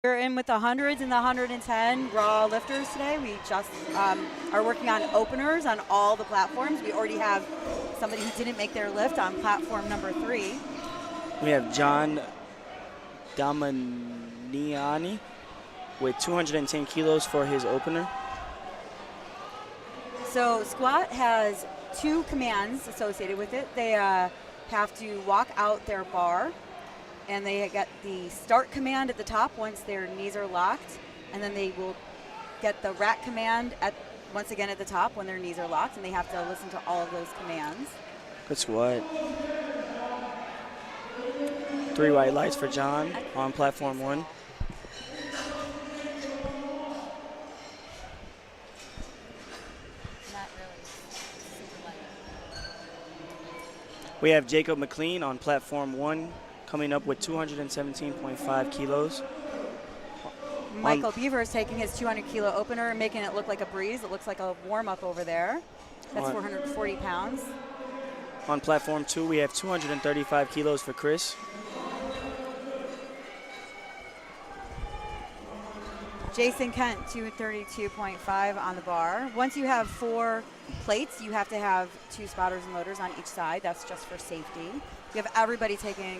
We're in with the hundreds and the 110 raw lifters today. We just are working on openers on all the platforms. We already have somebody who didn't make their lift on platform number 3. We have John Damaniani with 210 kilos for his opener. So squat has 2 commands associated with it. They have to walk out their bar, and they get the start command at the top once their knees are locked, and then they will get the rack command once again at the top when their knees are locked, and they have to listen to all of those commands. Good squat. 3 white lights for John on platform 1. We have Jacob McLean on platform 1, coming up with 217.5 kilos. Michael Beaver is taking his 200-kilo opener and making it look like a breeze. It looks like a warm-up over there. That's 440 pounds. On platform 2, we have 235 kilos for Chris. Jason Kent, 232.5 on the bar. Once you have 4 plates, you have to have 2 spotters and loaders on each side. That's just for safety. You have everybody taking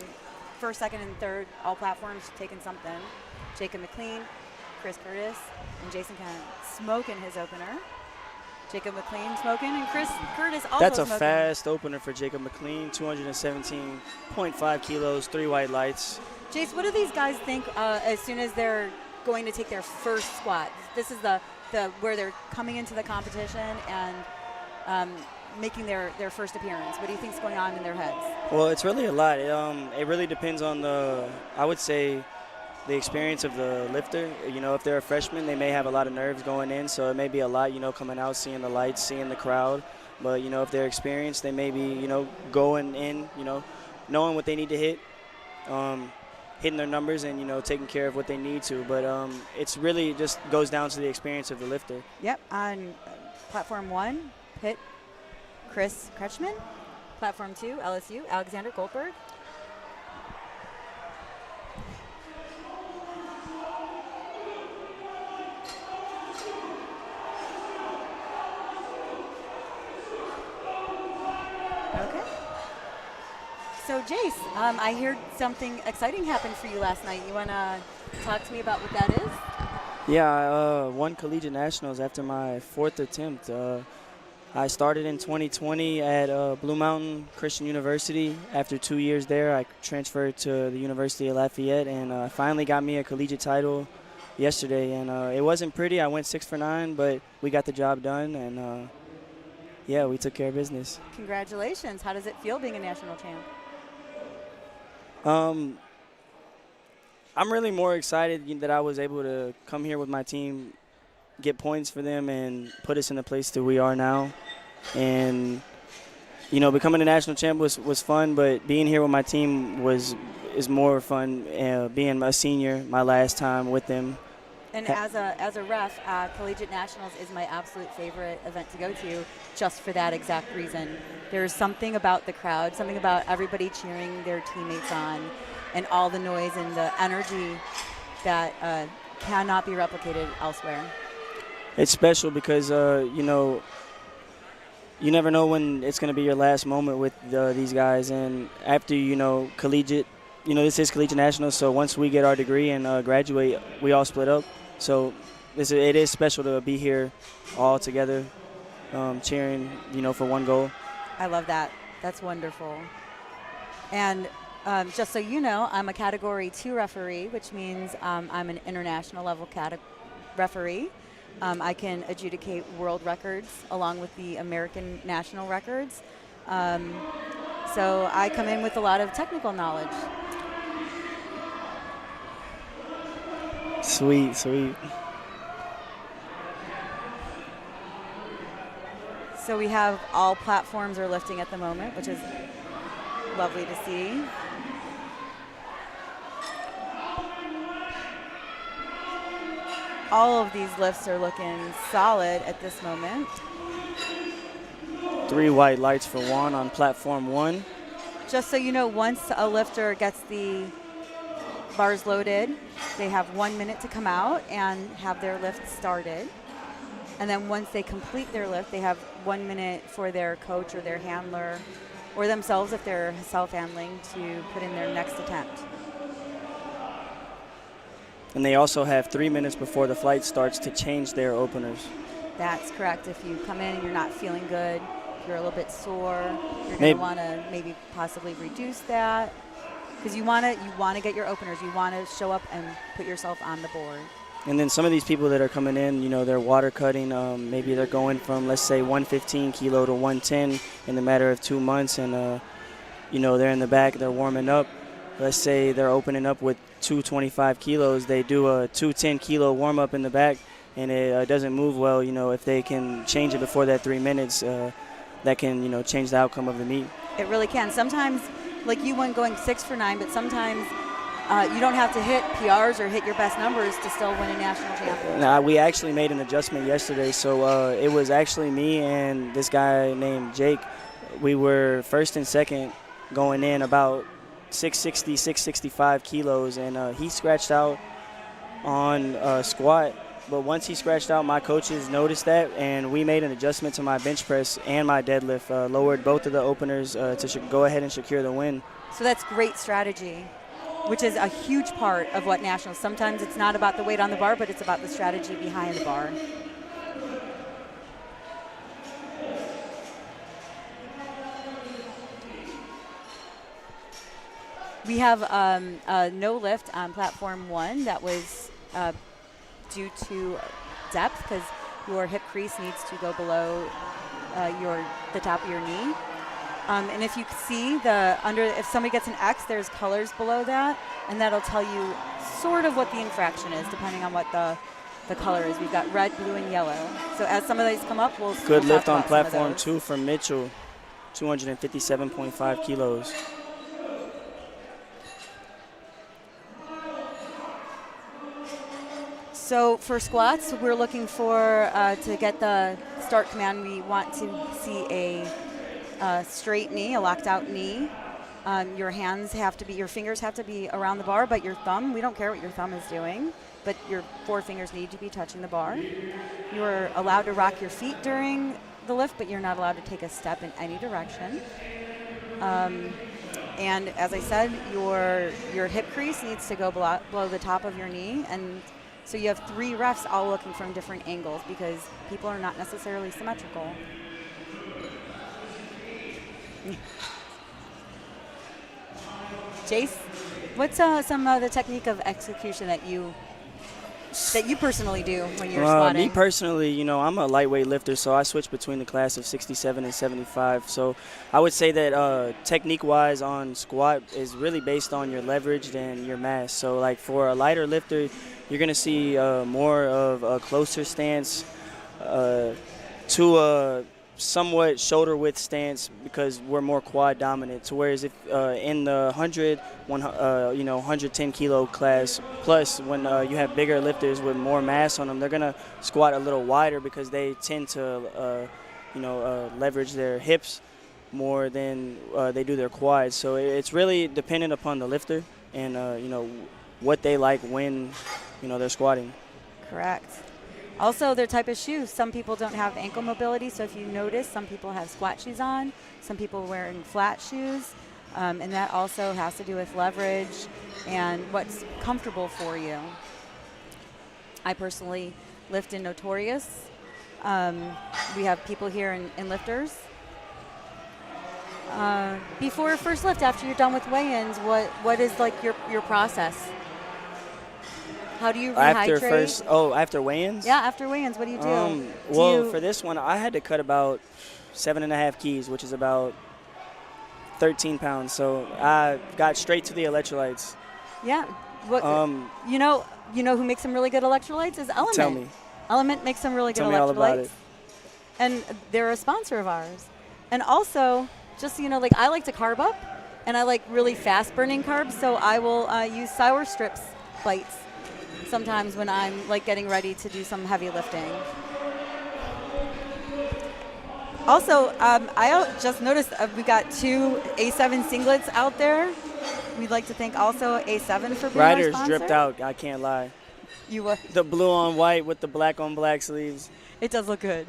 first, second, and third, all platforms taking something. Jacob McLean, Chris Curtis, and Jason Kent smoking his opener. Jacob McLean smoking, and Chris Curtis also That's a smoking. fast opener for Jacob McLean, 217.5 kilos, 3 white lights. Jace, what do these guys think as soon as they're going to take their first squat? This is the where they're coming into the competition and making their first appearance. What do you think is going on in their heads? Well, it's really a lot. It really depends on I would say, the experience of the lifter. You know, if they're a freshman, they may have a lot of nerves going in, so it may be a lot, coming out, seeing the lights, seeing the crowd. But, if they're experienced, they may be, going in, knowing what they need to hit, hitting their numbers and, taking care of what they need to. But it's really just goes down to the experience of the lifter. Yep, on platform 1, Pitt, Chris Kretschmann. Platform 2, LSU, Alexander Goldberg. Okay. So, Jace, I heard something exciting happened for you last night. You want to talk to me about what that is? Yeah, I won Collegiate Nationals after my 4th attempt. I started in 2020 at Blue Mountain Christian University. After 2 years there, I transferred to the University of Lafayette, and finally got me a collegiate title yesterday. And it wasn't pretty. I went 6 for 9, but we got the job done, and yeah, we took care of business. Congratulations. How does it feel being a national champ? I'm really more excited that I was able to come here with my team, get points for them, and put us in the place that we are now. And, becoming a national champ was fun, but being here with my team is more fun, being a senior, my last time with them. And as a ref, Collegiate Nationals is my absolute favorite event to go to, just for that exact reason. There's something about the crowd, something about everybody cheering their teammates on, and all the noise and the energy that cannot be replicated elsewhere. It's special because, you never know when it's going to be your last moment with these guys. And after, collegiate, this is Collegiate Nationals, so once we get our degree and graduate, we all split up. So it is special to be here all together, cheering, for one goal. I love that. That's wonderful. And just so you know, I'm a Category 2 referee, which means I'm an international level referee. I can adjudicate world records along with the American national records. So I come in with a lot of technical knowledge. Sweet, sweet. So we have all platforms are lifting at the moment, which is lovely to see. All of these lifts are looking solid at this moment. 3 white lights for Juan on platform 1. Just so you know, once a lifter gets the bars loaded. They have 1 minute to come out and have their lift started. And then once they complete their lift, they have 1 minute for their coach or their handler or themselves, if they're self-handling, to put in their next attempt. And they also have 3 minutes before the flight starts to change their openers. That's correct. If you come in and you're not feeling good, you're a little bit sore, you're going to want to maybe possibly reduce that, because you want to get your openers. You want to show up and put yourself on the board. And then some of these people that are coming in, they're water cutting. Maybe they're going from, let's say, 115 kilo to 110 in the matter of 2 months. And, they're in the back, they're warming up. Let's say they're opening up with 225 kilos. They do a 210 kilo warm up in the back, and it doesn't move well. If they can change it before that 3 minutes, that can, change the outcome of the meet. It really can. Sometimes, like you went going 6 for 9, but sometimes you don't have to hit PRs or hit your best numbers to still win a national championship. Nah, we actually made an adjustment yesterday. So it was actually me and this guy named Jake. We were first and second going in about 660, 665 kilos, and he scratched out on squat. But once he scratched out, my coaches noticed that, and we made an adjustment to my bench press and my deadlift, lowered both of the openers to go ahead and secure the win. So that's great strategy, which is a huge part of what nationals. Sometimes it's not about the weight on the bar, but it's about the strategy behind the bar. We have a no lift on platform 1 that was due to depth, because your hip crease needs to go below the top of your knee. And if you see if somebody gets an X, there's colors below that, and that'll tell you sort of what the infraction is, depending on what the color is. We've got red, blue, and yellow. So as some of these come up, we'll Good lift talk on about platform 2 from Mitchell, 257.5 kilos. So for squats, we're looking for, to get the start command, we want to see a straight knee, a locked out knee. Your fingers have to be around the bar, but your thumb, we don't care what your thumb is doing, but your 4 fingers need to be touching the bar. You're allowed to rock your feet during the lift, but you're not allowed to take a step in any direction. And as I said, your hip crease needs to go below the top of your knee, and so you have 3 refs all looking from different angles, because people are not necessarily symmetrical. Jace, what's some of the technique of execution that you personally do when you're squatting? Me personally, I'm a lightweight lifter, so I switch between the class of 67 and 75. So I would say that technique-wise on squat is really based on your leverage and your mass. So like for a lighter lifter, you're going to see more of a closer stance to a somewhat shoulder width stance, because we're more quad dominant. So whereas if in the 110 kilo class, plus when you have bigger lifters with more mass on them, they're gonna squat a little wider, because they tend to leverage their hips more than they do their quads. So it's really dependent upon the lifter and what they like when they're squatting. Correct. Also, their type of shoes. Some people don't have ankle mobility, so if you notice, some people have squat shoes on, some people wearing flat shoes, and that also has to do with leverage and what's comfortable for you. I personally lift in Notorious. We have people here in lifters. Before first lift, after you're done with weigh-ins, what is like your process? How do you rehydrate? After weigh-ins? Yeah, after weigh-ins, what do you do? For this one, I had to cut about 7.5 keys, which is about 13 pounds. So I got straight to the electrolytes. Yeah. You know who makes some really good electrolytes is Element. Tell me. Element makes some really good electrolytes. Tell me all about it. And they're a sponsor of ours. And also, just so you know, like I like to carb up, and I like really fast-burning carbs, so I will use Sour Strips bites sometimes when I'm like getting ready to do some heavy lifting. Also, I just noticed we've got 2 A7 singlets out there. We'd like to thank also A7 for being Riders our sponsor. dripped out, I can't lie. You were. The blue on white with the black on black sleeves. It does look good.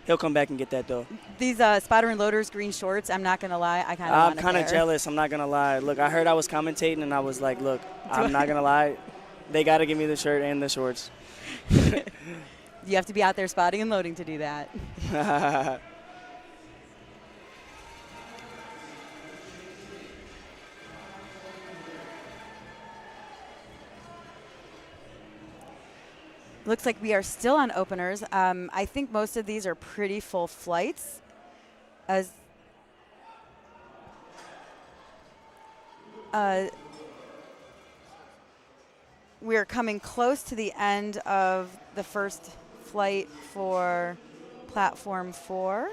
He'll come back and get that, though. These Spotter and Loaders green shorts, I'm not going to lie, I kind of want I'm kind of jealous, I'm not going to lie. Look, I heard I was commentating, and I was like, look, I'm not going to lie. They got to give me the shirt and the shorts. You have to be out there spotting and loading to do that. Looks like we are still on openers. I think most of these are pretty full flights. As we're coming close to the end of the first flight for platform 4.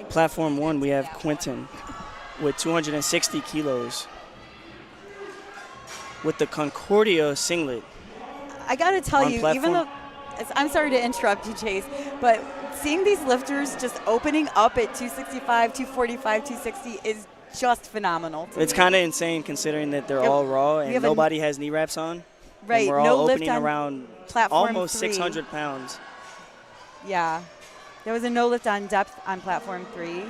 Platform 1, we have Quentin with 260 kilos with the Concordia singlet. I got to tell you, platform. even though, I'm sorry to interrupt you, Chase, but seeing these lifters just opening up at 265, 245, 260 is just phenomenal. It's kind of insane considering that they're all raw and nobody has knee wraps on. Right, and we're no all lift opening on around platform almost 3. 600 pounds. Yeah. There was a no lift on depth on platform 3.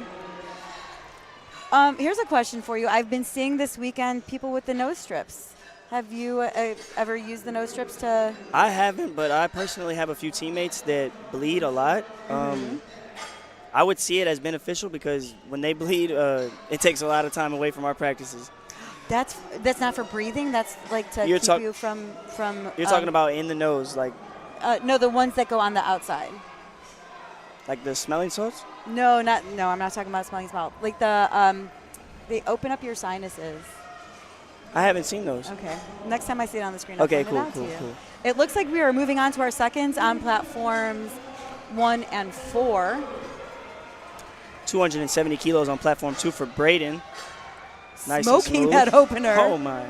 Here's a question for you. I've been seeing this weekend people with the nose strips. Have you ever used the nose strips to? I haven't, but I personally have a few teammates that bleed a lot. I would see it as beneficial because when they bleed, it takes a lot of time away from our practices. That's not for breathing. That's like to keep you from. You're talking about in the nose, like. No, the ones that go on the outside. Like the smelling salts? No, I'm not talking about smelling salt. Like they open up your sinuses. I haven't seen those. Okay. Next time I see it on the screen, I'll point it out to you. Cool. It looks like we are moving on to our seconds on platforms 1 and 4. 270 kilos on platform 2 for Braden. Nice Smoking and smooth. that opener. Oh, my.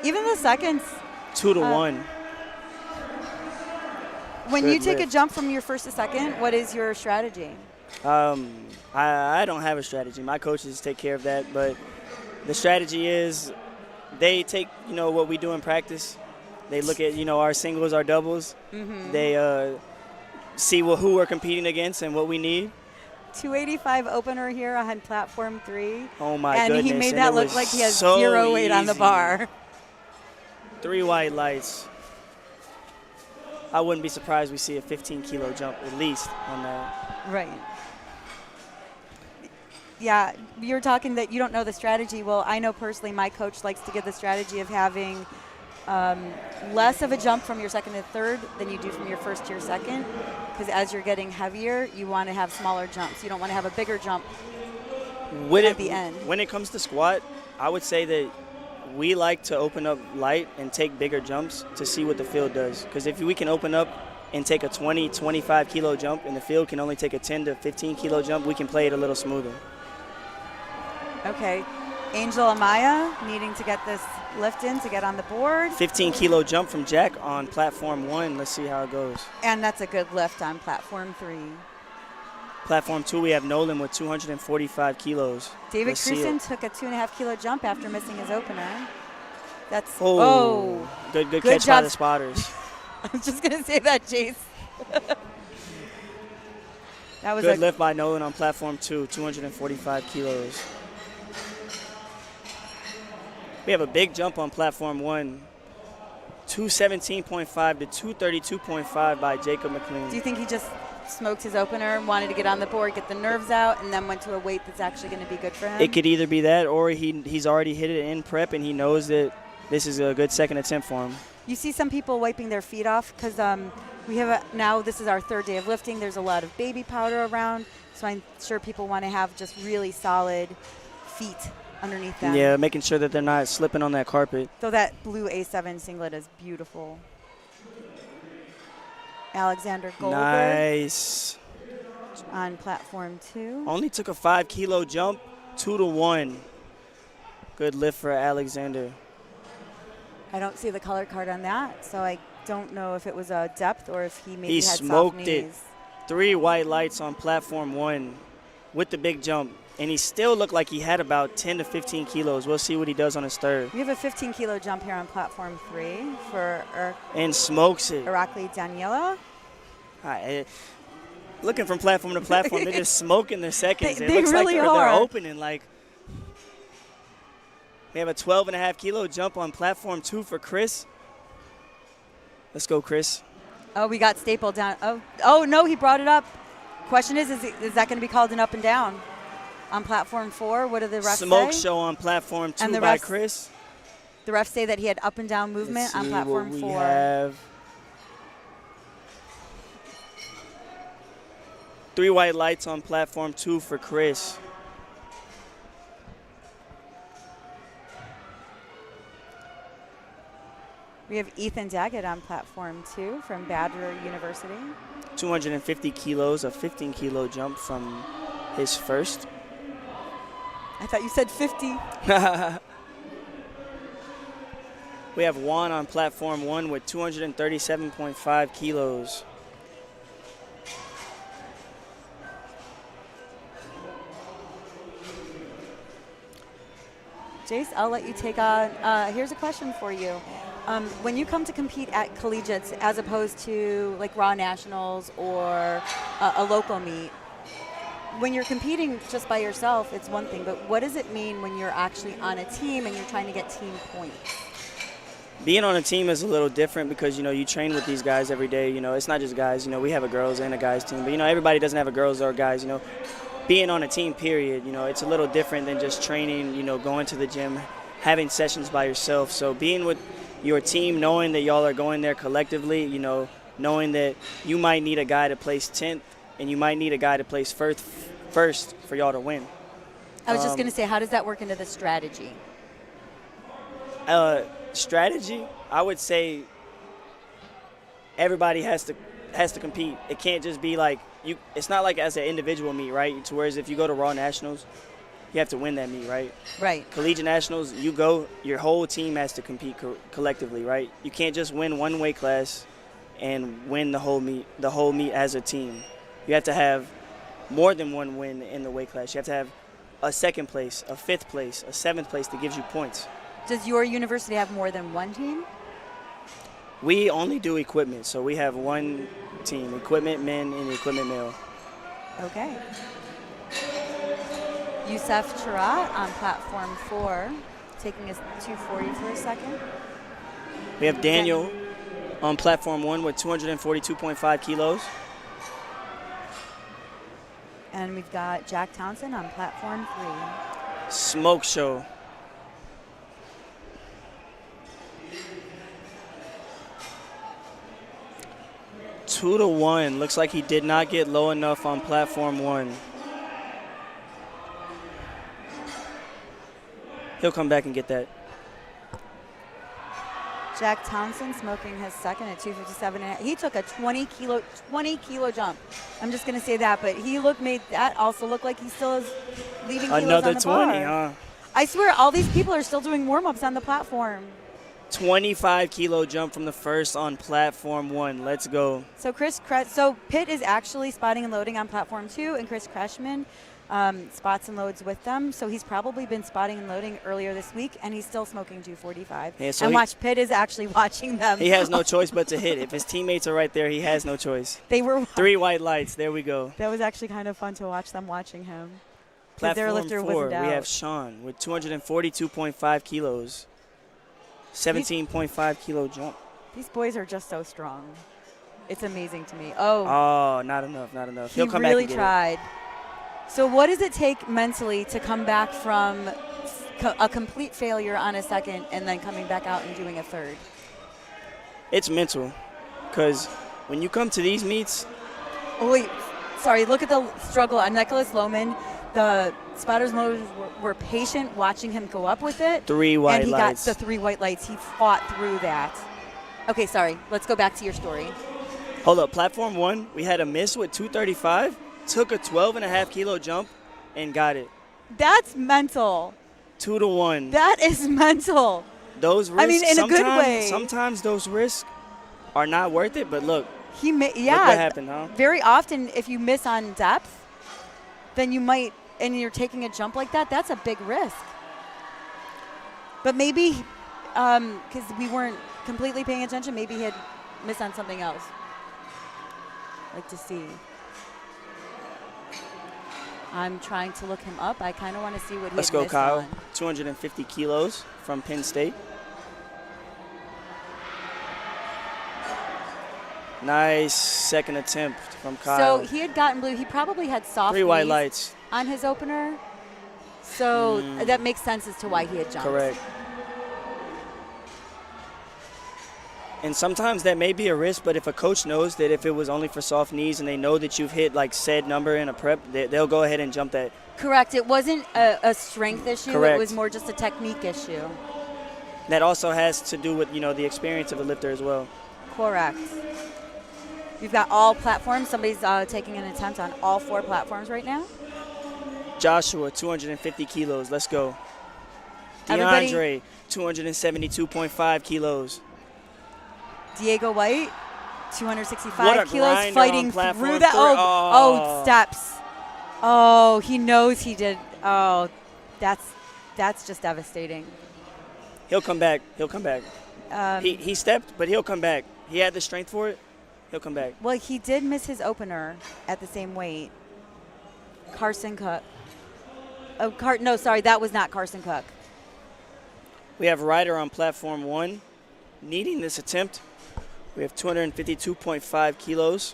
Even the seconds. 2 to 1. When Good you take lift. a jump from your first to second, what is your strategy? I don't have a strategy. My coaches take care of that. But the strategy is they take, what we do in practice. They look at, our singles, our doubles. Mm-hmm. They see who we're competing against and what we need. 285 opener here on platform 3. Oh, my and goodness. He made And that it look was like he has so 0 weight on the easy. bar. 3 white lights. I wouldn't be surprised we see a 15-kilo jump at least on that. Right. Yeah, you're talking that you don't know the strategy. Well, I know personally my coach likes to give the strategy of having less of a jump from your second to third than you do from your first to your second, because as you're getting heavier, you want to have smaller jumps. You don't want to have a bigger jump at the end. When it comes to squat, I would say that we like to open up light and take bigger jumps to see what the field does. Because if we can open up and take a 20, 25-kilo jump and the field can only take a 10 to 15-kilo jump, we can play it a little smoother. Okay. Angel Amaya needing to get this lift in to get on the board. 15-kilo jump from Jack on platform 1. Let's see how it goes. And that's a good lift on platform 3. Platform 2, we have Nolan with 245 kilos. David Let's see Cruson it. took a 2.5-kilo jump after missing his opener. That's Good catch by job. the spotters. I was just gonna say that, Jace. That was Good lift by Nolan on platform 2, 245 kilos. We have a big jump on platform 1, 217.5 to 232.5 by Jacob McLean. Do you think he just smoked his opener, wanted to get on the board, get the nerves out, and then went to a weight that's actually going to be good for him? It could either be that, or he's already hit it in prep and he knows that this is a good second attempt for him. You see some people wiping their feet off because we have now this is our 3rd day of lifting. There's a lot of baby powder around, so I'm sure people want to have just really solid feet underneath them. Yeah, making sure that they're not slipping on that carpet. So that blue A7 singlet is beautiful. Alexander Goldberg. Nice. On platform 2. Only took a 5-kilo jump, 2-1. Good lift for Alexander. I don't see the color card on that, so I don't know if it was a depth or if he maybe He had smoked soft it. knees. 3 white lights on platform 1 with the big jump. And he still looked like he had about 10 to 15 kilos. We'll see what he does on his third. We have a 15-kilo jump here on platform 3 for And smokes it. Irakli Daniela. Looking from platform to platform, they're just smoking their seconds. It They looks really like they're are. opening. Like, we have a 12.5-kilo jump on platform 2 for Chris. Let's go, Chris. Oh, we got stapled down. Oh no, he brought it up. Question is that going to be called an up and down? On platform 4, what do the refs Smoke say? show on platform 2 And the by refs- Chris. The refs say that he had up and down movement Let's on see platform what we 4. have. 3 white lights on platform 2 for Chris. We have Ethan Daggett on platform 2 from Badger University. 250 kilos, a 15-kilo jump from his first. I thought you said 50. We have Juan on platform 1 with 237.5 kilos. Jace, I'll let you take on. Here's a question for you. When you come to compete at collegiates as opposed to like Raw Nationals or a local meet, when you're competing just by yourself, it's one thing, but what does it mean when you're actually on a team and you're trying to get team points? Being on a team is a little different because, you train with these guys every day. It's not just guys. We have a girls and a guys team. But, everybody doesn't have a girls or guys, Being on a team, period, it's a little different than just training, going to the gym, having sessions by yourself. So being with your team, knowing that y'all are going there collectively, knowing that you might need a guy to place 10th and you might need a guy to place first for y'all to win. I was just going to say, how does that work into the strategy? Strategy, I would say everybody has to compete. It can't just be like it's not like as an individual meet, right? To whereas if you go to Raw Nationals, you have to win that meet, right? Right. Collegiate Nationals, your whole team has to compete collectively, right? You can't just win one weight class and win the whole meet as a team. You have to have more than one win in the weight class. You have to have a second place, a fifth place, a seventh place that gives you points. Does your university have more than one team? We only do equipment, so we have one team, equipment men and equipment male. Okay. Youssef Charat on platform 4, taking his 240 for a second. We have Daniel on platform 1 with 242.5 kilos. And we've got Jack Townsend on platform 3. Smoke show. Two to 1. Looks like he did not get low enough on platform 1. He'll come back and get that. Jack Townsend smoking his second at 257. He took a 20 kilo jump. I'm just going to say that, but he made that also look like he still is leaving kilos Another on the 20, bar. huh? I swear, all these people are still doing warm-ups on the platform. 25-kilo jump from the first on platform 1. Let's go. So so Pitt is actually spotting and loading on platform 2, and Chris Kreshman spots and loads with them. So he's probably been spotting and loading earlier this week, and he's still smoking 245. Yeah, so and watch, Pitt is actually watching them. He has no choice but to hit. If his teammates are right there, he has no choice. They were 3 white lights. There we go. That was actually kind of fun to watch them watching him. Platform 4, we have Sean with 242.5 kilos. 17.5 kilo jump. These boys are just so strong. It's amazing to me. Oh, not enough, not enough. He He'll come really back and get tried. it. So what does it take mentally to come back from a complete failure on a second and then coming back out and doing a third? It's mental, because when you come to these meets. Oh, wait. Sorry, look at the struggle on Nicholas Lohman. the spotters motors were patient watching him go up with it. 3 white and he lights. got the 3 white lights. He fought through that. Okay, sorry. Let's go back to your story. Hold up. Platform 1, we had a miss with 235, took a 12.5 kilo jump, and got it. That's mental. 2-1. That is mental. Those risks, I mean, in a good way. Sometimes those risks are not worth it, but look. Yeah. Look what happened, huh? Very often, if you miss on depth, then you might, and you're taking a jump like that, that's a big risk. But maybe, because we weren't completely paying attention, maybe he had missed on something else. Like to see. I'm trying to look him up. I kind of want to see what he Let's had go, missed Kyle. on. 250 kilos from Penn State. Nice second attempt from Kyle. So he had gotten blue. He probably had soft 3 white knees lights. on his opener. So that makes sense as to why he had jumped. Correct. And sometimes that may be a risk, but if a coach knows that if it was only for soft knees and they know that you've hit like said number in a prep, they'll go ahead and jump that. Correct. It wasn't a strength issue. Correct. It was more just a technique issue. That also has to do with, the experience of the lifter as well. Correct. We've got all platforms. Somebody's taking an attempt on all 4 platforms right now. Joshua, 250 kilos. Let's go. Everybody- DeAndre, 272.5 kilos. Diego White, 265 What a kilos, grinder fighting on platform through that. 3. Oh, steps. Oh, he knows he did. Oh, that's just devastating. He'll come back. He stepped, but he'll come back. He had the strength for it. He'll come back. Well, he did miss his opener at the same weight. Carson Cook. No, sorry, that was not Carson Cook. We have Ryder on platform 1 needing this attempt. We have 252.5 kilos.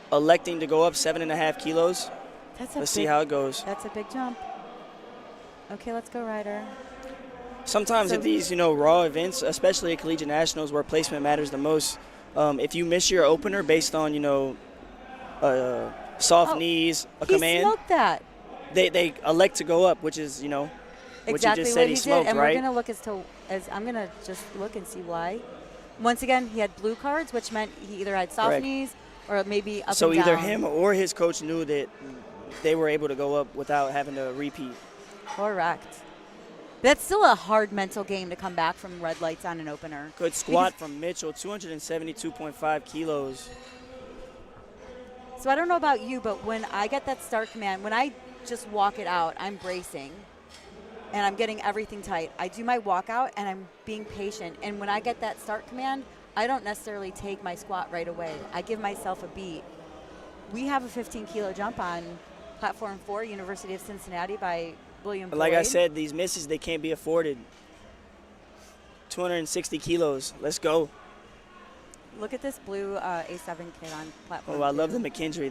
Electing to go up 7.5 kilos. Let's see how it goes. That's a big jump. Okay, let's go, Ryder. Sometimes at these, raw events, especially at Collegiate Nationals where placement matters the most, if you miss your opener based on, soft knees, a command. He smoked that. They elect to go up, which is, what Exactly you just what said he he smoked, did, and right? we're gonna look I'm gonna just look and see why. Once again, he had blue cards, which meant he either had soft Correct. knees or maybe up So and down. either him or his coach knew that they were able to go up without having to repeat. Correct. That's still a hard mental game to come back from red lights on an opener. Good squat from Mitchell, 272.5 kilos. So I don't know about you, but when I get that start command, when I just walk it out, I'm bracing and I'm getting everything tight. I do my walkout and I'm being patient. And when I get that start command, I don't necessarily take my squat right away. I give myself a beat. We have a 15-kilo jump on platform 4, University of Cincinnati by William Boyd. Like I said, these misses, they can't be afforded. 260 kilos. Let's go. Look at this blue A7 kid on platform. Oh, I love 2. the McKendry,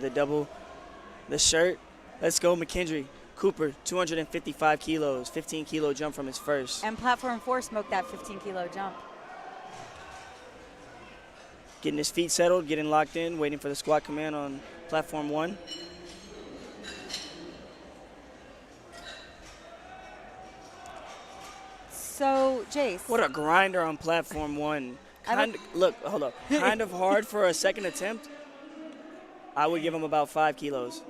the shirt. Let's go, McKendry. Cooper, 255 kilos, 15-kilo jump from his first. And platform 4 smoked that 15-kilo jump. Getting his feet settled, getting locked in, waiting for the squat command on platform 1. So, Jace. What a grinder on platform 1. Look, hold up. Kind of hard for a second attempt. I would give him about 5 kilos.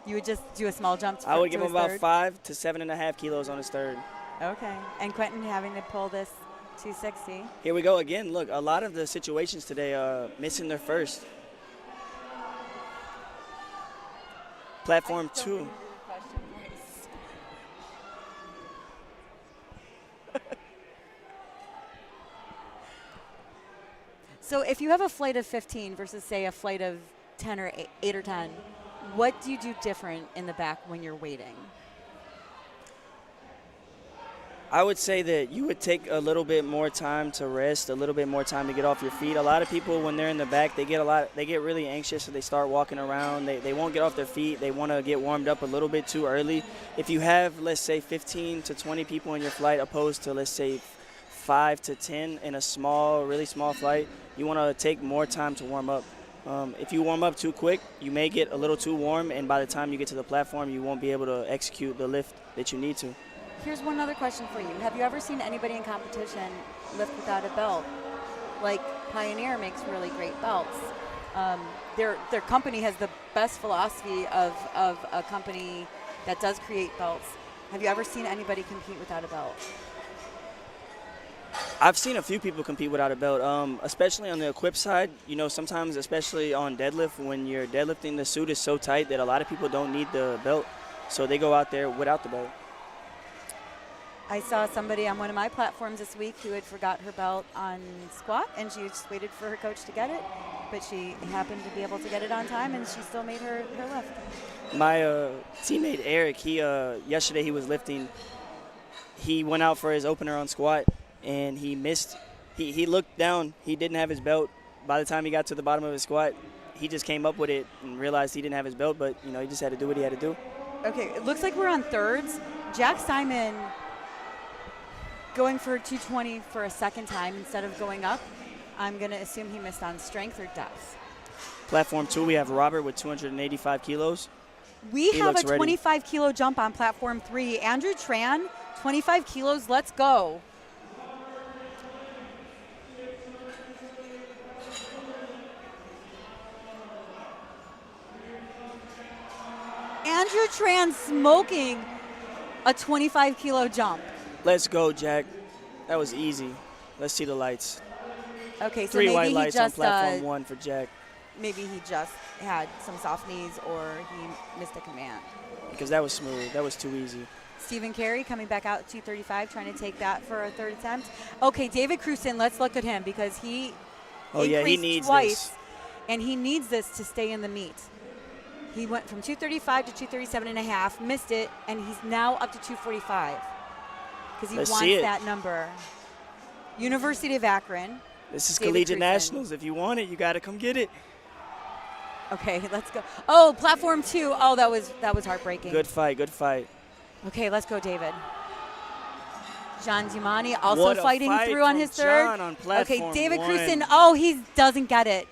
You would just do a small jump I would give him his about third? 5 to 7.5 kilos on his third. Okay. And Quentin having to pull this 260. Here we go again. Look, a lot of the situations today missing their first. Platform 2. So if you have a flight of 15 versus, say, a flight of 10 or 8 or 10, what do you do different in the back when you're waiting? I would say that you would take a little bit more time to rest, a little bit more time to get off your feet. A lot of people, when they're in the back, they get really anxious, so they start walking around. They won't get off their feet. They want to get warmed up a little bit too early. If you have, let's say, 15 to 20 people in your flight opposed to, let's say, 5 to 10 in a really small flight, you want to take more time to warm up. If you warm up too quick, you may get a little too warm, and by the time you get to the platform, you won't be able to execute the lift that you need to. Here's one other question for you. Have you ever seen anybody in competition lift without a belt? Like Pioneer makes really great belts. Their company has the best philosophy of a company that does create belts. Have you ever seen anybody compete without a belt? I've seen a few people compete without a belt, especially on the equip side. You know, sometimes, especially on deadlift, when you're deadlifting, the suit is so tight that a lot of people don't need the belt, so they go out there without the belt. I saw somebody on one of my platforms this week who had forgot her belt on squat, and she just waited for her coach to get it, but she happened to be able to get it on time, and she still made her lift. My teammate Eric, yesterday he was lifting. He went out for his opener on squat, and he missed. He looked down. He didn't have his belt. By the time he got to the bottom of his squat, he just came up with it and realized he didn't have his belt, but, you know, he just had to do what he had to do. Okay, it looks like we're on thirds. Jack Simon going for 220 for a second time instead of going up. I'm going to assume he missed on strength or depth. Platform 2, we have Robert with 285 kilos. We have a ready. 25 kilo jump on platform 3. Andrew Tran, 25 kilos, let's go. Andrew Tran smoking a 25 kilo jump. Let's go, Jack. That was easy. Let's see the lights. Okay, so 3 maybe white he lights on just platform 1 for Jack. maybe he just had some soft knees or he missed a command. Because that was smooth. That was too easy. Stephen Carey coming back out at 235, trying to take that for a third attempt. Okay, David Cruson, let's look at him because he he needs twice, this. and he needs this to stay in the meet. He went from 235 to 237.5, missed it, and he's now up to 245 because he wants that number. University of Akron. This is David Collegiate Cruson. Nationals. If you want it, you got to come get it. Okay, let's go. Oh, platform 2. Oh, that was heartbreaking. Good fight, good fight. Okay, let's go, David. Jean Dumani also What a fighting fight through on from his third. John on platform Okay, David 1. Cruson. Oh, he doesn't get it.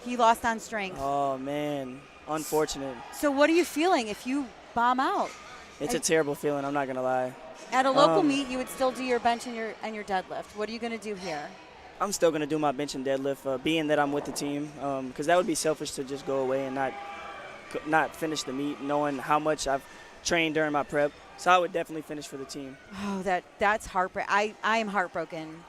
He lost on strength. Oh, man. Unfortunate. So what are you feeling if you bomb out? It's a terrible feeling, I'm not going to lie. At a local meet, you would still do your bench and your deadlift. What are you going to do here? I'm still going to do my bench and deadlift, being that I'm with the team, because that would be selfish to just go away and not finish the meet, knowing how much I've trained during my prep. So I would definitely finish for the team. Oh, that's heartbreaking. I am heartbroken.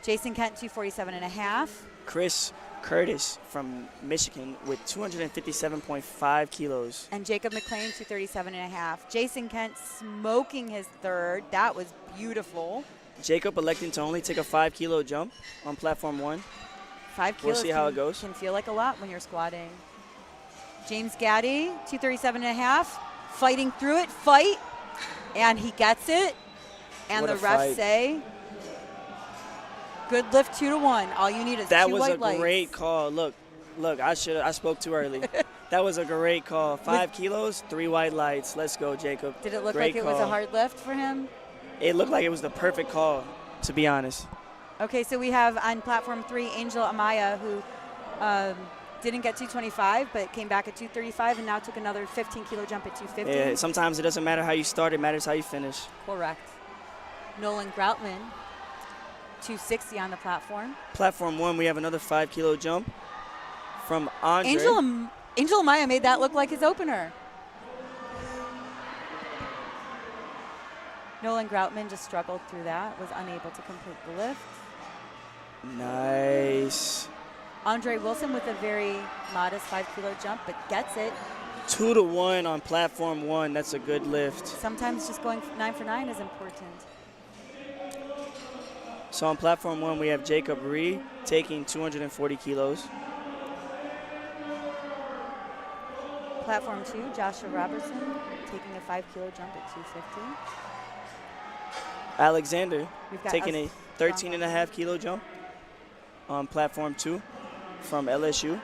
Jason Kent, 247.5. Chris Curtis from Michigan with 257.5 kilos. And Jacob McLean, 237.5. Jason Kent smoking his third. That was beautiful. Jacob electing to only take a 5 kilo jump on platform 1. 5 kilos We'll see how it goes. Can feel like a lot when you're squatting. James Gaddy, 237.5. Fighting through it. Fight. And he gets it. And What the a refs fight. say, good lift 2-1. All you need is That two was white a lights. great call. Look, I spoke too early. That was a great call. 5 kilos, 3 white lights. Let's go, Jacob. Did it look Great like it was a call. hard lift for him? It looked like it was the perfect call, to be honest. Okay, so we have on platform 3 Angel Amaya, who didn't get 225, but came back at 235 and now took another 15 kilo jump at 250. Yeah, sometimes it doesn't matter how you start, it matters how you finish. Correct. Nolan Groutman, 260 on the platform. Platform 1, we have another 5 kilo jump from Andre. Angel Amaya made that look like his opener. Nolan Groutman just struggled through that, was unable to complete the lift. Nice. Andre Wilson with a very modest 5 kilo jump, but gets it. 2-1 on platform 1. That's a good lift. Sometimes just going 9 for 9 is important. So on platform 1, we have Jacob Ree taking 240 kilos. Platform 2, Joshua Robertson taking a 5 kilo jump at 250. Alexander We've got taking a 13.5 kilo jump on platform 2 from LSU.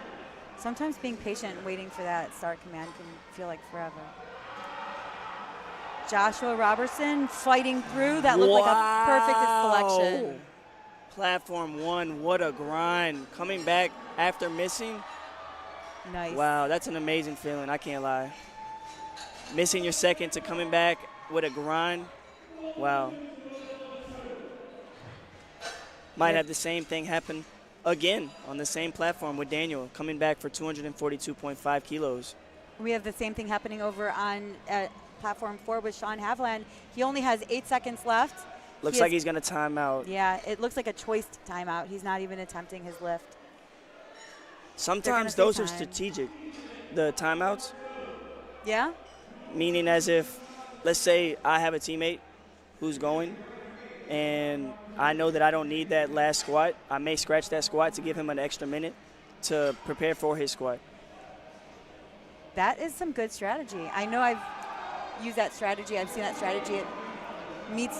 Sometimes being patient and waiting for that start command can feel like forever. Joshua Robertson fighting through. That looked like a perfect selection. Platform 1, what a grind. Coming back after missing, Nice. Wow, that's an amazing feeling. I can't lie. Missing your second to coming back with a grind. Wow. Might have the same thing happen again on the same platform with Daniel coming back for 242.5 kilos. We have the same thing happening over on platform 4 with Sean Haviland. He only has 8 seconds left. Looks like he's going to time out. Yeah, it looks like a choice timeout. He's not even attempting his lift. Sometimes those are strategic, the timeouts. Yeah? Meaning as if, let's say I have a teammate who's going, and I know that I don't need that last squat. I may scratch that squat to give him an extra minute to prepare for his squat. That is some good strategy. I know I've used that strategy. I've seen that strategy. It meets.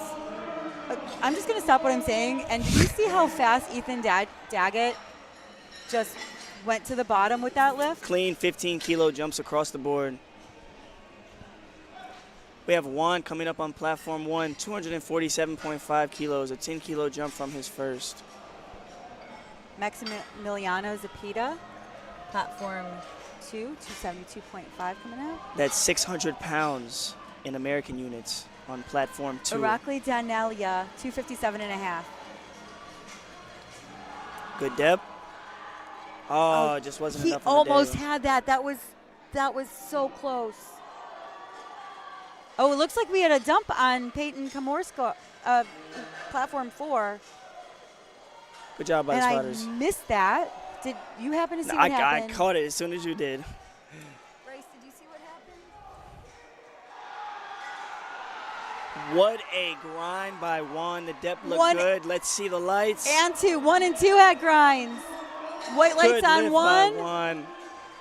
I'm just going to stop what I'm saying. And did you see how fast Ethan Daggett just went to the bottom with that lift? Clean 15-kilo jumps across the board. We have Juan coming up on platform 1, 247.5 kilos, a 10-kilo jump from his first. Maximiliano Zapita, platform 2, 272.5 coming out. That's 600 pounds in American units on platform 2. Irakli Danelia, 257.5. Good depth. Oh, just wasn't enough. He almost had that. That was so close. Oh, it looks like we had a dump on Peyton Komorska, platform 4. Good job by the spotters. And I missed that. Did you happen to see what happened? I caught it as soon as you did. Bryce, did you see what happened? What a grind by Juan. The depth looked good. Let's see the lights. And 2. 1 and 2 had grinds. White lights good on lift 1. by Juan.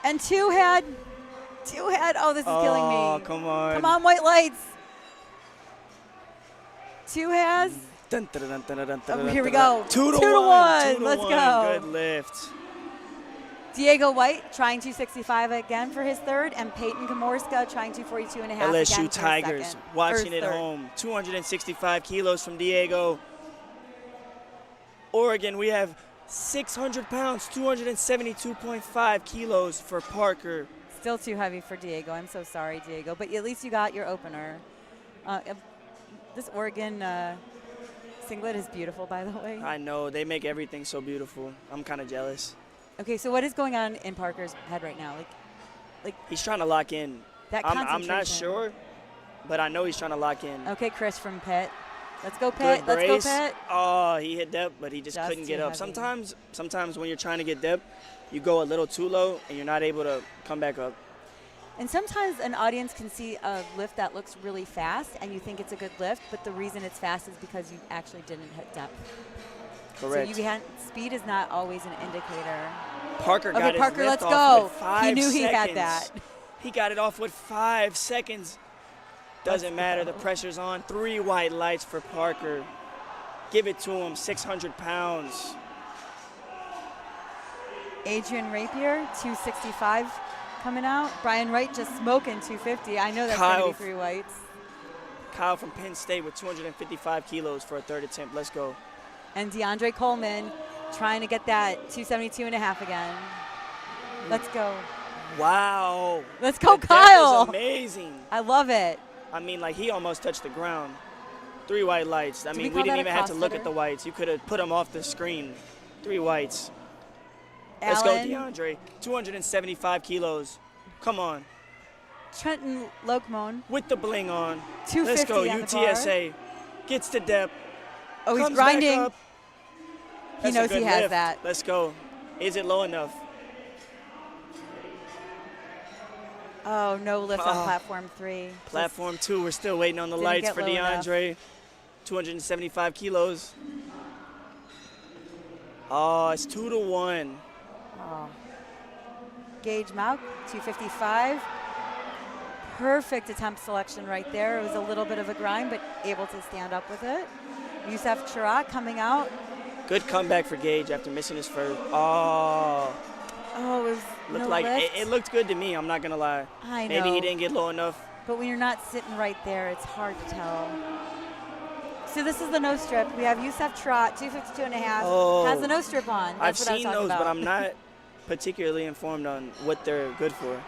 And 2 had. Oh, this is killing me. Oh, come on. Come on, white lights. 2 has. Dun, dun, dun, dun, dun, dun, Oh, dun, here we dun, go. 2 to 2 to 1. 2 to Let's 1. go. Good lift. Diego White trying 265 again for his third, and Peyton Komorska trying 242.5 again for his LSU Tigers second. watching it home. 265 kilos from Diego. Oregon, we have 600 pounds, 272.5 kilos for Parker. Still too heavy for Diego. I'm so sorry, Diego. But at least you got your opener. This Oregon singlet is beautiful, by the way. I know. They make everything so beautiful. I'm kind of jealous. Okay, so what is going on in Parker's head right now? Like he's trying to lock in. That I'm not sure, but I know he's trying to lock in. Okay, Chris from Pitt. Let's go, Pitt. Good Let's brace. go, Pitt. Oh, he hit depth, but he just couldn't get up. heavy. Sometimes when you're trying to get depth, you go a little too low, and you're not able to come back up. And sometimes an audience can see a lift that looks really fast, and you think it's a good lift, but the reason it's fast is because you actually didn't hit depth. Correct. So speed is not always an indicator. Parker got his Parker, lift let's off go. with 5 He knew seconds. he had that. He got it off with 5 seconds. Doesn't matter. The pressure's on. 3 white lights for Parker. Give it to him. 600 pounds. Adrian Rapier, 265 coming out. Brian Wright just smoking 250. I know that's going to be 3 whites. Kyle from Penn State with 255 kilos for a third attempt. Let's go. And DeAndre Coleman trying to get that 272.5 again. Let's go. Wow. Let's go, That Kyle. was amazing. I love it. I mean, like, he almost touched the ground. 3 white lights. I Do mean, we we didn't call that even a have to look crossfitter? at the whites. You could have put them off the screen. 3 whites. Allen, Let's go, DeAndre. 275 kilos. Come on. Trenton Lokemon, With the bling on. 250 Let's go, on the bar. UTSA. Gets to depth. Oh, he's Comes back grinding. up. He That's a knows he good has lift. that. Let's go. Is it low enough? Oh, no lift on platform 3. Platform 2, we're still waiting on the Didn't lights get for low enough. DeAndre. 275 kilos. Oh, it's 2 to 1. Oh. Gage Mauk, 255. Perfect attempt selection right there. It was a little bit of a grind, but able to stand up with it. Yusef Chirac coming out. Good comeback for Gage after missing his first. Oh, Oh, it was looked no like lift. it looked good to me. I'm not gonna lie. I know. Maybe he didn't get low enough. But when you're not sitting right there, it's hard to tell. So this is the no strip. We have Yusef Trot, 252.5. Oh. Has the no strip on. That's I've what I was seen talking those, about. but I'm not. particularly informed on what they're good for.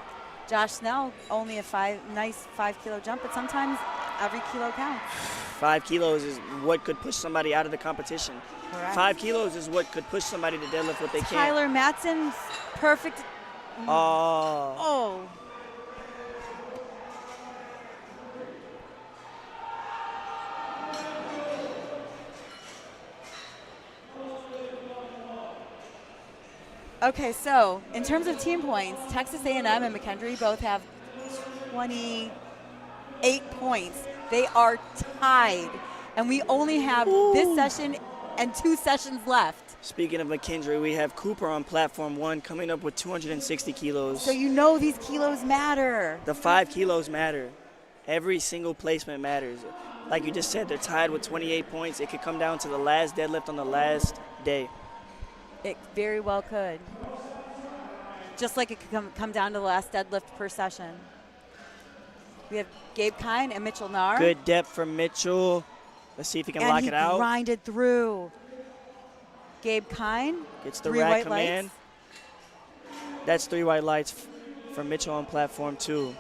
Josh Snell, only a nice 5 kilo jump, but sometimes every kilo counts. 5 kilos is what could push somebody out of the competition. Correct. 5 kilos is what could push somebody to deadlift what they can't. Tyler Matson's perfect. Oh. Oh. Okay, so in terms of team points, Texas A&M and McKendree both have 28 points. They are tied, and we only have this session and 2 sessions left. Speaking of McKendree, we have Cooper on platform 1 coming up with 260 kilos. So you know these kilos matter. The 5 kilos matter. Every single placement matters. Like you just said, they're tied with 28 points. It could come down to the last deadlift on the last day. It very well could. Just like it could come down to the last deadlift per session. We have Gabe Kine and Mitchell Nahr. Good depth from Mitchell. Let's see if he can lock it out. And he grinded through. Gabe Kine. Gets the 3 rack white command. lights. That's 3 white lights from Mitchell on platform 2.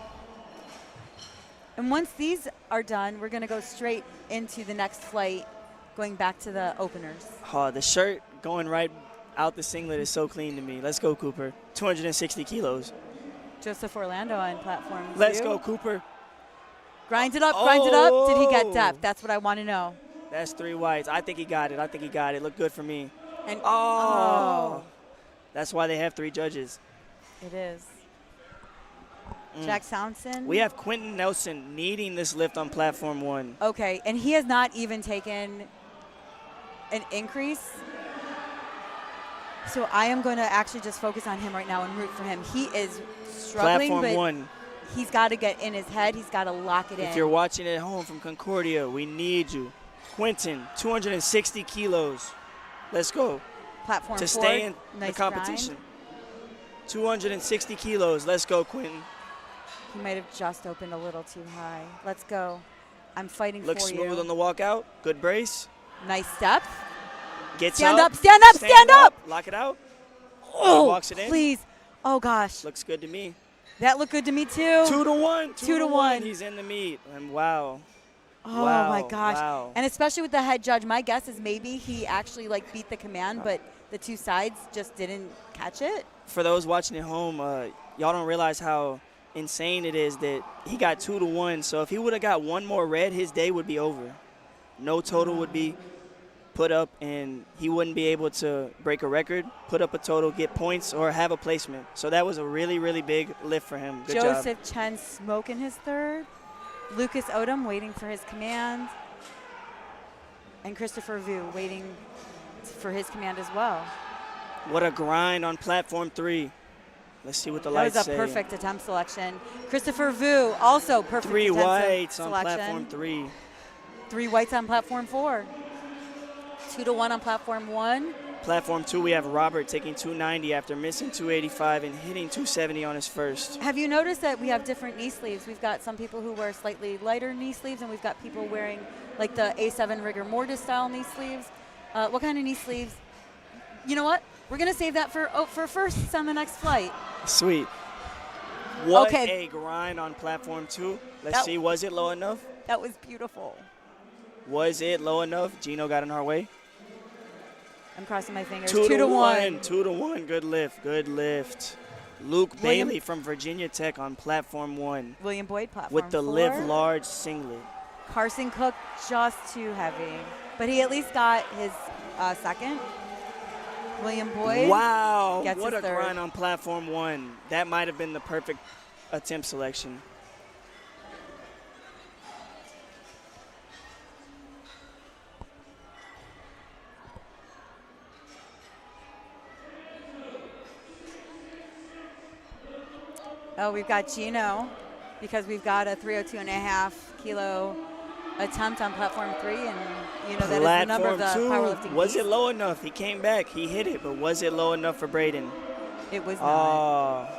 And once these are done, we're going to go straight into the next flight, going back to the openers. Oh, the shirt going right out the singlet is so clean to me. Let's go, Cooper. 260 kilos. Joseph Orlando on platform 2. Let's go, Cooper. Grind it up, grind it up. Did he get depth? That's what I want to know. That's 3 whites. I think he got it. I think he got it. Looked good for me. And That's why they have 3 judges. It is. Jack Soundson. We have Quentin Nelson needing this lift on platform 1. Okay, and he has not even taken an increase. So I am going to actually just focus on him right now and root for him. He is struggling, Platform but 1. he's got to get in his head. He's got to lock it in. If you're watching at home from Concordia, we need you. Quentin, 260 kilos. Let's go. Platform 4. To stay in Nice the competition. Grind. 260 kilos. Let's go, Quentin. He might have just opened a little too high. Let's go. I'm fighting Looks for you. smooth on the walkout. Good brace. Nice step. Gets Stand up. up, stand up, stand up. Lock it out. Oh, walks it in. please. Oh, gosh. Looks good to me. That looked good to me, too. 2 to 1. 2 to 1. He's in the meet. And wow. Oh, wow, my gosh. Wow. And especially with the head judge, my guess is maybe he actually, like, beat the command, but the 2 sides just didn't catch it. For those watching at home, y'all don't realize how insane it is that he got 2 to 1. So if he would have got 1 more red, his day would be over. No total would be put up, and he wouldn't be able to break a record, put up a total, get points, or have a placement. So that was a really, really big lift for him. Good job. Joseph Chen smoking his 3rd. Lucas Odom waiting for his command. And Christopher Vu waiting for his command as well. What a grind on platform 3. Let's see what the lights say. That was a perfect attempt selection. Christopher Vu, also perfect 3 attempt whites selection. on platform 3. 3 whites on platform 4. 2 to 1 on platform 1. Platform 2, we have Robert taking 290 after missing 285 and hitting 270 on his first. Have you noticed that we have different knee sleeves? We've got some people who wear slightly lighter knee sleeves, and we've got people wearing like the A7 rigor mortis style knee sleeves. What kind of knee sleeves? You know what? We're going to save that for firsts on the next flight. Sweet. What Okay. a grind on platform 2. Let's see, was it low enough? That was beautiful. Was it low enough? Gino got in our way. I'm crossing my fingers. 2 to 1. 2 to 1. Good lift. Good lift. Luke Bailey from Virginia Tech on platform 1 William Boyd, platform with the 4. live large singlet. Carson Cook just too heavy, but he at least got his 2nd. William Boyd. Wow. Gets What his a 3rd. grind on platform 1. That might have been the perfect attempt selection. Oh, we've got Gino because we've got a 302.5 kilo attempt on platform 3, and you know that is the number of the powerlifting. Was it low enough? He came back. He hit it, but was it low enough for Braden? It was not.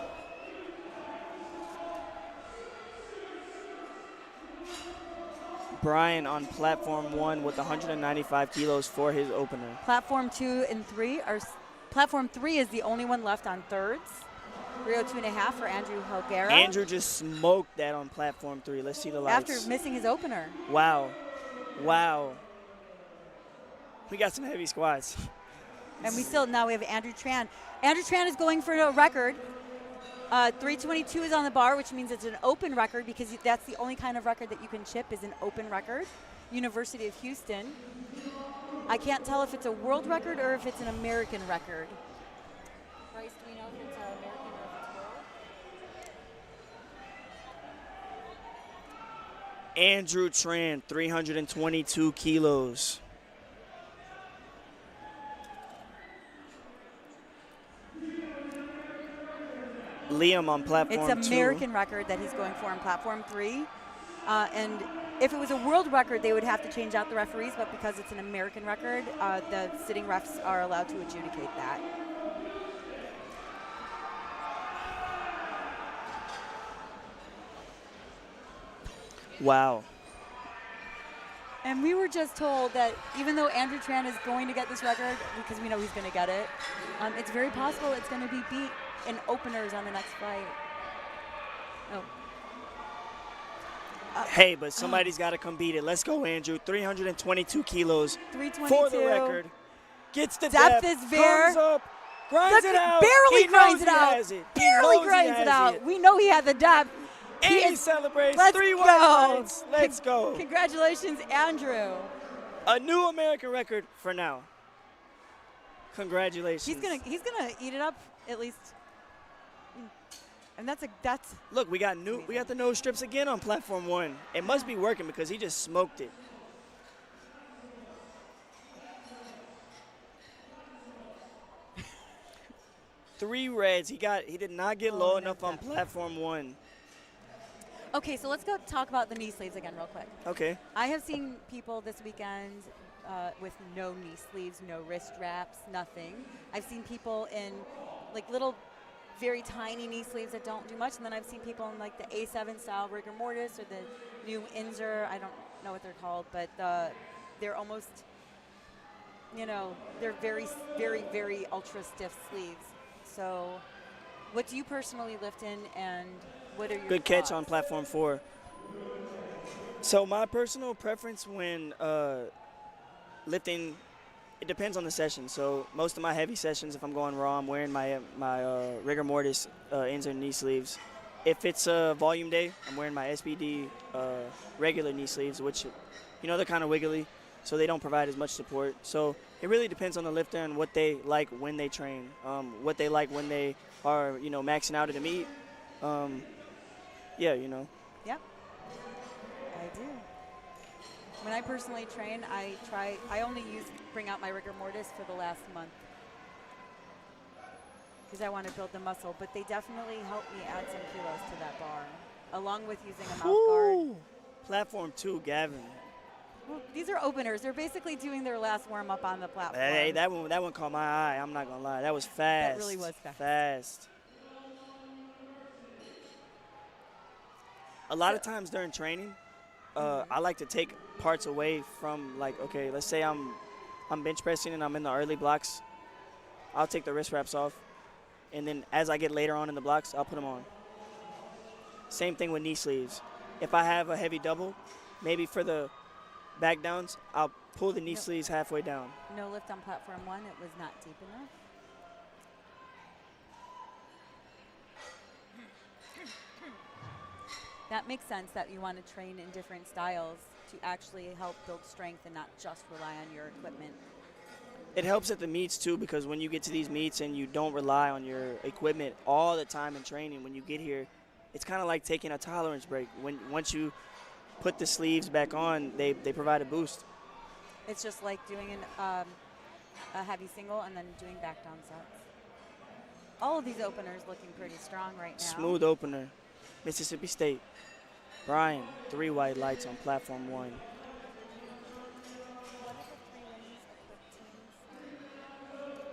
Brian on platform 1 with 195 kilos for his opener. Platform 2 and 3 are Platform 3 is the only one left on thirds. 302.5 for Andrew Helguera. Andrew just smoked that on platform 3. Let's see the lights. After missing his opener. Wow. Wow. We got some heavy squats. And now we have Andrew Tran. Andrew Tran is going for a record. 322 is on the bar, which means it's an open record because that's the only kind of record that you can chip is an open record. University of Houston. I can't tell if it's a world record or if it's an American record. Bryce, do we know if it's American or if it's world? Andrew Tran, 322 kilos. Liam on platform 2. It's American record that he's going for on platform 3. And if it was a world record, they would have to change out the referees, but because it's an American record, the sitting refs are allowed to adjudicate that. Wow. And we were just told that even though Andrew Tran is going to get this record, because we know he's going to get it, it's very possible it's going to be beat in openers on the next fight. Oh. Hey, but somebody's got to come beat it. Let's go, Andrew. 322 kilos 322. for the record. Gets the Depth depth, is there. comes up, grinds it out. Barely He grinds knows it he out. has it. He Barely knows he grinds it has out. it. We know he had the depth. And He he is- celebrates Let's 3 go. white lights. Let's go. Congratulations, Andrew. A new American record for now. Congratulations. He's gonna eat it up at least. And that's Look, we got the nose strips again on platform 1. It must be working because he just smoked it. Three reds. He did not get low enough on platform 1. okay. So let's go talk about the knee sleeves again, real quick. Okay. I have seen people this weekend with no knee sleeves, no wrist wraps, nothing. I've seen people in like little, very tiny knee sleeves that don't do much, and then I've seen people in like the A7 style rigor mortis or the new Inzer. I don't know what they're called, but they're almost, they're very, very, very ultra stiff sleeves. So, what do you personally lift in, and what are your Good catch thoughts? on platform 4. So my personal preference when lifting, it depends on the session. So most of my heavy sessions, if I'm going raw, I'm wearing my rigor mortis Inzer knee sleeves. If it's a volume day, I'm wearing my SBD regular knee sleeves, which, they're kind of wiggly, so they don't provide as much support. So it really depends on the lifter and what they like when they train, what they like when they are, maxing out at a meet. Yep, I do. When I personally train, I only bring out my rigor mortis for the last month because I want to build the muscle, but they definitely help me add some kilos to that bar, along with using a mouth guard. Platform 2, Gavin. Well, these are openers. They're basically doing their last warm-up on the platform. Hey, that one caught my eye. I'm not going to lie. That was fast. That really was fast. Fast. A lot of times during training, I like to take parts away from, like, okay, let's say I'm bench pressing and I'm in the early blocks. I'll take the wrist wraps off, and then as I get later on in the blocks, I'll put them on. Same thing with knee sleeves. If I have a heavy double, maybe for the back downs, I'll pull the knee sleeves halfway down. No lift on platform 1. It was not deep enough. That makes sense that you want to train in different styles to actually help build strength and not just rely on your equipment. It helps at the meets, too, because when you get to these meets and you don't rely on your equipment all the time in training, when you get here, it's kind of like taking a tolerance break. Once you put the sleeves back on, they provide a boost. It's just like doing a heavy single and then doing back down sets. All of these openers looking pretty strong right now. Smooth opener. Mississippi State. Brian, 3 white lights on platform 1.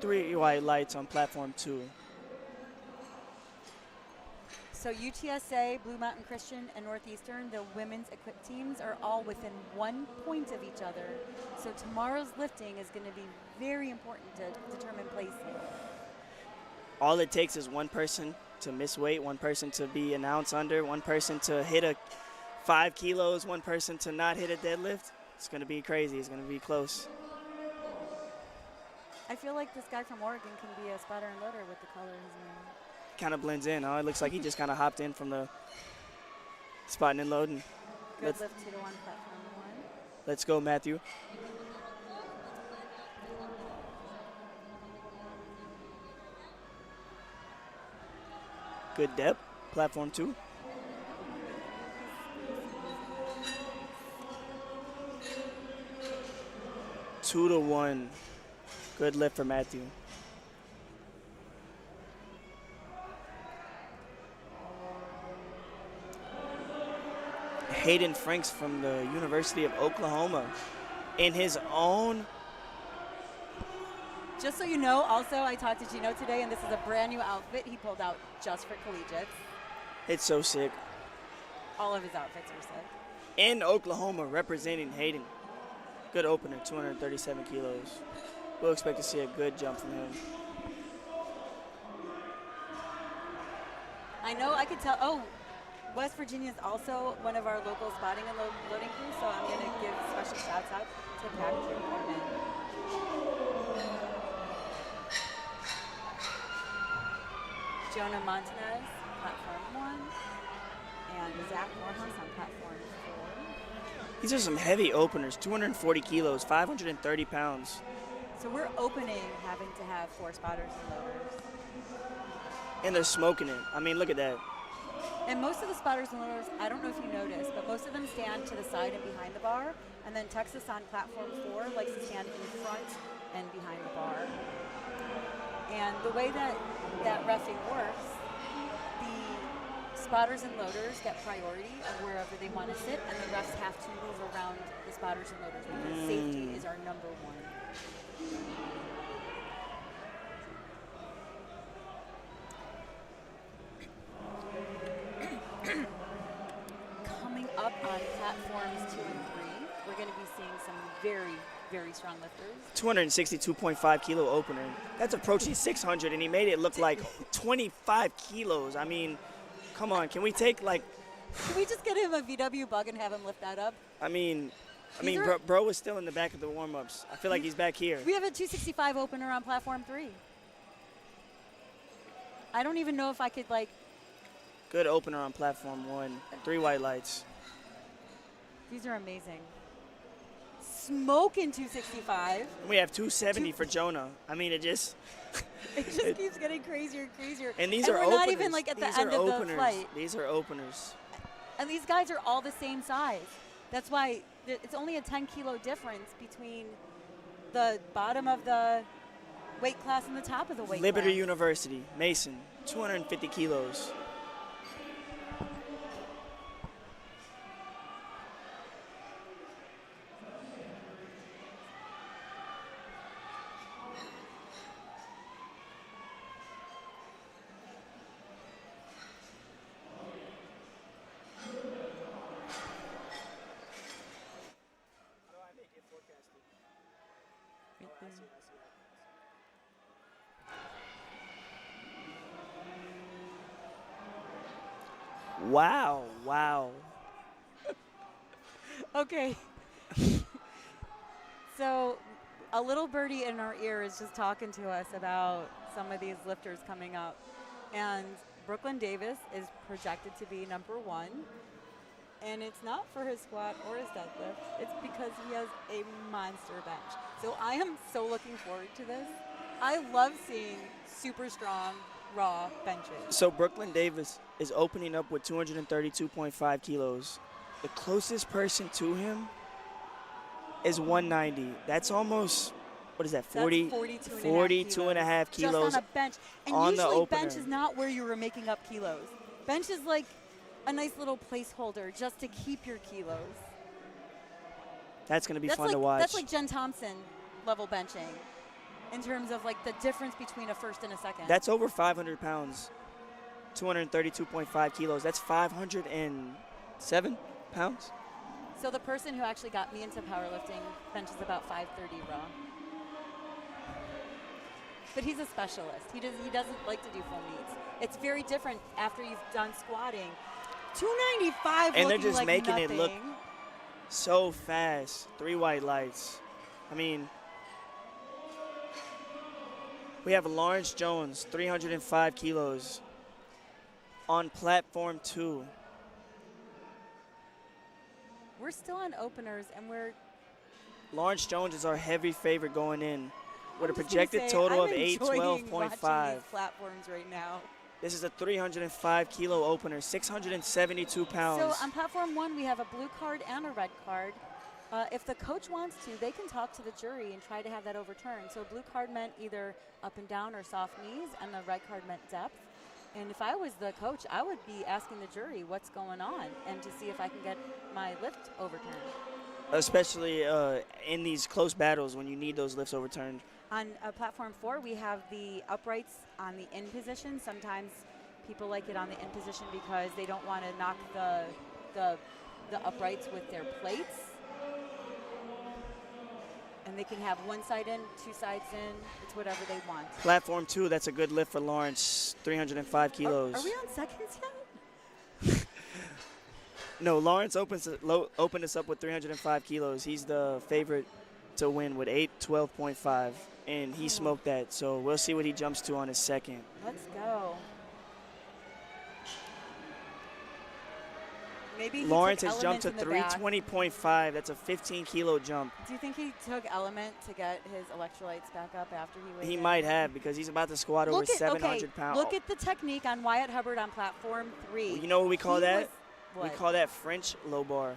Three white lights on platform 2. So UTSA, Blue Mountain Christian, and Northeastern, the women's equipped teams are all within 1 point of each other. So tomorrow's lifting is going to be very important to determine placing. all it takes is one person to miss weight, one person to be an ounce under, one person to hit a 5 kilos, one person to not hit a deadlift. It's going to be crazy. It's going to be close. I feel like this guy from Oregon can be a spotter and loader with the color in his name. Kind of blends in, huh? It looks like he just kind of hopped in from the spotting and loading. Good lift 2 to 1, platform 1. Let's go, Matthew. Good depth, platform 2. Two to 1. Good lift for Matthew. Hayden Franks from the University of Oklahoma in his own. Just so you know, also, I talked to Gino today, and this is a brand new outfit he pulled out just for Collegiate. It's so sick. All of his outfits are sick. In Oklahoma, representing Hayden. Good opener, 237 kilos. We'll expect to see a good jump from him. I know, I could tell. Oh, West Virginia is also one of our local spotting and loading crews, so I'm going to give special shouts out to Patrick Portman. Jonah Montanez, platform 1, and Zach Morehouse on platform 4. These are some heavy openers, 240 kilos, 530 pounds. So we're opening having to have 4 spotters and loaders. And they're smoking it. I mean, look at that. And most of the spotters and loaders, I don't know if you noticed, but most of them stand to the side and behind the bar. And then Texas on platform 4 likes to stand in front and behind the bar. And the way that reffing works, the spotters and loaders get priority of wherever they want to sit, and the refs have to move around the spotters and loaders because safety is our number one. Coming up on platforms 2 and 3, we're going to be seeing some very, very strong lifters. 262.5 kilo opener. That's approaching 600, and he made it look like 25 kilos. I mean, come on. Can we take like? Can we just get him a VW bug and have him lift that up? I mean, bro was still in the back of the warm-ups. I feel like he's back here. We have a 265 opener on platform 3. I don't even know if I could like. Good opener on platform 1. 3 white lights. These are amazing. Smoking 265. We have 270 for Jonah. I mean, it just keeps getting crazier and crazier. And these and are we're openers. not even like at the end of the flight. These are openers. And these guys are all the same size. That's why it's only a 10-kilo difference between the bottom of the weight class and the top of the weight Liberty class. University, Mason, 250 kilos. Wow. Okay. So a little birdie in our ear is just talking to us about some of these lifters coming up. And Brooklyn Davis is projected to be number 1. And it's not for his squat or his deadlift. It's because he has a monster bench. So I am so looking forward to this. I love seeing super strong, raw benches. So Brooklyn Davis is opening up with 232.5 kilos. The closest person to him is 190. That's almost, what is that, 40? That's 42 and a half kilos just on a bench. And on usually the opener. bench is not where you were making up kilos. Bench is like a nice little placeholder just to keep your kilos. That's going to be fun to watch. That's like Jen Thompson level benching in terms of like the difference between a first and a second. That's over 500 pounds, 232.5 kilos. That's 507 pounds. So the person who actually got me into powerlifting benches about 530 raw. But he's a specialist. He doesn't like to do full meets. It's very different after you've done squatting. 295 And they're looking just like making nothing. it look so fast. 3 white lights. I mean, we have Lawrence Jones, 305 kilos, on platform 2. We're still on openers, and Lawrence Jones is our heavy favorite going in with a I'm just projected gonna say, total I'm of enjoying 812.5. watching these platforms right now. This is a 305 kilo opener, 672 pounds. So on platform 1, we have a blue card and a red card. If the coach wants to, they can talk to the jury and try to have that overturned. So blue card meant either up and down or soft knees, and the red card meant depth. And if I was the coach, I would be asking the jury what's going on and to see if I can get my lift overturned. Especially in these close battles when you need those lifts overturned. On platform 4, we have the uprights on the in position. Sometimes people like it on the in position because they don't want to knock the uprights with their plates. And they can have one side in, 2 sides in. It's whatever they want. Platform 2, that's a good lift for Lawrence, 305 kilos. Are we on seconds yet? No, Lawrence opened us up with 305 kilos. He's the favorite to win with 812.5, and he smoked that. So we'll see what he jumps to on his second. Let's go. Maybe he Lawrence took has jumped to Element in the back. 320.5. That's a 15-kilo jump. Do you think he took Element to get his electrolytes back up after he weighed He in? might have because he's about to squat over 700 pounds. Look at the technique on Wyatt Hubbard on platform 3. You know what we call that? What? We call that French low bar.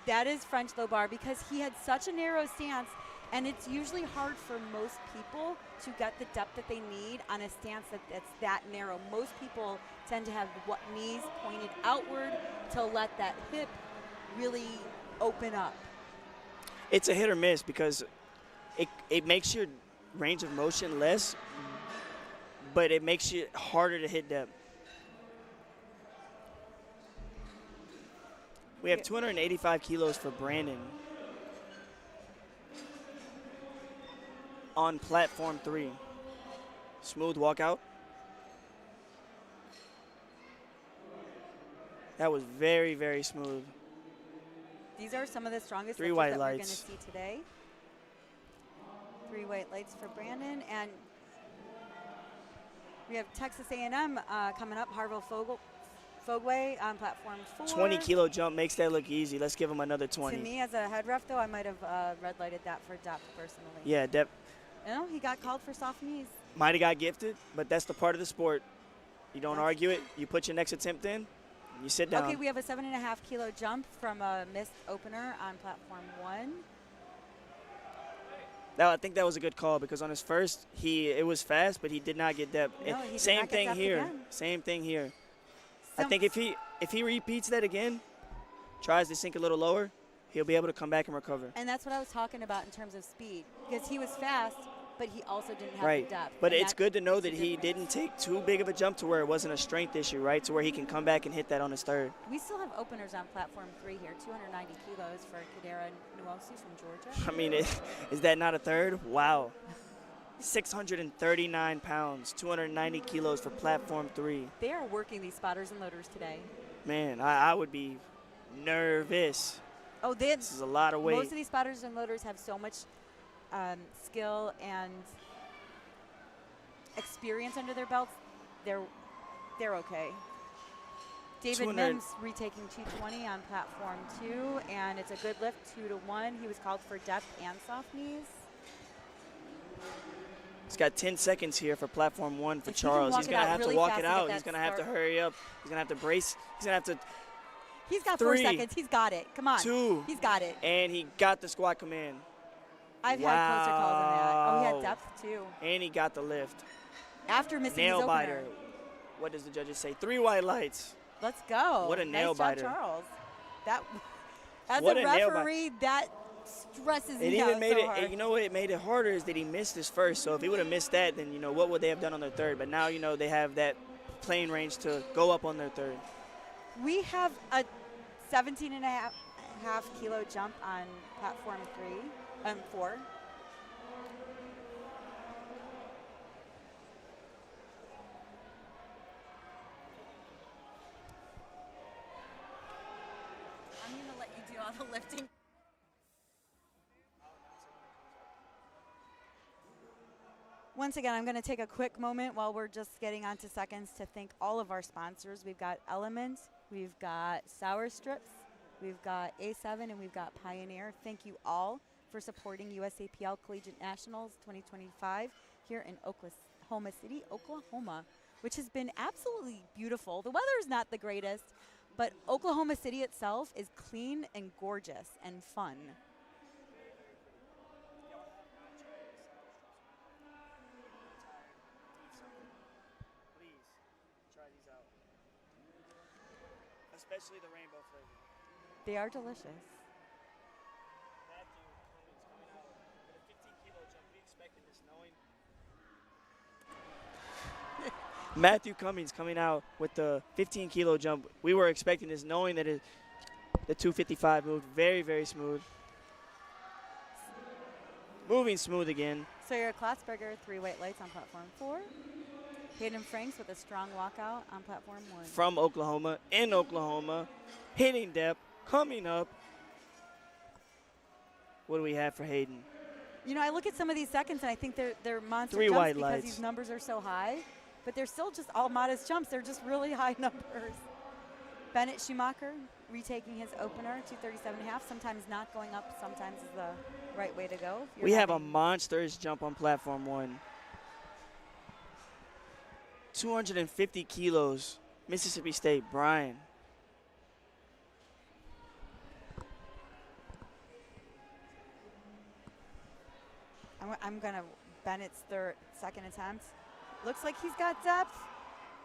That is French low bar because he had such a narrow stance, and it's usually hard for most people to get the depth that they need on a stance that's that narrow. Most people tend to have knees pointed outward to let that hip really open up. It's a hit or miss because it makes your range of motion less, but it makes it harder to hit depth. We have 285 kilos for Brandon on platform 3. Smooth walkout. That was very, very smooth. These are some of the strongest 3 lifters white that lights. we're going to see today. 3 white lights for Brandon, and we have Texas A&M coming up. Harville Fogway on platform 4. 20-kilo jump makes that look easy. Let's give him another 20. To me, as a head ref, though, I might have red lighted that for depth personally. Yeah, depth. You know, he got called for soft knees. Might have got gifted, but that's the part of the sport. You don't argue it. You put your next attempt in, and you sit down. Okay, we have a 7.5-kilo jump from a missed opener on platform 1. Now, I think that was a good call because on his first, it was fast, but he did not get depth. No, he did Same not get thing depth here. again. Same thing here. I think if he repeats that again, tries to sink a little lower, he'll be able to come back and recover. And that's what I was talking about in terms of speed, because he was fast, but he also didn't have Right. the depth. But and it's good to know that makes a he difference. didn't take too big of a jump to where it wasn't a strength issue, right? To where he can come back and hit that on his third. We still have openers on platform 3 here, 290 kilos for Kadera Nuosi from Georgia. I mean, is that not a third? Wow. 639 pounds, 290 kilos for platform 3. They are working these spotters and loaders today. Man, I would be nervous. Oh, This is a lot of weight. most of these spotters and loaders have so much skill and experience under their belts. They're okay. David 200 Mims retaking 220 on platform 2, and it's a good lift, 2-1. He was called for depth and soft knees. He's got 10 seconds here for platform 1 for If he can Charles. walk He's it going to out have really to walk fast it and get out. that He's going to have to start. hurry up. He's going to have to brace. He's going to have to He's got 3, 4 seconds. He's got it. Come on. 2. He's got it. And he got the squat command. I've had closer calls than that. Oh, he Wow. had depth too. And he got the lift. After missing Nail his biter. opener. What does the judges say? 3 white lights. Let's go. What a nail nice biter. Job, Charles. That, as What a a nail biter. referee, that stresses It me even out made so it, hard. you know what it made it harder is that he missed his first. So if he would have missed that, then, what would they have done on their third? But now, they have that playing range to go up on their third. We have a 17.5-kilo jump on platform 4. the lifting. Once again, I'm going to take a quick moment while we're just getting on to seconds to thank all of our sponsors. We've got Element, we've got Sour Strips, we've got A7, and we've got Pioneer. Thank you all for supporting USAPL Collegiate Nationals 2025 here in Oklahoma City, Oklahoma, which has been absolutely beautiful. The weather is not the greatest, but Oklahoma City itself is clean and gorgeous and fun. Please try these out. Especially the rainbow flavor. They are delicious. Matthew Cummings coming out with a 15-kilo jump. We expected this knowing. Matthew Cummings coming out with the 15-kilo jump. We were expecting this knowing that the 255 moved very, very smooth. Moving smooth again. Sawyer Klotzberger, 3 white lights on platform 4. Hayden Franks with a strong walkout on platform 1. From Oklahoma, in Oklahoma, hitting depth, coming up. What do we have for Hayden? You know, I look at some of these seconds and I think they're monster 3 jumps white because lights. these numbers are so high, but they're still just all modest jumps. They're just really high numbers. Bennett Schumacher retaking his opener, 237.5, sometimes not going up, sometimes is the right way to go. We have a monstrous jump on platform 1. 250 kilos, Mississippi State, Brian. I'm going to Bennett's second attempt. Looks like he's got depth.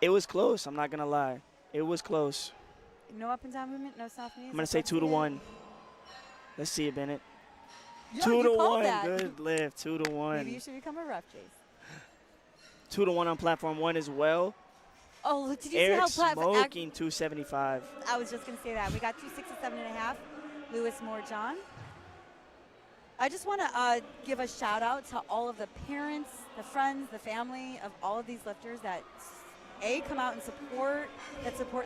It was close, I'm not going to lie. It was close. No up and down movement, no soft knees. I'm going to say 2 to 1. Let's see it, Bennett. Yeah, 2 to 1, that. good lift, 2 to 1. Maybe you should become a ref, Chase. 2 to 1 on platform 1 as well. Oh, did you Eric see how smoking 275. I was just going to say that. We got 267.5. Lewis Moore John. I just want to give a shout out to all of the parents, the friends, the family of all of these lifters that come out and support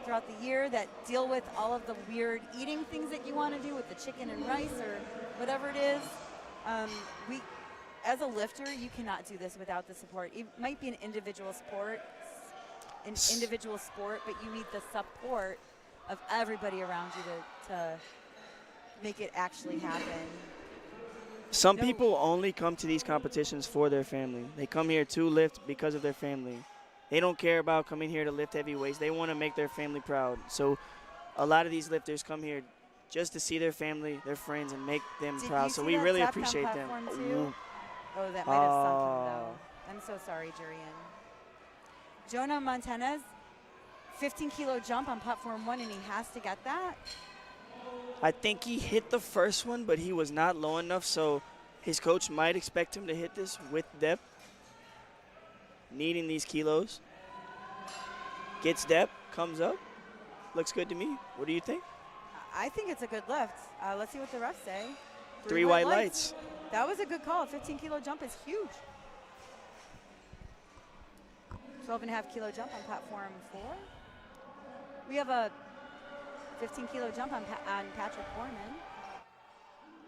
throughout the year, that deal with all of the weird eating things that you want to do with the chicken and rice or whatever it is. As a lifter, you cannot do this without the support. It might be an individual sport, but you need the support of everybody around you to make it actually happen. Some people only come to these competitions for their family. They come here to lift because of their family. They don't care about coming here to lift heavy weights. They want to make their family proud. So a lot of these lifters come here just to see their family, their friends, and make them proud. So we really appreciate them. Oh, that might have sunk him, though. I'm so sorry, Jurian. Jonah Montanez, 15-kilo jump on platform 1, and he has to get that. I think he hit the first one, but he was not low enough, so his coach might expect him to hit this with depth. Needing these kilos. Gets depth, comes up. Looks good to me. What do you think? I think it's a good lift. Let's see what the refs say. 3 white lights. That was a good call. A 15-kilo jump is huge. 12.5-kilo jump on platform 4. We have a 15-kilo jump on Patrick Foreman.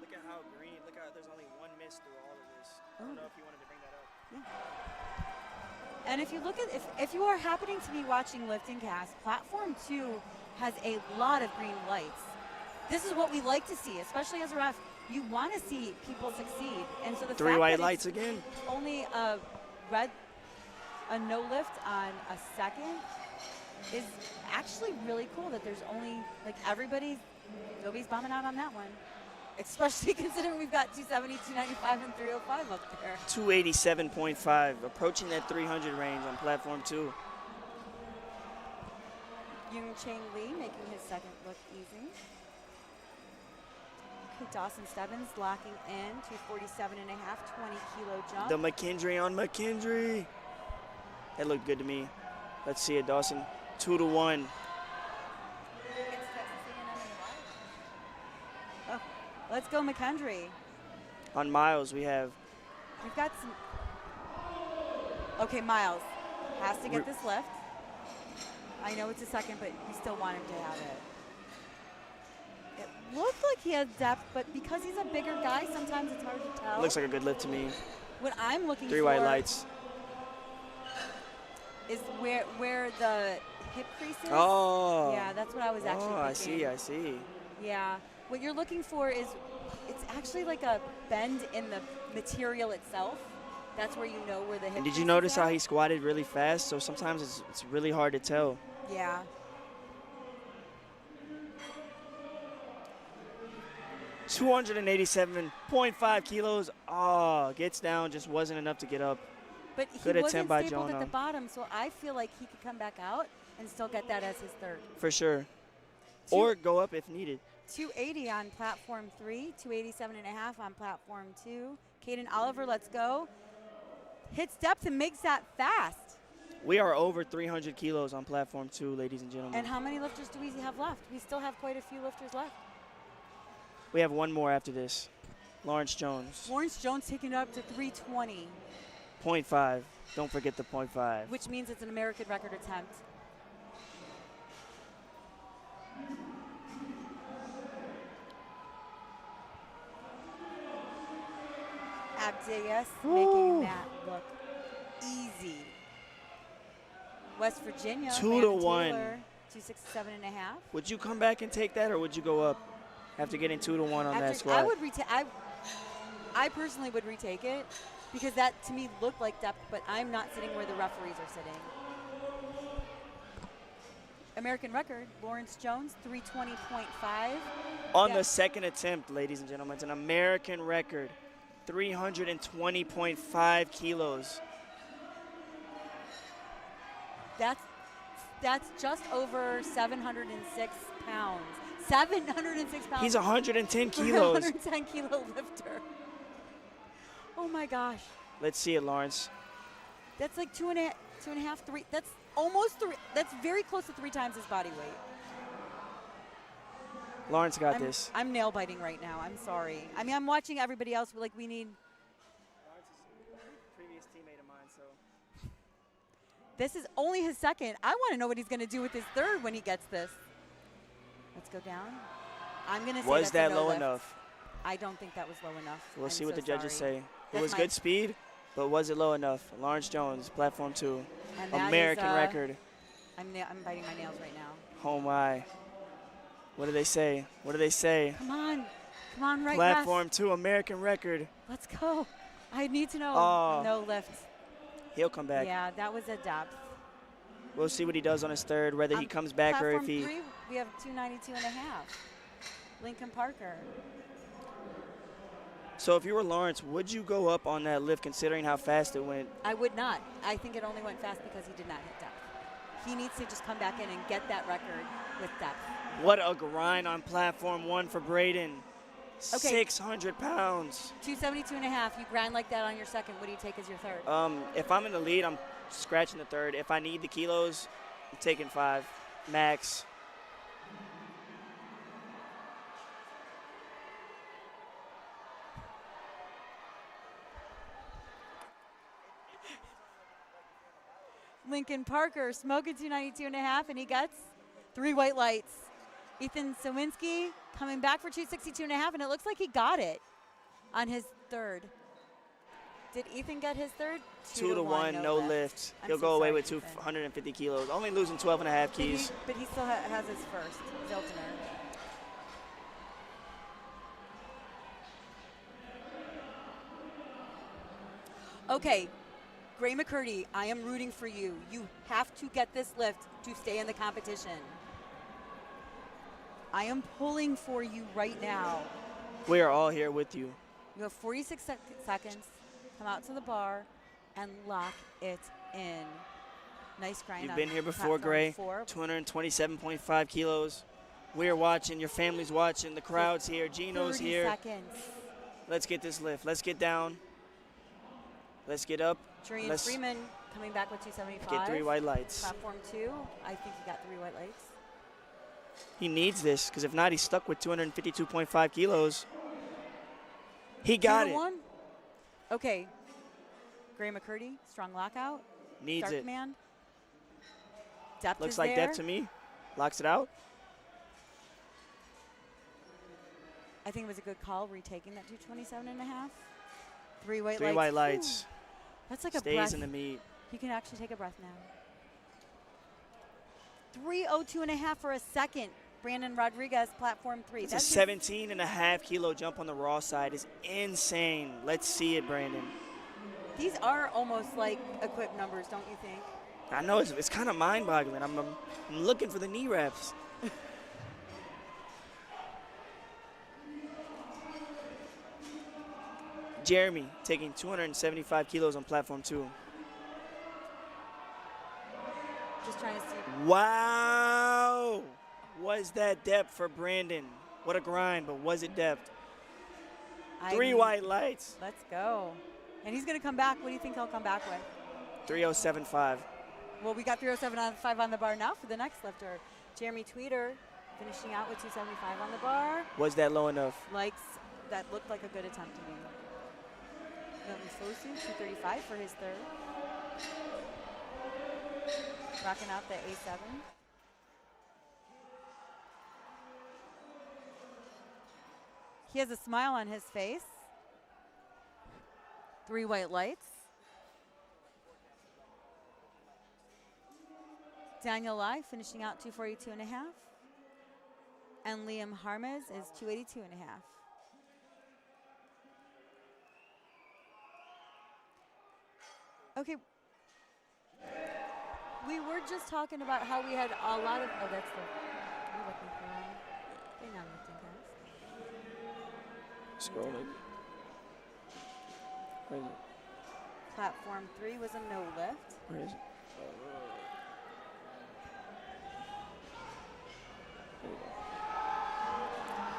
Look at how green. Look how there's only one miss through all of this. I don't know if you wanted to bring that up. Yeah. And if you look at, if you are happening to be watching LiftingCast, platform 2 has a lot of green lights. This is what we like to see, especially as a ref. You want to see people succeed. And so the 3 fact white that lights it's again. only a no lift on a second is actually really cool, that there's only, like, nobody's bombing out on that one. Especially considering we've got 270, 295, and 305 up there. 287.5, approaching that 300 range on platform 2. Yung Chang Lee making his second look easy. Okay, Dawson Stebbins locking in, 247.5, 20-kilo jump. The McKendry on McKendry. That looked good to me. Let's see it, Dawson. 2 to 1. Oh, let's go McKendry. On Miles, we've got some. Okay, Miles has to get this lift. I know it's a second, but we still want him to have it. looked like he had depth, but because he's a bigger guy, sometimes it's hard to tell. Looks like a good lift to me. What I'm looking for 3 white lights. is where the hip crease is. Oh. Yeah, that's what I was actually thinking. I see. Yeah. What you're looking for is, it's actually like a bend in the material itself. That's where you know where the hip And did crease you notice is how at. he squatted really fast? So sometimes it's really hard to tell. Yeah. 287.5 kilos. Oh, gets down, just wasn't enough to get up. But he Good wasn't attempt by stapled at Jonah. the bottom, so I feel like he could come back out and still get that as his third. For sure. Or go up if needed. 280 on platform 3, 287.5 on platform 2. Caden Oliver, let's go. Hits depth and makes that fast. We are over 300 kilos on platform 2, ladies and gentlemen. And how many lifters do we have left? We still have quite a few lifters left. We have one more after this. Lawrence Jones. Lawrence Jones taking it up to 320. 0.5. Don't forget the 0.5. Which means it's an American record attempt. Abdias making that look easy. West Virginia. 2 to 1. 267.5. Would you come back and take that, or would you go up after getting 2 to 1 on that squat? I would I personally would retake it, because that to me looked like depth, but I'm not sitting where the referees are sitting. American record, Lawrence Jones, 320.5. On the second attempt, ladies and gentlemen, it's an American record, 320.5 kilos. That's just over 706 pounds. 706 pounds. He's 110 kilos. 110 kilo lifter. Oh my gosh. Let's see it, Lawrence. That's like two and a half, 3. That's almost 3. That's very close to 3 times his body weight. Lawrence got this. I'm nail biting right now. I'm sorry. I mean, I'm watching everybody else. Like, we need. Lawrence is a previous teammate of mine, so. This is only his second. I want to know what he's going to do with his third when he gets this. Let's go down. I'm going to say Was that's that a no low lift. enough? I don't think that was low enough. We'll see what the judges sorry. say. That's It was good speed, but was it low enough? Lawrence Jones, platform 2, And that American is, record. I'm biting my nails right now. Oh my. What do they say? What do they say? Come on, right. Platform West. 2, American record. Let's go. I need to know. Oh. No lift. He'll come back. Yeah, that was a depth. We'll see what he does on his third, whether he comes back or if he. Platform 3, we have 292.5. Lincoln Parker. So if you were Lawrence, would you go up on that lift considering how fast it went? I would not. I think it only went fast because he did not hit depth. He needs to just come back in and get that record with depth. What a grind on platform 1 for Braden. Okay. 600 pounds. 272.5. You grind like that on your second. What do you take as your third? If I'm in the lead, I'm scratching the third. If I need the kilos, I'm taking 5 max. Lincoln Parker smoking 292.5, and he gets 3 white lights. Ethan Sawinski coming back for 262.5, and it looks like he got it on his third. Did Ethan get his third? 2 to 1, no lift. He'll go away with 250 kilos, only losing 12.5 keys. But he still has his first, Ziltner. Okay, Gray McCurdy, I am rooting for you. You have to get this lift to stay in the competition. I am pulling for you right now. We are all here with you. You have 46 seconds. Come out to the bar and lock it in. Nice grind. You've been here before, Gray. 227.5 kilos. We're watching. Your family's watching. The crowd's here. Gino's 30 here. seconds. Let's get this lift. Let's get down. Let's get up. Julian Freeman coming back with 275. Get 3 white lights. Platform 2. I think he got 3 white lights. He needs this, because if not, he's stuck with 252.5 kilos. He got it. 1. Okay. Gray McCurdy, strong lockout. Needs Start it. command. Depth Looks is like there. depth to me. Locks it out. I think it was a good call retaking that 227.5. Three white lights. Ooh. That's like a Stays breath. in the meat. You can actually take a breath now. 302.5 for a second. Brandon Rodriguez, platform 3. That's a 17.5 kilo jump on the raw side. Is insane. Let's see it, Brandon. These are almost like equipped numbers, don't you think? I know it's kind of mind-boggling. I'm looking for the knee wraps. Jeremy taking 275 kilos on platform 2. Just trying to see. Wow! Was that depth for Brandon? What a grind, but was it depth? 3 white lights. Let's go. And he's going to come back. What do you think he'll come back with? 307.5. Well, we got 307.5 on the bar now for the next lifter. Jeremy Tweeter finishing out with 275 on the bar. Was that low enough? That looked like a good attempt to me. Milton Fosu, 235 for his third. Rocking out the A7. He has a smile on his face. 3 white lights. Daniel Lai finishing out 242.5. And Liam Harmez is 282.5. Okay. We were just talking about how we had a lot of, that's the, you're looking for, hang on, LiftingCast. Scrolling. Where is it? Platform 3 was a no lift. Where is it? There we go.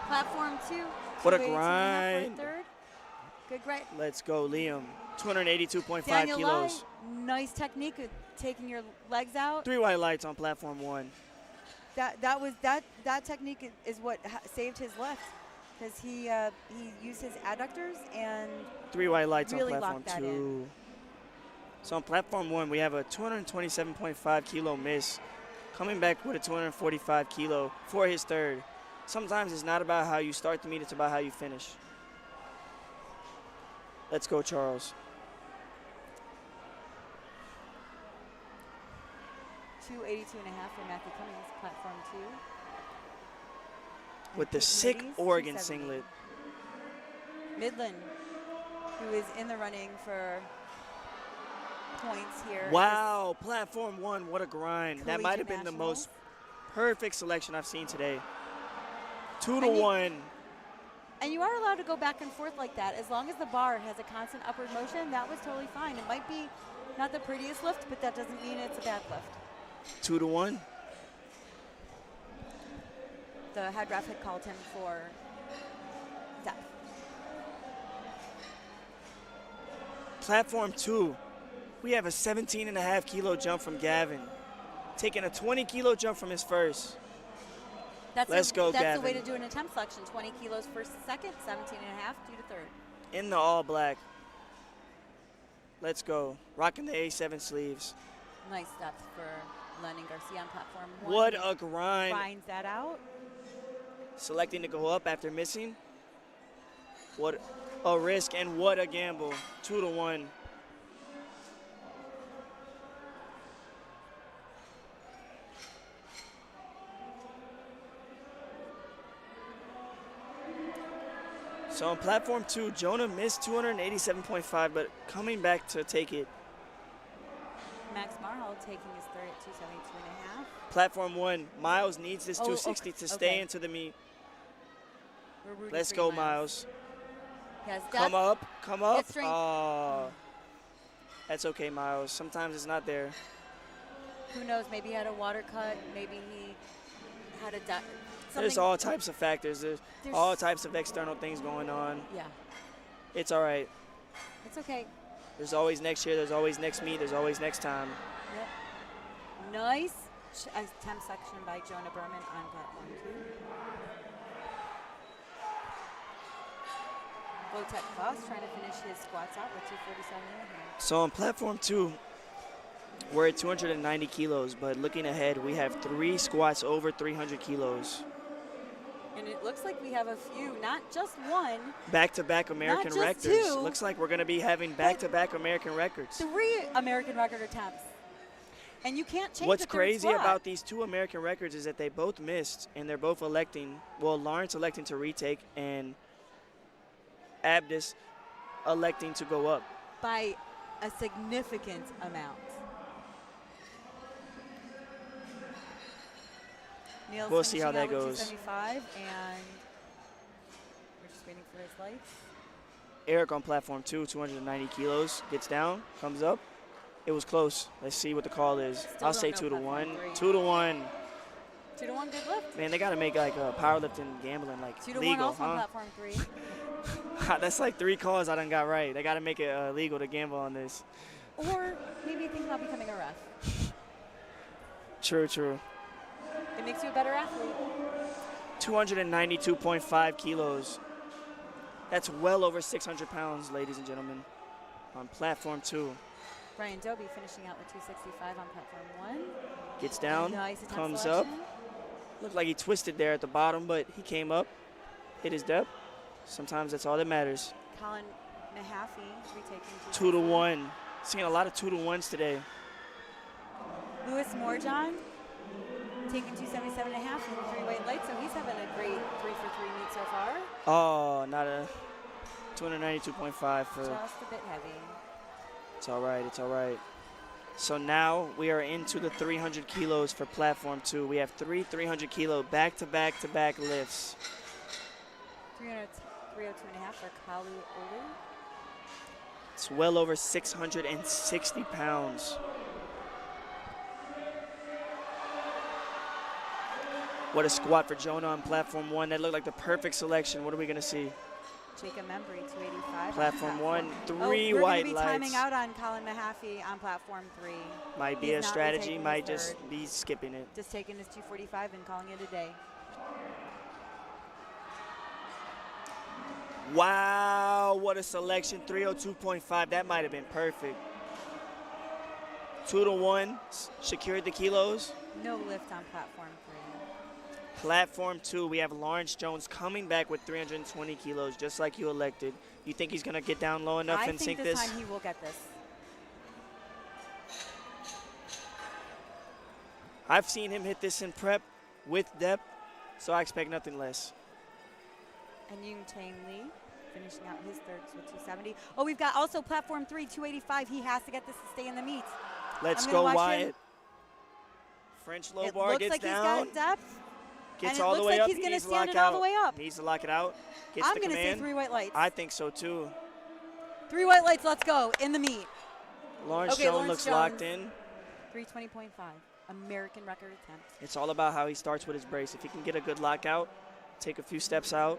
Platform 2. What a 282.5 grind. for a third. Good grind. Let's go, Liam. 282.5 Daniel kilos. Lai, nice technique of taking your legs out. 3 white lights on platform 1. That technique is what saved his lift, because he used his adductors and 3 white lights really on locked platform that 2. in. So on platform 1, we have a 227.5 kilo miss, coming back with a 245 kilo for his third. Sometimes it's not about how you start the meet, it's about how you finish. Let's go, Charles. 282.5 for Matthew Cummings, platform 2. With the sick Oregon singlet. Midland, who is in the running for points here. Wow, platform 1, what a grind. That might have been the Nationals. most perfect selection I've seen today. 2 to 1. And you are allowed to go back and forth like that. As long as the bar has a constant upward motion, that was totally fine. It might be not the prettiest lift, but that doesn't mean it's a bad lift. 2 to 1. The head ref had called him for depth. Platform 2, we have a 17.5 kilo jump from Gavin, taking a 20 kilo jump from his first. Let's go, That's Gavin. the way to do an attempt selection. 20 kilos first to second, 17.5 due to third. In the all black. Let's go. Rocking the A7 sleeves. Nice depth for Lennon Garcia on platform 1. What a grind. Grinds that out. Selecting to go up after missing. What a risk and what a gamble. 2 to 1. So on platform 2, Jonah missed 287.5, but coming back to take it. Max Marhall taking his third at 272.5. Platform 1, Miles needs this 260 to stay okay. into the meet. We're rooting Let's for go, you, Miles. Yes, Come up, come up. Get strength. Oh, that's okay, Miles. Sometimes it's not there. Who knows? Maybe he had a water cut. Maybe he had a There's all types of factors. There's all types of external things going on. Yeah. It's all right. It's okay. There's always next year. There's always next meet. There's always next time. Yep. Nice attempt section by Jonah Berman on platform 2. Votek Voss trying to finish his squats out with 247.5. So on platform 2, we're at 290 kilos, but looking ahead, we have 3 squats over 300 kilos. And it looks like we have a few, not just one. Back-to-back American just records. two. Looks like we're going to be having back-to-back American records. 3 American record attempts. And you can't change What's the third crazy squat. about these 2 American records is that they both missed, and they're both electing, well, Lawrence electing to retake, and Abdus electing to go up. By a significant amount. Neil's We'll see how finishing that out with goes. 275, and we're just waiting for his lights. Eric on platform 2, 290 kilos, gets down, comes up. It was close. Let's see what the call is. Still I'll don't say know 2 to platform 1. three. 2 to 1. 2 to 1 good lift. Man, they got to make like powerlifting gambling like 2 to legal, 1 also on huh? platform 3. That's like 3 calls I done got right. They got to make it legal to gamble on this. Or maybe think about becoming a ref. True, true. It makes you a better athlete. 292.5 kilos. That's well over 600 pounds, ladies and gentlemen, on platform 2. Brian Dobie finishing out with 265 on platform 1. Gets down, Nice attempt comes selection. up. Looked like he twisted there at the bottom, but he came up, hit his depth. Sometimes that's all that matters. Colin Mahaffey retaking 2 to 1. Seeing a lot of 2 to 1s today. Louis Morjohn taking 277.5 in 3 weight light, so he's having a great 3 for 3 meet so far. Oh, not a 292.5 for. Just a bit heavy. It's all right. It's all right. So now we are into the 300 kilos for platform 2. We have 3 300 kilo back-to-back lifts. 302.5 for Kalu Olu. It's well over 660 pounds. What a squat for Jonah on platform 1. That looked like the perfect selection. What are we going to see? Jacob Membry, 285. Platform 1, 3 we're white gonna be lights. timing out on Colin Mahaffey on platform 3. Might be He's a not strategy, retaking might his just third. be skipping it. Just taking his 245 and calling it a day. Wow, what a selection. 302.5. That might have been perfect. 2 to 1. Secured the kilos. No lift on platform 3. Platform 2, we have Lawrence Jones coming back with 320 kilos, just like you elected. You think he's going to get down low enough and sink this? I think this time he will get this. I've seen him hit this in prep with depth, so I expect nothing less. And Yung Tang Lee finishing out his thirds with 270. Oh, we've got also platform 3, 285. He has to get this to stay in the meet. Let's I'm go, gonna watch Wyatt. him. French low It bar looks gets like down. he's got depth. Gets and it all the looks way like up. he's He gonna needs to stand lock it all out. the way up. Needs to lock it out. Gets I'm the going to say command. 3 white lights. I think so too. 3 white lights, let's go, in the meet. Lawrence Okay, Jones Lawrence looks Jones. locked in. 320.5, American record attempt. It's all about how he starts with his brace. If he can get a good lockout, take a few steps out.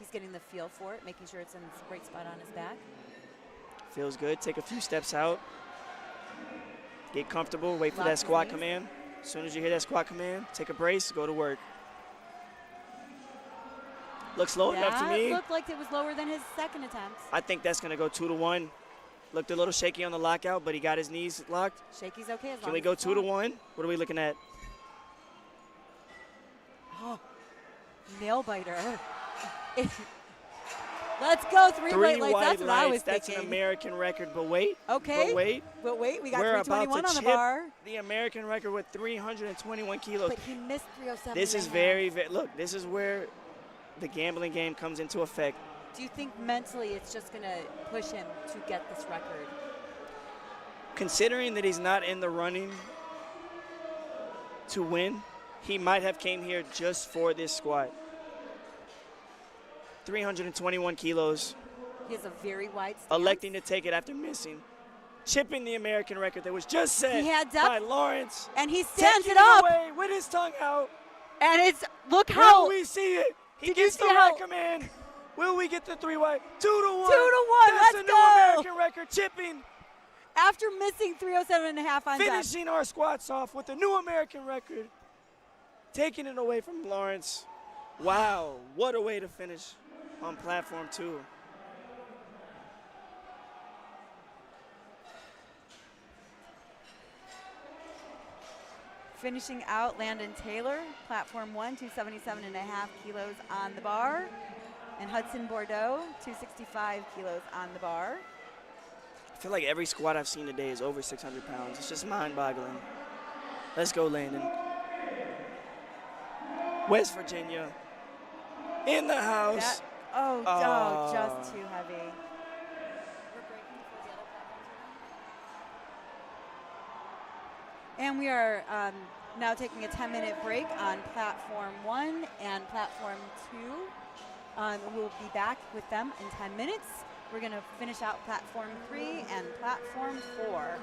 He's getting the feel for it, making sure it's in the right spot on his back. Feels good. Take a few steps out. Get comfortable. Wait for Lock that his squat knees. command. As soon as you hear that squat command, take a brace, go to work. Looks low enough to That me. looked like it was lower than his second attempt. I think that's going to go 2 to 1. Looked a little shaky on the lockout, but he got his knees locked. Shaky's okay as long Can we as go it's 2 to locked. 1? What are we looking at? Oh, nail biter. Let's go, 3 white lights. That's what I was That's thinking. an American record, but wait. Okay. But wait. But wait, we got We're about 321 to on the chip bar. the American record with 321 kilos. But he missed 307. This is and a very, half. look, this is where the gambling game comes into effect. Do you think mentally it's just going to push him to get this record? Considering that he's not in the running to win, he might have came here just for this squat. 321 kilos. He has a very wide stance. Electing to take it after missing. Chipping the American record that was just set He had depth. by Lawrence. And he stands Taking it up. away with his tongue out. And it's, look Will how, we see it? He Did you gets the see how- right command. Will we get the 3 white? 2 to 1. 2 to 1, That's let's a new go. American record. Chipping. after missing 307 and a half on depth. Finishing our squats off with a new American record. Taking it away from Lawrence. Wow, what a way to finish on platform 2. Finishing out, Landon Taylor, platform 1, 277.5 kilos on the bar. And Hudson Bordeaux, 265 kilos on the bar. I feel like every squat I've seen today is over 600 pounds. It's just mind-boggling. Let's go, Landon. West Virginia in the house. Just too heavy. And we are now taking a 10-minute break on platform 1 and platform 2. We'll be back with them in 10 minutes. We're going to finish out platform 3 and platform 4.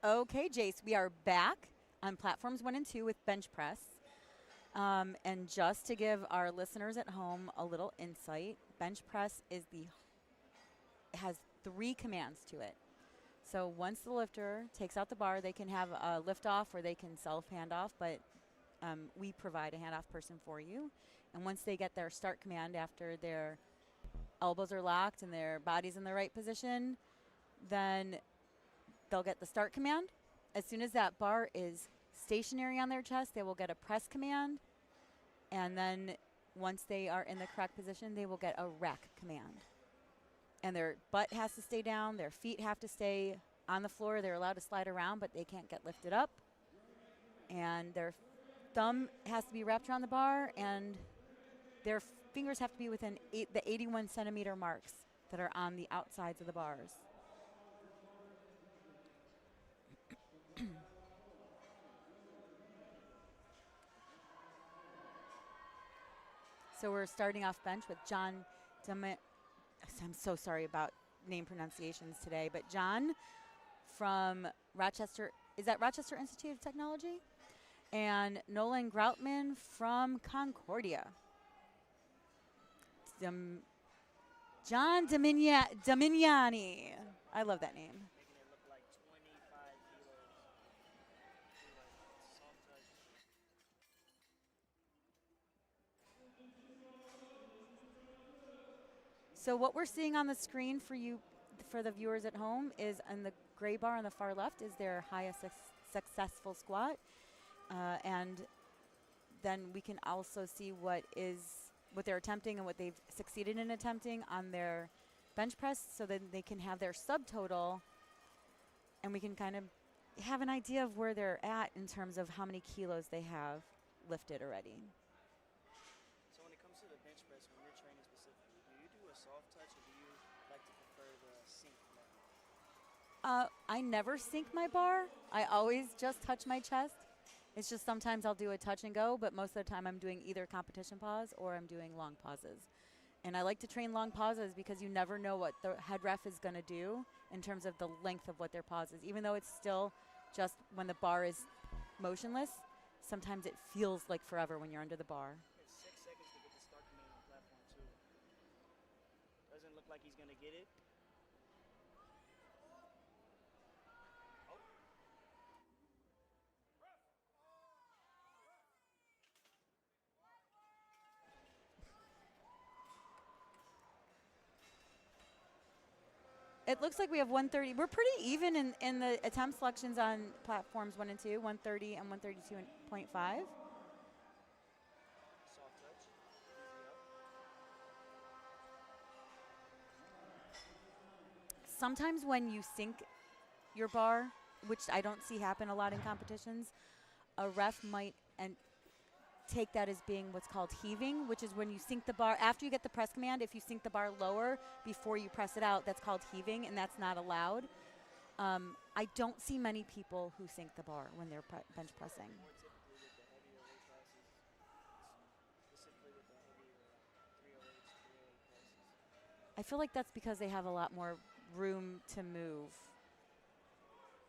Okay, Jace, we are back on platforms 1 and 2 with bench press. And just to give our listeners at home a little insight, bench press has 3 commands to it. So once the lifter takes out the bar, they can have a lift off or they can self hand off, but we provide a handoff person for you. And once they get their start command after their elbows are locked and their body's in the right position, then they'll get the start command. As soon as that bar is stationary on their chest, they will get a press command. And then once they are in the correct position, they will get a rack command. And their butt has to stay down. Their feet have to stay on the floor. They're allowed to slide around, but they can't get lifted up. And their thumb has to be wrapped around the bar, and their fingers have to be within the 81 centimeter marks that are on the outsides of the bars. So we're starting off bench with John I'm so sorry about name pronunciations today, but John from Rochester, is that Rochester Institute of Technology? And Nolan Groutman from Concordia. John Dominiani. I love that name. Making it look like 25 kilos. Soft touch. So what we're seeing on the screen for you, for the viewers at home, is on the gray bar on the far left is their highest successful squat. And then we can also see what they're attempting and what they've succeeded in attempting on their bench press, so then they can have their subtotal, and we can kind of have an idea of where they're at in terms of how many kilos they have lifted already. So when it comes to the bench press, when you're training specifically, do you do a soft touch or do you like to prefer the sink method? I never sink my bar. I always just touch my chest. It's just sometimes I'll do a touch and go, but most of the time I'm doing either competition pause or I'm doing long pauses. And I like to train long pauses because you never know what the head ref is going to do in terms of the length of what their pause is. Even though it's still just when the bar is motionless, sometimes it feels like forever when you're under the bar. It's 6 seconds to get the start command on platform 2. Doesn't look like he's going to get it. It looks like we have 130. We're pretty even in the attempt selections on platforms 1 and 2, 130 and 132.5. Soft touch. Easy up. Sometimes when you sink your bar, which I don't see happen a lot in competitions, a ref might take that as being what's called heaving, which is when you sink the bar. After you get the press command, if you sink the bar lower before you press it out, that's called heaving, and that's not allowed. I don't see many people who sink the bar when they're bench pressing. More typically with the heavier weight classes, specifically with the heavier 308s, 308 classes. I feel like that's because they have a lot more room to move.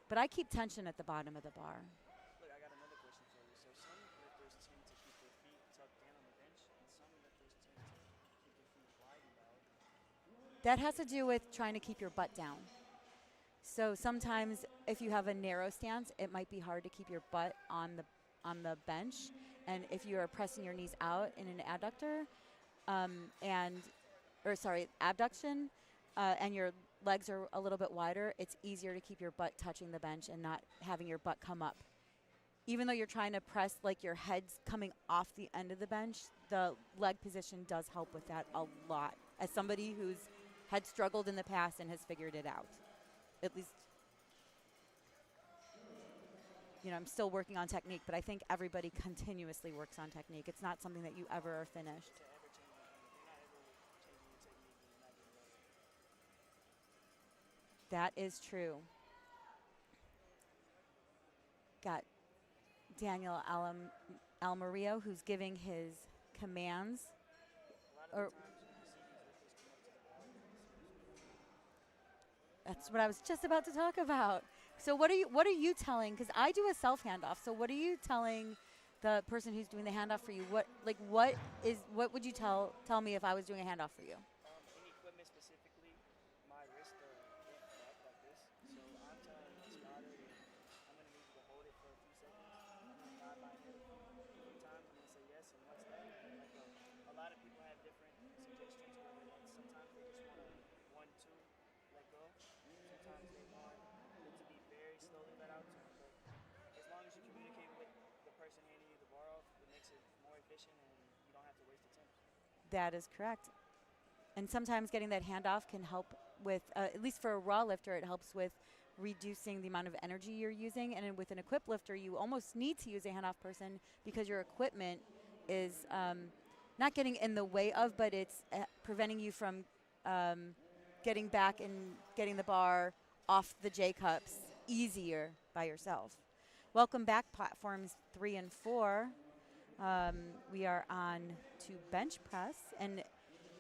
But I keep tension at the bottom of the bar. Look, I got another question for you. So some lifters tend to keep their feet tucked in on the bench, and some lifters tend to keep their feet widened out. That has to do with trying to keep your butt down. So sometimes if you have a narrow stance, it might be hard to keep your butt on the bench. And if you are pressing your knees out in an abduction, and your legs are a little bit wider, it's easier to keep your butt touching the bench and not having your butt come up. Even though you're trying to press like your head's coming off the end of the bench, the leg position does help with that a lot. As somebody who's had struggled in the past and has figured it out. At least, I'm still working on technique, but I think everybody continuously works on technique. It's not something that you ever are finished. To ever change anything, not ever changing your technique and you're not getting better. That is true. Got Daniel Almario, who's giving his commands. A lot of the times when you see these lifters come up to the bar, That's what I was just about to talk about. So what are you telling? Because I do a self handoff. So what are you telling the person who's doing the handoff for you? What would you tell me if I was doing a handoff for you? Any equipment specifically, my wrist went back like this. So I'm telling the spotter, I'm going to need you to hold it for a few seconds. I'm going to nod my head a few times. I'm going to say yes, and once that, let go. A lot of people have different suggestions, whether that's sometimes they just want to 1, 2, let go. Sometimes they want it to be very slowly let out to them. But as long as you communicate with the person handing you the bar off, it makes it more efficient and you don't have to waste attempts. That is correct. And sometimes getting that handoff can help with, at least for a raw lifter, it helps with reducing the amount of energy you're using. And with an equipped lifter, you almost need to use a handoff person because your equipment is not getting in the way of, but it's preventing you from getting back and getting the bar off the J-cups easier by yourself. Welcome back, platforms 3 and 4. We are on to bench press. And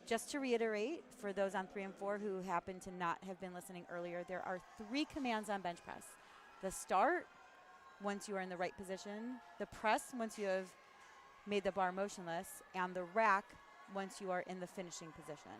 just to reiterate, for those on 3 and 4 who happen to not have been listening earlier, there are 3 commands on bench press. The start, once you are in the right position. The press, once you have made the bar motionless. And the rack, once you are in the finishing position.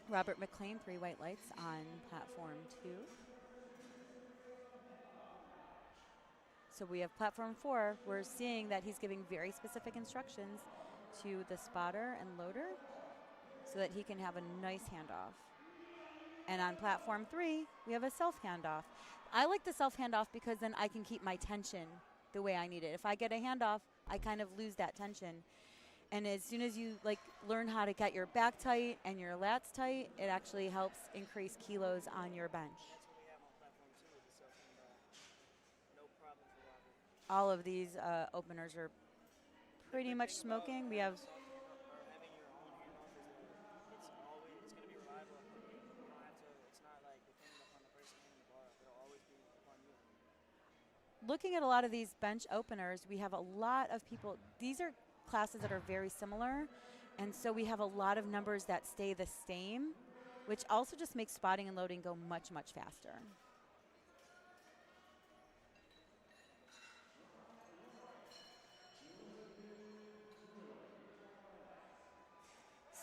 Robert McLean, 3 white lights on platform 2. So we have platform 4. We're seeing that he's giving very specific instructions to the spotter and loader so that he can have a nice handoff. And on platform 3, we have a self handoff. I like the self handoff because then I can keep my tension the way I need it. If I get a handoff, I kind of lose that tension. And as soon as you learn how to get your back tight and your lats tight, it actually helps increase kilos on your bench. That's what we have on platform 2 with the self-handoff. No problem for Robert. All of these openers are pretty much smoking. We have Having your own handoff is it's going to be reliable upon you. You don't have to. It's not like dependent upon the person handing the bar. It'll always be upon you. looking at a lot of these bench openers. We have a lot of people. These are classes that are very similar, and so we have a lot of numbers that stay the same, which also just makes spotting and loading go much, much faster.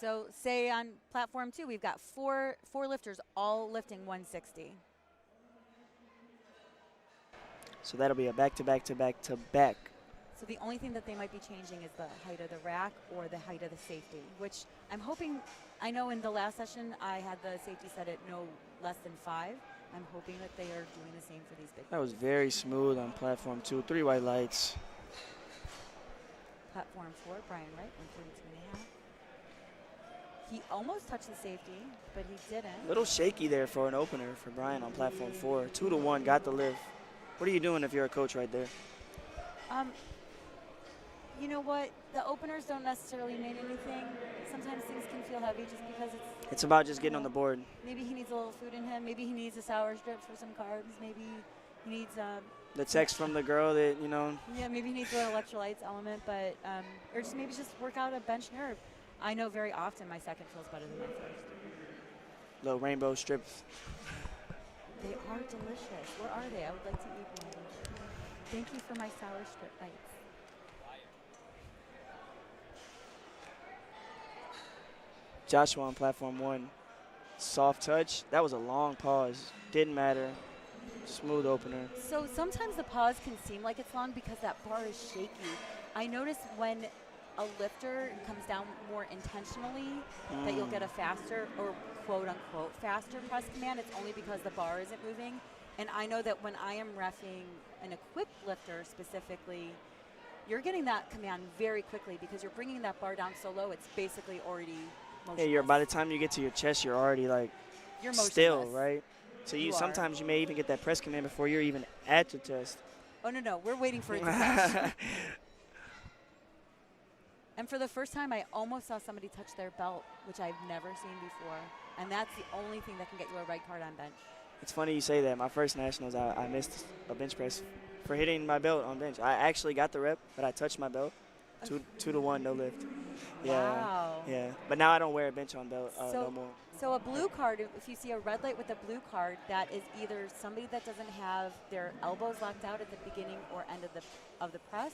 So say on platform 2, we've got four lifters all lifting 160. So that'll be a back-to-back-to-back-to-back. So the only thing that they might be changing is the height of the rack or the height of the safety, which I'm hoping, I know in the last session I had the safety set at no less than 5. I'm hoping that they are doing the same for these big That was ones. very smooth on platform 2. 3 white lights. Platform 4, Brian Wright, 142.5. He almost touched the safety, but he didn't. Little shaky there for an opener for Brian on platform 4. 2-1, got the lift. What are you doing if you're a coach right there? You know what? The openers don't necessarily mean anything. Sometimes things can feel heavy just because It's about just getting on the board. maybe he needs a little food in him. Maybe he needs a sour strip for some carbs. Maybe he needs The text from the girl that, yeah, maybe he needs an electrolytes element, but or just maybe just work out a bench nerve. I know very often my second feels better than my first. little rainbow strips. They are delicious. Where are they? I would like to eat one. Thank you for my sour strip bites. Joshua on platform 1. Soft touch. That was a long pause. Didn't matter. Smooth opener. So sometimes the pause can seem like it's long because that bar is shaky. I notice when a lifter comes down more intentionally that you'll get a faster or quote unquote faster press command. It's only because the bar isn't moving. And I know that when I am reffing an equipped lifter specifically, you're getting that command very quickly because you're bringing that bar down so low, it's basically already motionless. Hey, by the time you get to your chest, you're already You're still, motionless. right? So You are. sometimes you may even get that press command before you're even at your test. Oh, no, we're waiting for it to finish. And for the first time, I almost saw somebody touch their belt, which I've never seen before. And that's the only thing that can get you a red card on bench. It's funny you say that. My first nationals, I missed a bench press for hitting my belt on bench. I actually got the rep, but I touched my belt. 2-1, no lift. Yeah, wow. Yeah. But now I don't wear a bench on belt no more. So a blue card, if you see a red light with a blue card, that is either somebody that doesn't have their elbows locked out at the beginning or end of the press,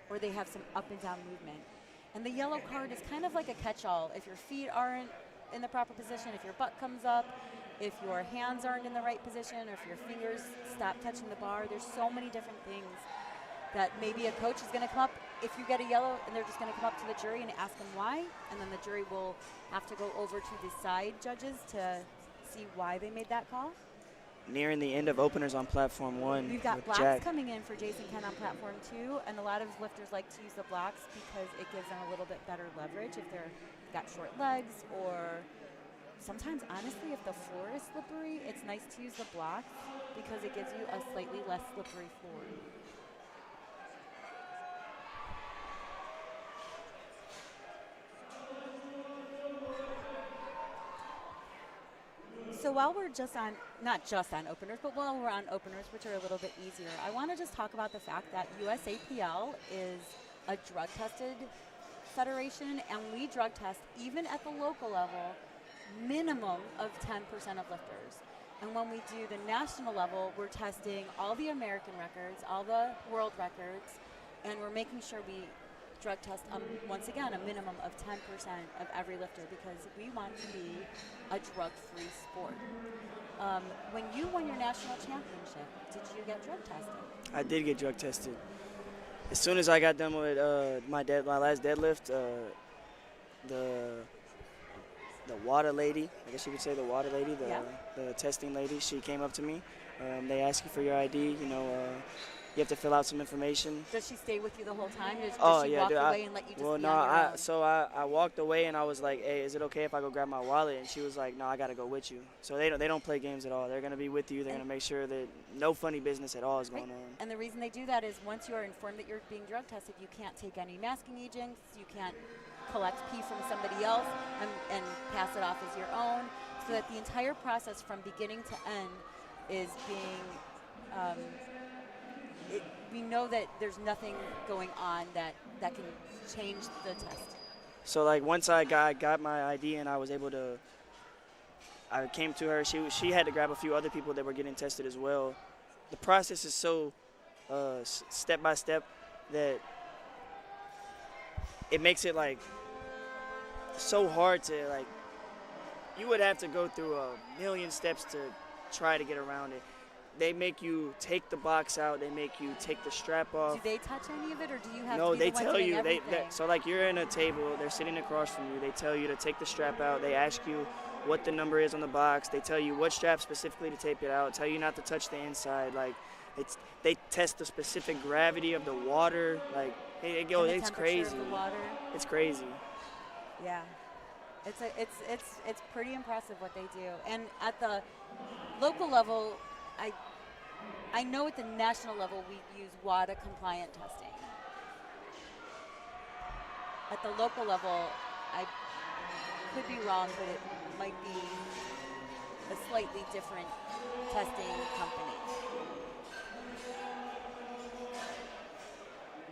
or they have some up and down movement. And the yellow card is kind of like a catch-all. If your feet aren't in the proper position, if your butt comes up, if your hands aren't in the right position, or if your fingers stop touching the bar, there's so many different things that maybe a coach is going to come up, if you get a yellow, and they're just going to come up to the jury and ask them why, and then the jury will have to go over to the side judges to see why they made that call. Nearing the end of openers on platform 1. We've got blocks Jack. coming in for Jason Kent on platform 2, and a lot of lifters like to use the blocks because it gives them a little bit better leverage if they're got short legs, or sometimes, honestly, if the floor is slippery, it's nice to use the blocks because it gives you a slightly less slippery floor. So while we're not just on openers, but while we're on openers, which are a little bit easier, I want to just talk about the fact that USAPL is a drug-tested federation, and we drug test, even at the local level, minimum of 10% of lifters. And when we do the national level, we're testing all the American records, all the world records, and we're making sure we drug test, once again, a minimum of 10% of every lifter because we want to be a drug-free sport. When you won your national championship, did you get drug tested? I did get drug tested. As soon as I got done with my last deadlift, the water lady, I guess you could say the water lady, the testing lady, she came up to me. They ask you for your ID, you have to fill out some information. Does she stay with you the whole time? Does she walk away and let you just be on your own? So I walked away and I was like, hey, is it okay if I go grab my wallet? And she was like, no, I got to go with you. So they don't play games at all. They're going to be with you. They're going to make sure that no funny business at all is going on. And the reason they do that is once you are informed that you're being drug tested, you can't take any masking agents. You can't collect pee from somebody else and pass it off as your own. So that the entire process from beginning to end is being we know that there's nothing going on that can change the test. So like once I got my ID and I was able to, I came to her, she had to grab a few other people that were getting tested as well. The process is so step by step that it makes it like so hard to like, you would have to go through a million steps to try to get around it. They make you take the box out. They make you take the strap off. Do they touch any of it, or do you have no, to be they the one tell doing you. everything? So like you're in a table. They're sitting across from you. They tell you to take the strap out. They ask you what the number is on the box. They tell you what strap specifically to tape it out. Tell you not to touch the inside. Like they test the specific gravity of the water. Like it's crazy. Of the water. It's crazy. Yeah. It's pretty impressive what they do. And at the local level, I know at the national level we use WADA compliant testing. At the local level, I could be wrong, but it might be a slightly different testing company.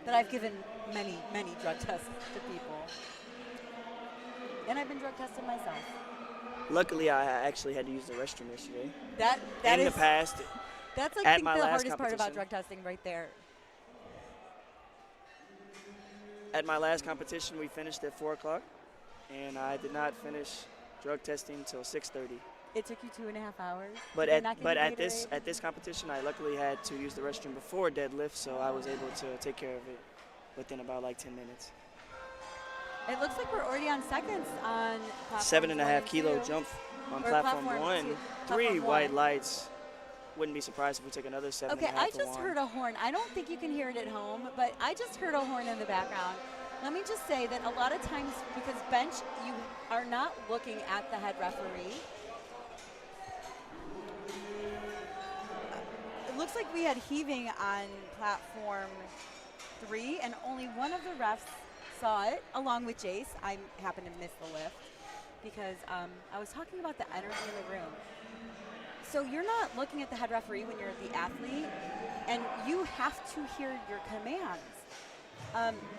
But I've given many, many drug tests to people. And I've been drug tested myself. Luckily, I actually had to use the restroom yesterday. In the past. That's like at the hardest part about drug testing right there. At my last competition, we finished at 4 o'clock, and I did not finish drug testing until 6:30. It took you 2.5 hours. But at this competition, I luckily had to use the restroom before deadlift, so I was able to take care of it within about like 10 minutes. It looks like we're already on seconds on 7.5 kilo jump on platform 1. 3 white lights. Wouldn't be surprised if we took another 7.5. Okay, I just heard a horn. I don't think you can hear it at home, but I just heard a horn in the background. Let me just say that a lot of times, because bench, you are not looking at the head referee. looks like we had heaving on platform 3, and only one of the refs saw it, along with Jace. I happened to miss the lift because I was talking about the energy in the room. So you're not looking at the head referee when you're the athlete, and you have to hear your commands.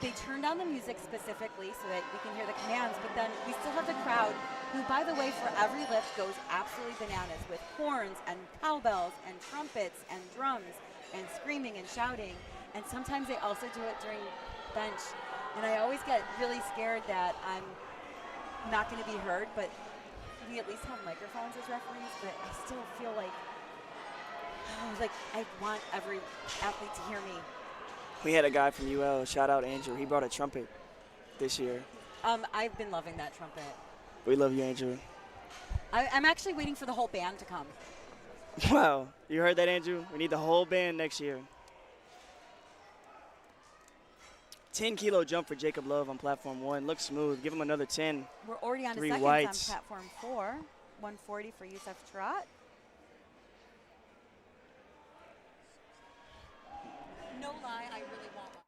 They turn down the music specifically so that we can hear the commands, but then we still have the crowd who, by the way, for every lift goes absolutely bananas with horns and cowbells and trumpets and drums and screaming and shouting. And sometimes they also do it during bench. And I always get really scared that I'm not going to be heard, but we at least have microphones as referees, but I still feel like, I want every athlete to hear me. We had a guy from UL, shout out Andrew. He brought a trumpet this year. I've been loving that trumpet. We love you, Andrew. I'm actually waiting for the whole band to come. Wow, you heard that, Andrew? We need the whole band next year. 10-kilo jump for Jacob Love on platform 1. Looks smooth. Give him another 10. We're already on to 3 seconds whites. on platform 4. 140 for Yusuf Trot. No lie, I really want one.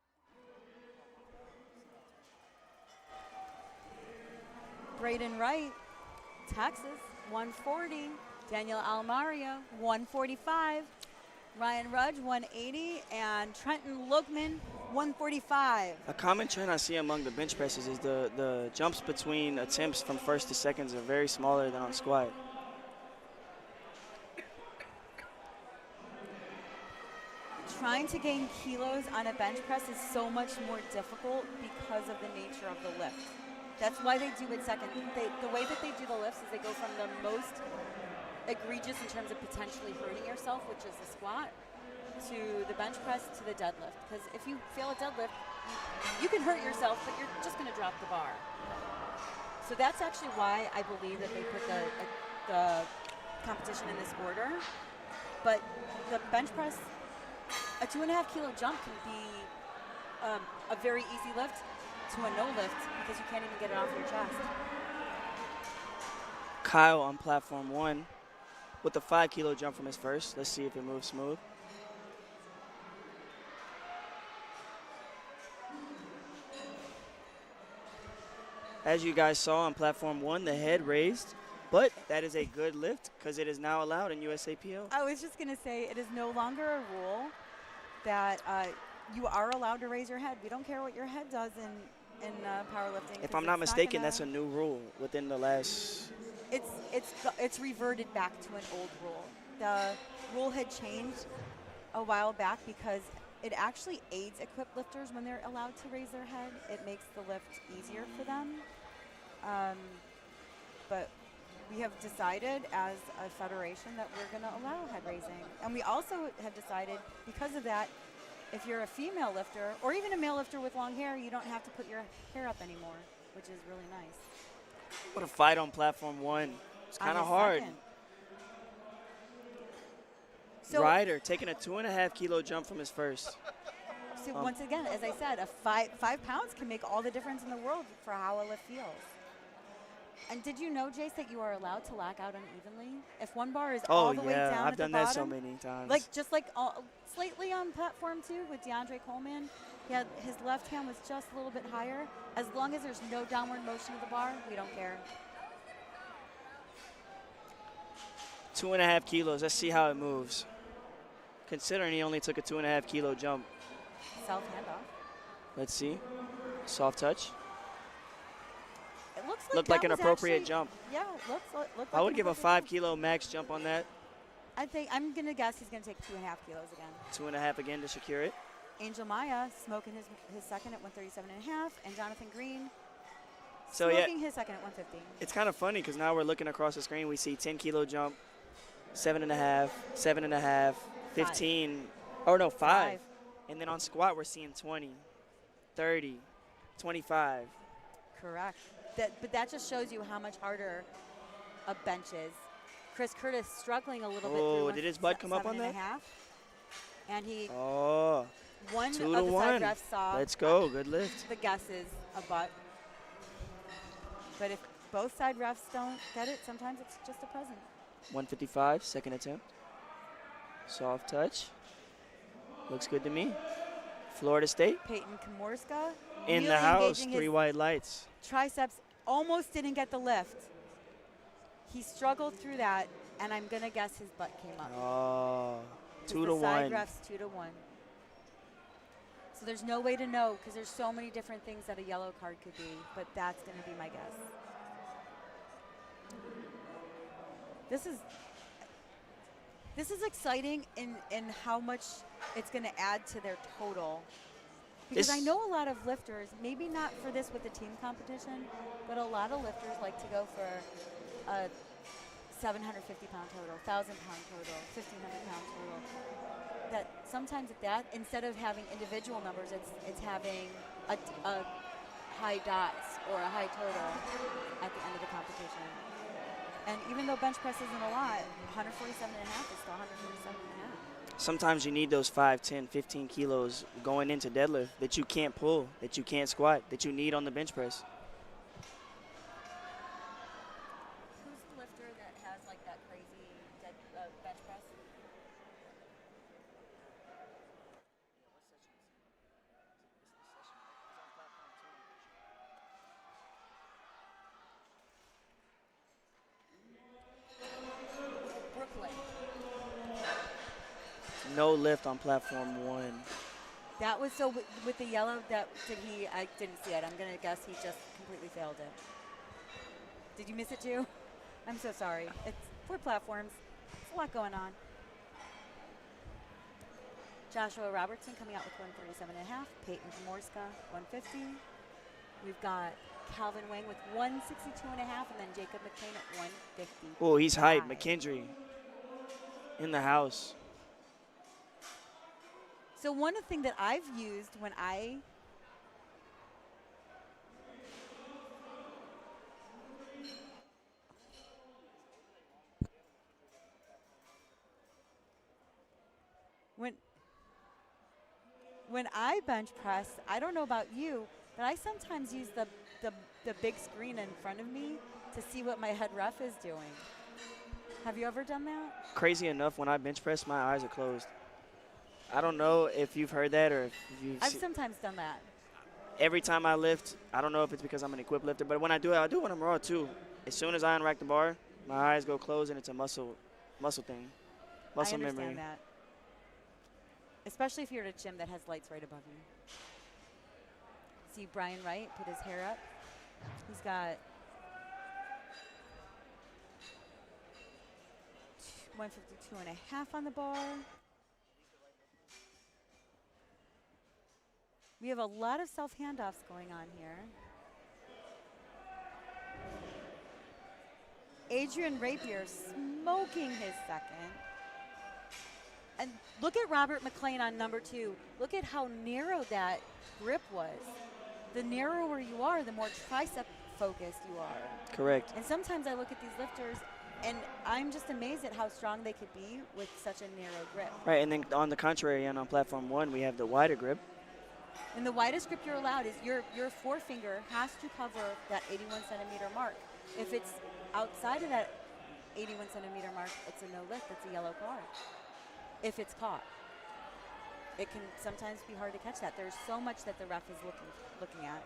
Braden Wright, Texas, 140. Daniel Almario, 145. Ryan Rudge, 180. And Trenton Lookman, 145. A common trend I see among the bench presses is the jumps between attempts from first to seconds are very smaller than on squat. Trying to gain kilos on a bench press is so much more difficult because of the nature of the lift. That's why they do it second. The way that they do the lifts is they go from the most egregious in terms of potentially hurting yourself, which is the squat, to the bench press, to the deadlift. Because if you fail a deadlift, you can hurt yourself, but you're just going to drop the bar. So that's actually why I believe that they put the competition in this order. But the bench press, a 2.5 kilo jump can be a very easy lift to a no lift because you can't even get it off your chest. Kyle on platform 1 with the 5-kilo jump from his first. Let's see if it moves smooth. As you guys saw on platform 1, the head raised, but that is a good lift because it is now allowed in USAPL. I was just going to say it is no longer a rule that you are allowed to raise your head. We don't care what your head does in powerlifting. If I'm not mistaken, that's a new rule within the last... It's reverted back to an old rule. The rule had changed a while back because it actually aids equipped lifters when they're allowed to raise their head. It makes the lift easier for them. But we have decided as a federation that we're going to allow head raising. And we also have decided, because of that, if you're a female lifter or even a male lifter with long hair, you don't have to put your hair up anymore, which is really nice. What a fight on platform 1. It's kind of hard. So Ryder taking a 2.5 kilo jump from his first. So once again, as I said, a 5 pounds can make all the difference in the world for how a lift feels. And did you know, Jace, that you are allowed to lack out unevenly? If one bar is all the way down I've at the done bottom, that so many times. Slightly on platform 2 with DeAndre Coleman, his left hand was just a little bit higher. As long as there's no downward motion of the bar, we don't care. 2.5 kilos. Let's see how it moves. Considering he only took a 2.5 kilo jump. Self handoff. Let's see. Soft touch. It looks like looked that like an was appropriate actually, jump. Yeah, it looked like I would an give a appropriate 5 kilo max jump on that. I'm going to guess he's going to take 2.5 kilos again. 2.5 again to secure it. Angel Maya smoking his second at 137.5, and Jonathan Green So smoking his second at 150. It's kind of funny because now we're looking across the screen. We see 10 kilo jump, 7.5, 7.5, 15. Oh no, 5. And then on squat we're seeing 20, 30, 25. Correct. But that just shows you how much harder a bench is. Chris Curtis struggling a little bit. Oh, did his butt come up on that? And he. Oh. One 2 of to the 1. side refs saw. Let's go. Good lift. The guess is a butt. But if both side refs don't get it, sometimes it's just a present. 155, second attempt. Soft touch. Looks good to me. Florida State. Peyton Komorska In really the house, engaging 3 his white lights. triceps. Almost didn't get the lift. He struggled through that, and I'm going to guess his butt came up. Oh, 2 to the side 1. refs 2 to 1. So there's no way to know because there's so many different things that a yellow card could be, but that's going to be my guess. This is exciting in how much it's going to add to their total. Because I know a lot of lifters, maybe not for this with the team competition, but a lot of lifters like to go for a 750-pound total, 1,000-pound total, 1,500-pound total. That sometimes at that, instead of having individual numbers, it's having a high dots or a high total at the end of the competition. And even though bench press isn't a lot, 147.5 is still 147.5. Sometimes you need those 5, 10, 15 kilos going into deadlift that you can't pull, that you can't squat, that you need on the bench press. Who's the lifter that has like that crazy bench press? Brooklyn. No lift on platform 1. That was so with the yellow. I didn't see it. I'm gonna guess he just completely failed it. Did you miss it too? I'm so sorry. It's 4 platforms. It's a lot going on. Joshua Robertson coming out with 147.5. Peyton Komorska 150. We've got Calvin Wang with 162.5, and then Jacob McClain at 150. Oh, he's hyped. McKendry in the house. So one thing that I've used when when I bench press, I don't know about you, but I sometimes use the big screen in front of me to see what my head ref is doing. Have you ever done that? Crazy enough, when I bench press, my eyes are closed. I don't know if you've heard that or if you've I've sometimes done that. Every time I lift, I don't know if it's because I'm an equipped lifter, but when I do it when I'm raw too. As soon as I unrack the bar, my eyes go closed and it's a muscle thing, muscle memory. I understand that. Especially if you're at a gym that has lights right above you. See Brian Wright put his hair up. He's got 152.5 on the bar. We have a lot of self handoffs going on here. Adrian Rapier smoking his second. And look at Robert McClain on number 2. Look at how narrow that grip was. The narrower you are, the more tricep focused you are. Correct. And sometimes I look at these lifters and I'm just amazed at how strong they could be with such a narrow grip. Right, and then on the contrary, and on platform 1, we have the wider grip. And the widest grip you're allowed is your forefinger has to cover that 81 centimeter mark. If it's outside of that 81 centimeter mark, it's a no lift, it's a yellow card. If it's caught. It can sometimes be hard to catch that. There's so much that the ref is looking at.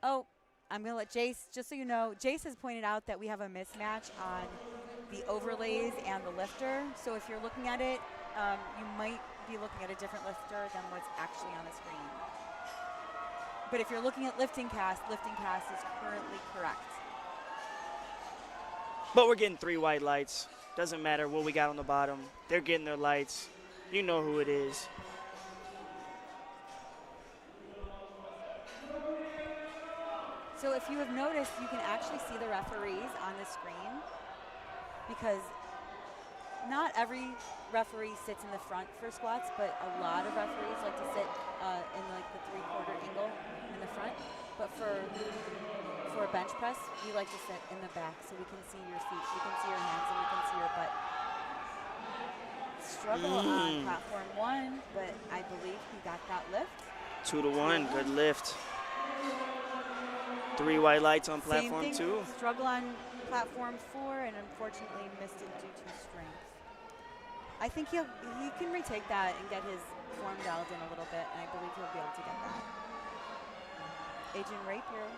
Oh, I'm going to let Jace, just so you know, Jace has pointed out that we have a mismatch on the overlays and the lifter. So if you're looking at it, you might be looking at a different lifter than what's actually on the screen. But if you're looking at LiftingCast is currently correct. But we're getting 3 white lights. Doesn't matter what we got on the bottom. They're getting their lights. You know who it is. So if you have noticed, you can actually see the referees on the screen because not every referee sits in the front for squats, but a lot of referees like to sit in like the 3/4 angle in the front. But for a bench press, we like to sit in the back so we can see your feet, we can see your hands, and we can see your butt. Struggle on platform 1, but I believe he got that lift. 2 to 1, good lift. 3 white lights on Same platform thing, 2. struggle on platform 4 and unfortunately missed it due to strength. I think he can retake that and get his form dialed in a little bit, and I believe he'll be able to get that. Adrian Rapier.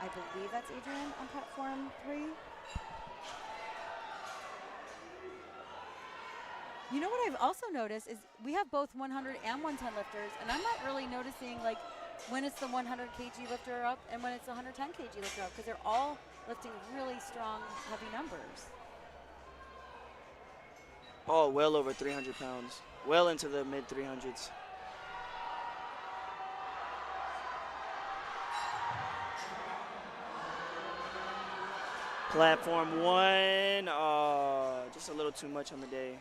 I believe that's Adrian on platform 3. You know what I've also noticed is we have both 100 and 110 lifters, and I'm not really noticing like when it's the 100 kg lifter up and when it's the 110 kg lifter up, because they're all lifting really strong, heavy numbers. All well over 300 pounds, well into the mid 300s. Platform 1, just a little too much on the day.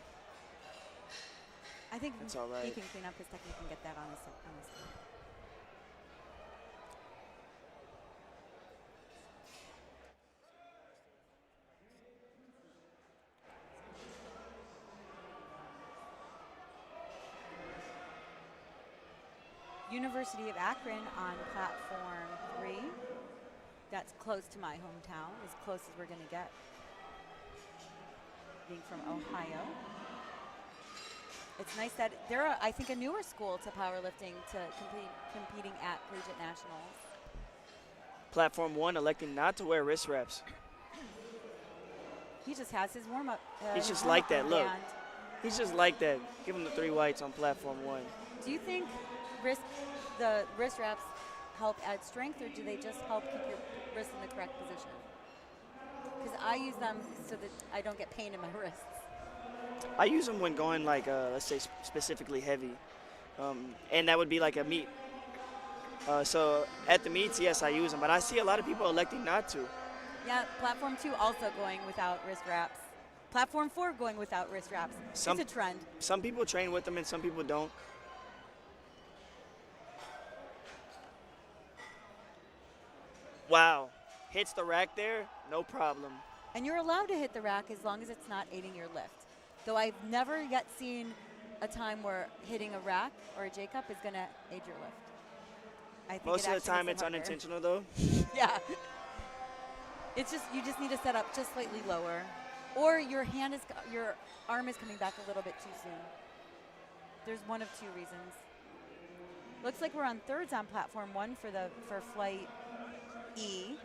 I think That's all right. he can clean up his technique and get that on his University of Akron on platform 3. That's close to my hometown, as close as we're going to get. Being from Ohio. It's nice that they're, I think, a newer school to powerlifting to competing at Collegiate Nationals. Platform 1 electing not to wear wrist wraps. He just has his warm-up. He's just like that, look. He's just like that. Give him the 3 whites on platform 1. Do you think the wrist wraps help add strength, or do they just help keep your wrist in the correct position? Because I use them so that I don't get pain in my wrists. I use them when going like, let's say specifically heavy. And that would be like a meet. So at the meets, yes, I use them. But I see a lot of people electing not to. Yeah, platform 2 also going without wrist wraps. Platform 4 going without wrist wraps. It's a trend. Some people train with them and some people don't. Wow. Hits the rack there, no problem. And you're allowed to hit the rack as long as it's not aiding your lift. Though I've never yet seen a time where hitting a rack or a J-cup is going to aid your lift. I think most of the time it's unintentional though. Yeah. It's just, you just need to set up just slightly lower. Or your arm is coming back a little bit too soon. There's one of 2 reasons. Looks like we're on thirds on platform 1 for flight E.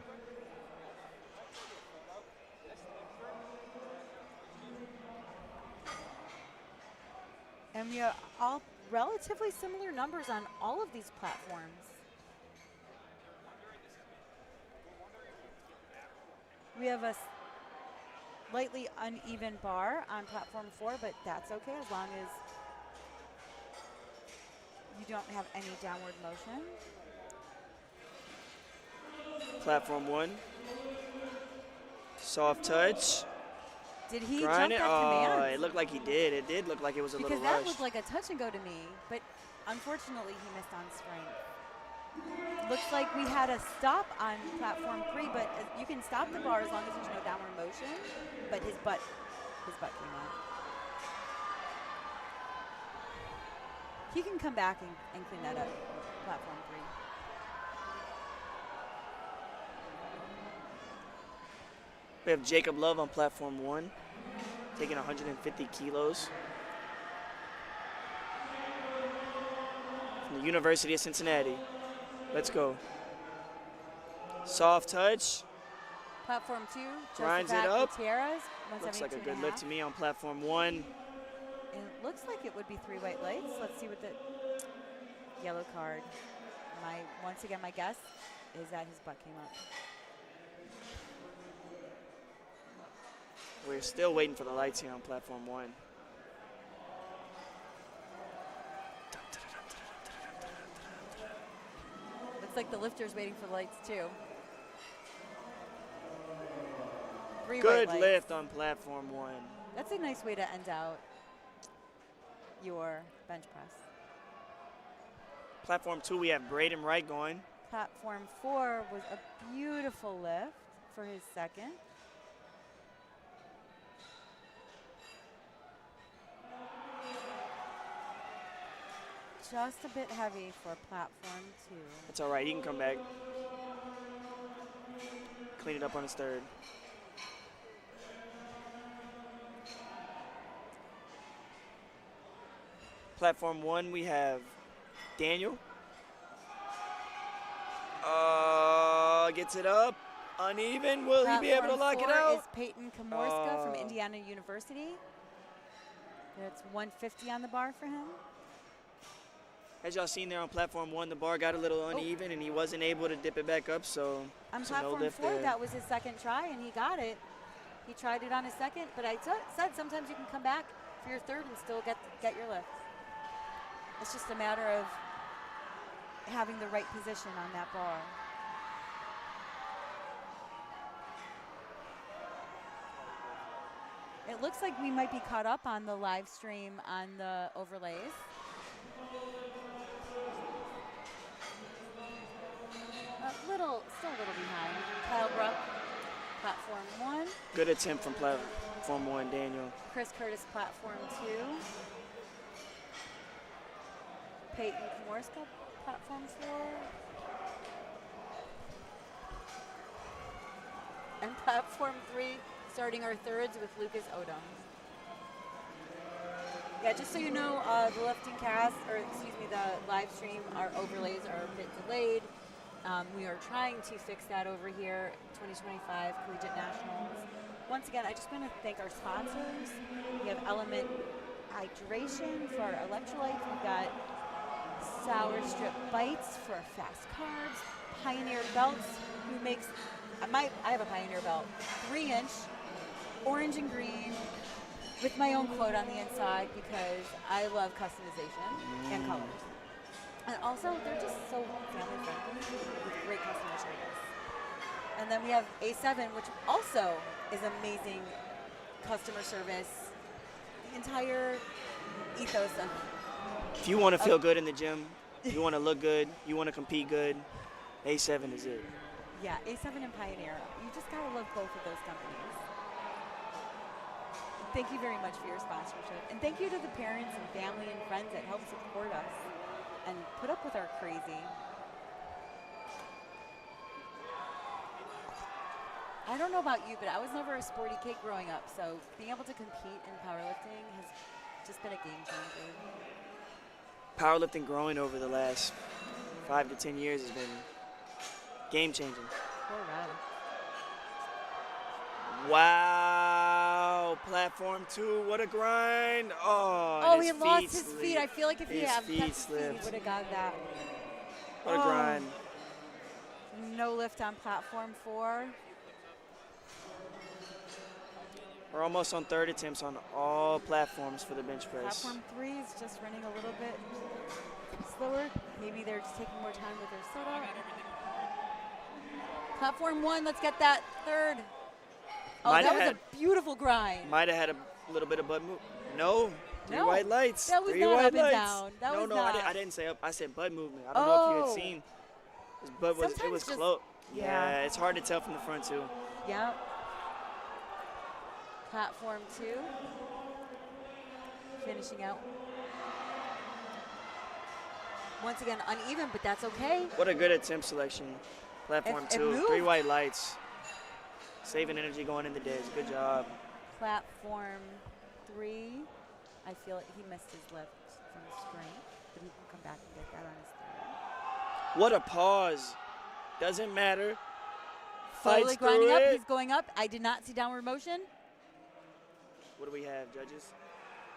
And we have all relatively similar numbers on all of these platforms. We have a slightly uneven bar on platform 4, but that's okay as long as you don't have any downward motion. Platform 1. Soft touch. Did he Grind jump it? that command? It looked like he did. It did look like it was a little rushed. Because that looked like a touch and go to me, but unfortunately he missed on strength. Looks like we had a stop on platform 3, but you can stop the bar as long as there's no downward motion, but his butt came out. He can come back and clean that up, platform 3. We have Jacob Love on platform 1, taking 150 kilos. From the University of Cincinnati. Let's go. Soft touch. Platform 2, grinds it up. Gutierrez, looks like a good lift to me on platform 1. It looks like it would be 3 white lights. Let's see what the yellow card. Once again, my guess is that his butt came up. We're still waiting for the lights here on platform 1. Looks like the lifter's waiting for the lights too. 3 good white lights. lift on platform 1. That's a nice way to end out your bench press. Platform 2, we have Braden Wright going. Platform 4 was a beautiful lift for his second. just a bit heavy for platform 2. It's all right. He can come back. Clean it up on his third. Platform 1, we have Daniel. Gets it up. Uneven. Will he be able to lock it Platform 4 out? is Peyton Komorska from Indiana University. That's 150 on the bar for him. As y'all seen there on platform 1, the bar got a little uneven and he wasn't able to dip it back up, so on no platform lift 4, there. that was his second try, and he got it. He tried it on his second, but I said sometimes you can come back for your third and still get your lift. It's just a matter of having the right position on that bar. It looks like we might be caught up on the live stream on the overlays. Still a little behind. Kyle Bruck, platform 1. Good attempt from platform 1, Daniel. Chris Curtis, platform 2. Peyton Komorska, platform 4. And platform 3, starting our thirds with Lucas Odom. Yeah, just so you know, the LiftingCast, the live stream, our overlays are a bit delayed. We are trying to fix that over here, 2025 Collegiate Nationals. Once again, I just want to thank our sponsors. We have Element Hydration for our electrolytes. We've got Sour Strip Bites for fast carbs. Pioneer Belts, who makes, I have a Pioneer Belt, 3-inch, orange and green, with my own quote on the inside because I love customization and colors. And also, they're just so family friendly with great customer service. And then we have A7, which also is amazing customer service. The entire ethos of. If you want to feel good in the gym, you want to look good, you want to compete good, A7 is it. Yeah, A7 and Pioneer. You just gotta love both of those companies. Thank you very much for your sponsorship. And thank you to the parents and family and friends that help support us and put up with our crazy. I don't know about you, but I was never a sporty kid growing up, so being able to compete in powerlifting has just been a game changer. Powerlifting growing over the last 5 to 10 years has been game changing. Poor Rob. Wow, platform 2, what a grind. Oh, he lost his feet. I feel like if he had kept his feet, he slipped. would have got that. What a grind. No lift on platform 4. We're almost on third attempts on all platforms for the bench press. Platform 3 is just running a little bit slower. Maybe they're just taking more time with their setup. Platform 1, let's get that third. Oh, that was a beautiful grind. Might have had a little bit of butt move. No. Three white lights. That was Three not white up and lights. down. That was no, not. I didn't say up. I said butt movement. I don't know if you had seen. His butt was, it was close. Yeah, it's hard to tell from the front too. Yep. Platform 2. Finishing out. Once again, uneven, but that's okay. What a good attempt selection. Platform 2, 3 white lights. Saving energy going in the days. Good job. Platform 3. I feel like he missed his lift from strength, but he can come back and get that on his third. What a pause. Doesn't matter. Slowly Fights grinding through up. it. He's going up. I did not see downward motion. What do we have, judges?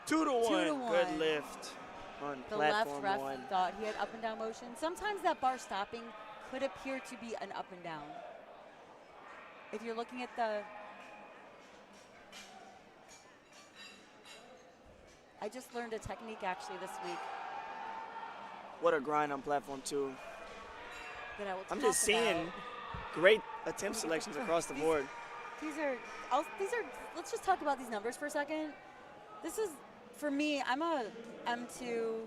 2 to 1. 2 to 1. Good lift on The left platform ref 1. thought he had up and down motion. Sometimes that bar stopping could appear to be an up and down. If you're looking at the, I just learned a technique actually this week. What a grind on platform 2. That I will I'm talk just seeing about. great attempt selections across the board. These are, let's just talk about these numbers for a second. This is, for me, I'm a M2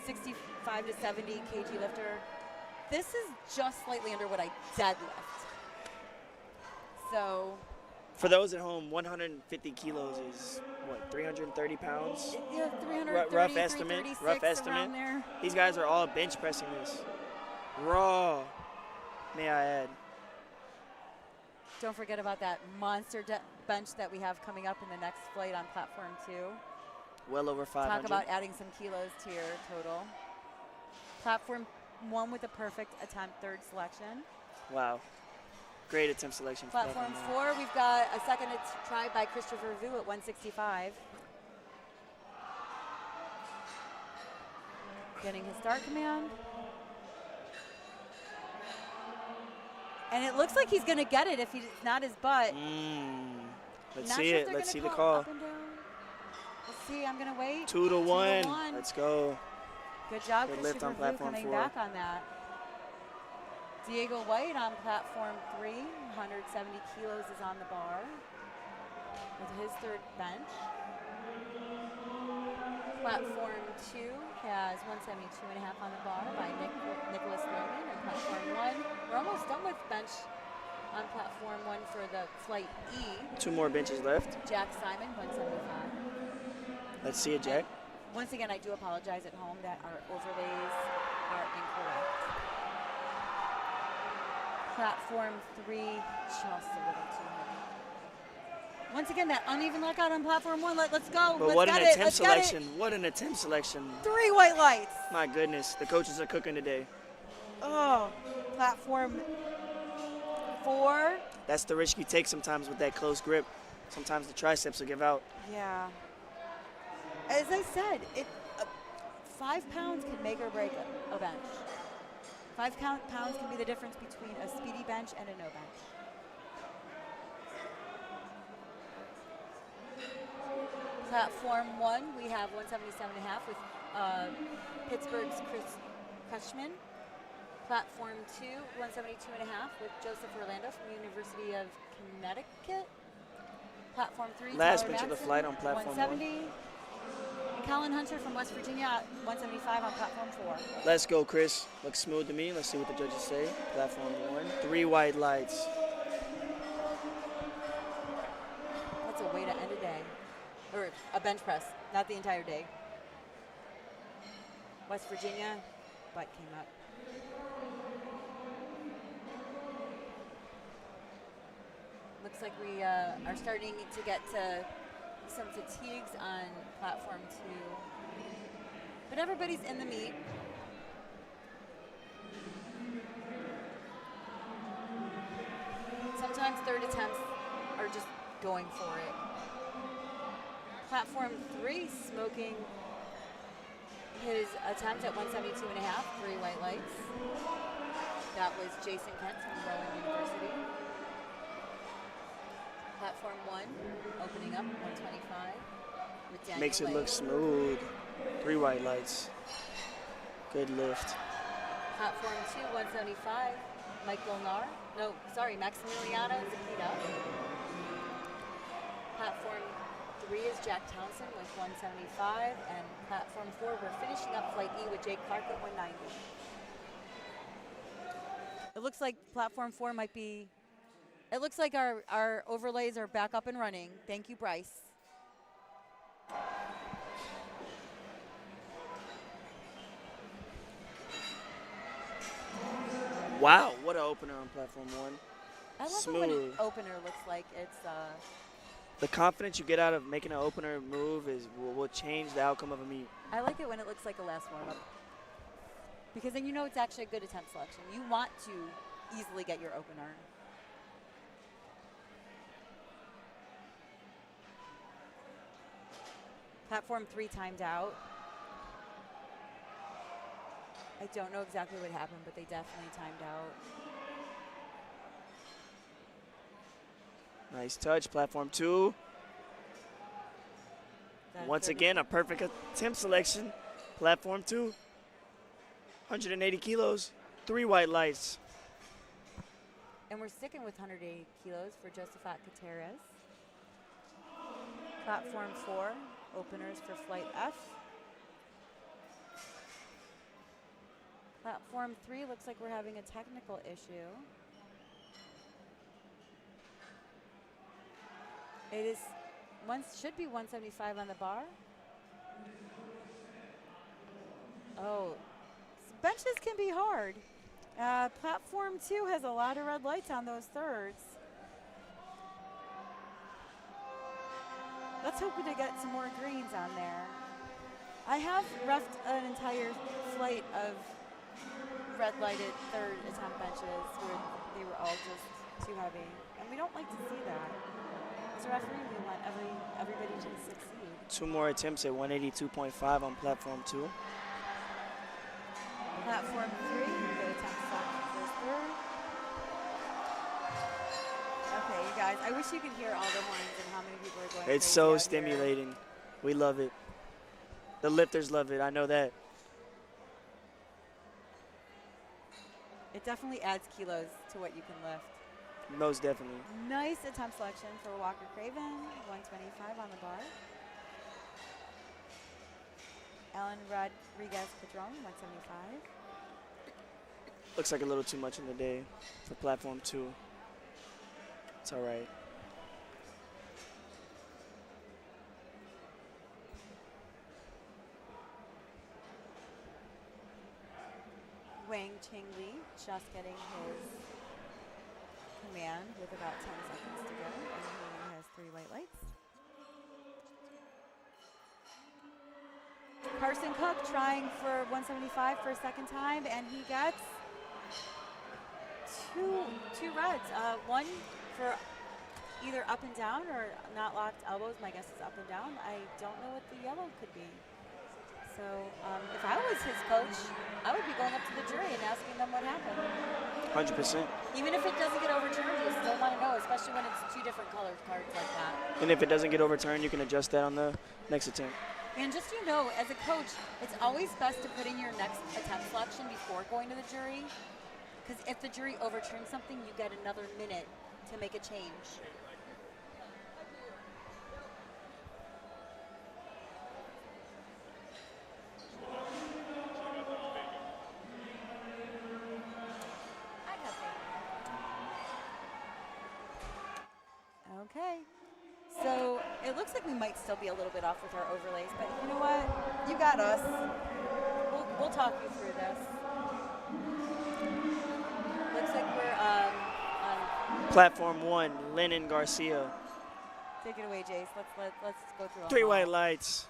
65 to 70 kg lifter. This is just slightly under what I deadlift. So For those at home, 150 kilos is, what, 330 pounds? Yeah, 330, Rough estimate. 336, Rough estimate. around there. These guys are all bench pressing this. Raw, may I add. Don't forget about that monster bench that we have coming up in the next flight on platform 2. Well over 500. Talk about adding some kilos to your total. Platform 1 with a perfect attempt, third selection. Wow. Great attempt selection. Platform 4, we've got a second try by Christopher Vu at 165. Getting his start command. And it looks like he's going to get it if it's not his butt. Let's see it. Let's see the call. Let's see. I'm going to wait. 2 to 1. Let's go. Good job, Good lift on platform 4. coming back on that. Diego White on platform 3, 170 kilos is on the bar with his third bench. Platform 2 has 172.5 on the bar by Nicholas Logan. And platform 1, we're almost done with bench on platform 1 for the flight E. 2 more benches left. Jack Simon, 175. Let's see it, Jack. Once again, I do apologize at home that our overlays are incorrect. Platform 3, just a little too heavy. Once again, that uneven lockout on platform 1. Let's go. But let's what get an it. attempt Let's selection. Get it. What an attempt selection. 3 white lights. My goodness, the coaches are cooking today. Oh, platform 4. That's the risk you take sometimes with that close grip. Sometimes the triceps will give out. Yeah. As I said, 5 pounds can make or break a bench. 5 pounds can be the difference between a speedy bench and a no bench. Platform 1, we have 177.5 with Pittsburgh's Chris Kutchman. Platform 2, 172.5 with Joseph Orlando from the University of Connecticut. Platform 3, Last Tyler bench of the Maxson, flight on platform 170. And Colin Hunter from West Virginia at 175 on platform 4. Let's go, Chris. Looks smooth to me. Let's see what the judges say. Platform 1, 3 white lights. That's a way to end a day. Or a bench press, not the entire day. West Virginia, butt came up. Looks like we are starting to get to some fatigues on platform 2. But everybody's in the meet. Sometimes third attempts are just going for it. Platform 3, smoking his attempt at 172.5, 3 white lights. That was Jason Kent from Rowan University. Platform 1, opening up 125 with Daniel Makes it Lake. look smooth. 3 white lights. Good lift. Platform 2, 175, Maximiliano Zapita. Platform 3 is Jack Townsend with 175, and platform 4, we're finishing up flight E with Jake Clark at 190. It looks like platform 4 might be, it looks like our overlays are back up and running. Thank you, Bryce. Wow, what an opener on platform 1. I love Smooth. it when an opener looks like it's The confidence you get out of making an opener move will change the outcome of a meet. I like it when it looks like a last warm-up. Because then you know it's actually a good attempt selection. You want to easily get your opener. Platform 3 timed out. I don't know exactly what happened, but they definitely timed out. Nice touch, platform 2. Once again, a perfect attempt selection. Platform 2, 180 kilos, 3 white lights. And we're sticking with 180 kilos for Josephat Gutierrez. Platform 4, openers for flight F. Platform 3 looks like we're having a technical issue. It is should be 175 on the bar. Oh, benches can be hard. Platform 2 has a lot of red lights on those thirds. Let's hope to get some more greens on there. I have roughed an entire flight of red lighted third attempt benches where they were all just too heavy. And we don't like to see that. As a referee, we want everybody to succeed. 2 more attempts at 182.5 on platform 2. Platform 3, good attempt first third. Okay, you guys, I wish you could hear all the horns and how many people are going It's crazy so out stimulating. here. We love it. The lifters love it. I know that. It definitely adds kilos to what you can lift. Most definitely. Nice attempt selection for Walker Craven, 125 on the bar. Alan Rodriguez Padron, 175. Looks like a little too much in the day for platform 2. It's all right. Wang Ching Li just getting his command with about 10 seconds to go, and he has 3 white lights. Carson Cook trying for 175 for a second time, and he gets two reds. One for either up and down or not locked elbows. My guess is up and down. I don't know what the yellow could be. So if I was his coach, I would be going up to the jury and asking them what happened. 100%. Even if it doesn't get overturned, you still want to know, especially when it's 2 different colored cards like that. And if it doesn't get overturned, you can adjust that on the next attempt. And just so you know, as a coach, it's always best to put in your next attempt selection before going to the jury. Because if the jury overturns something, you get another minute to make a change. Okay. So it looks like we might still be a little bit off with our overlays, but you know what? You got us. We'll talk you through this. Looks like we're on Platform 1, Lennon Garcia. Take it away, Jace. Let's go through. 3 white lights.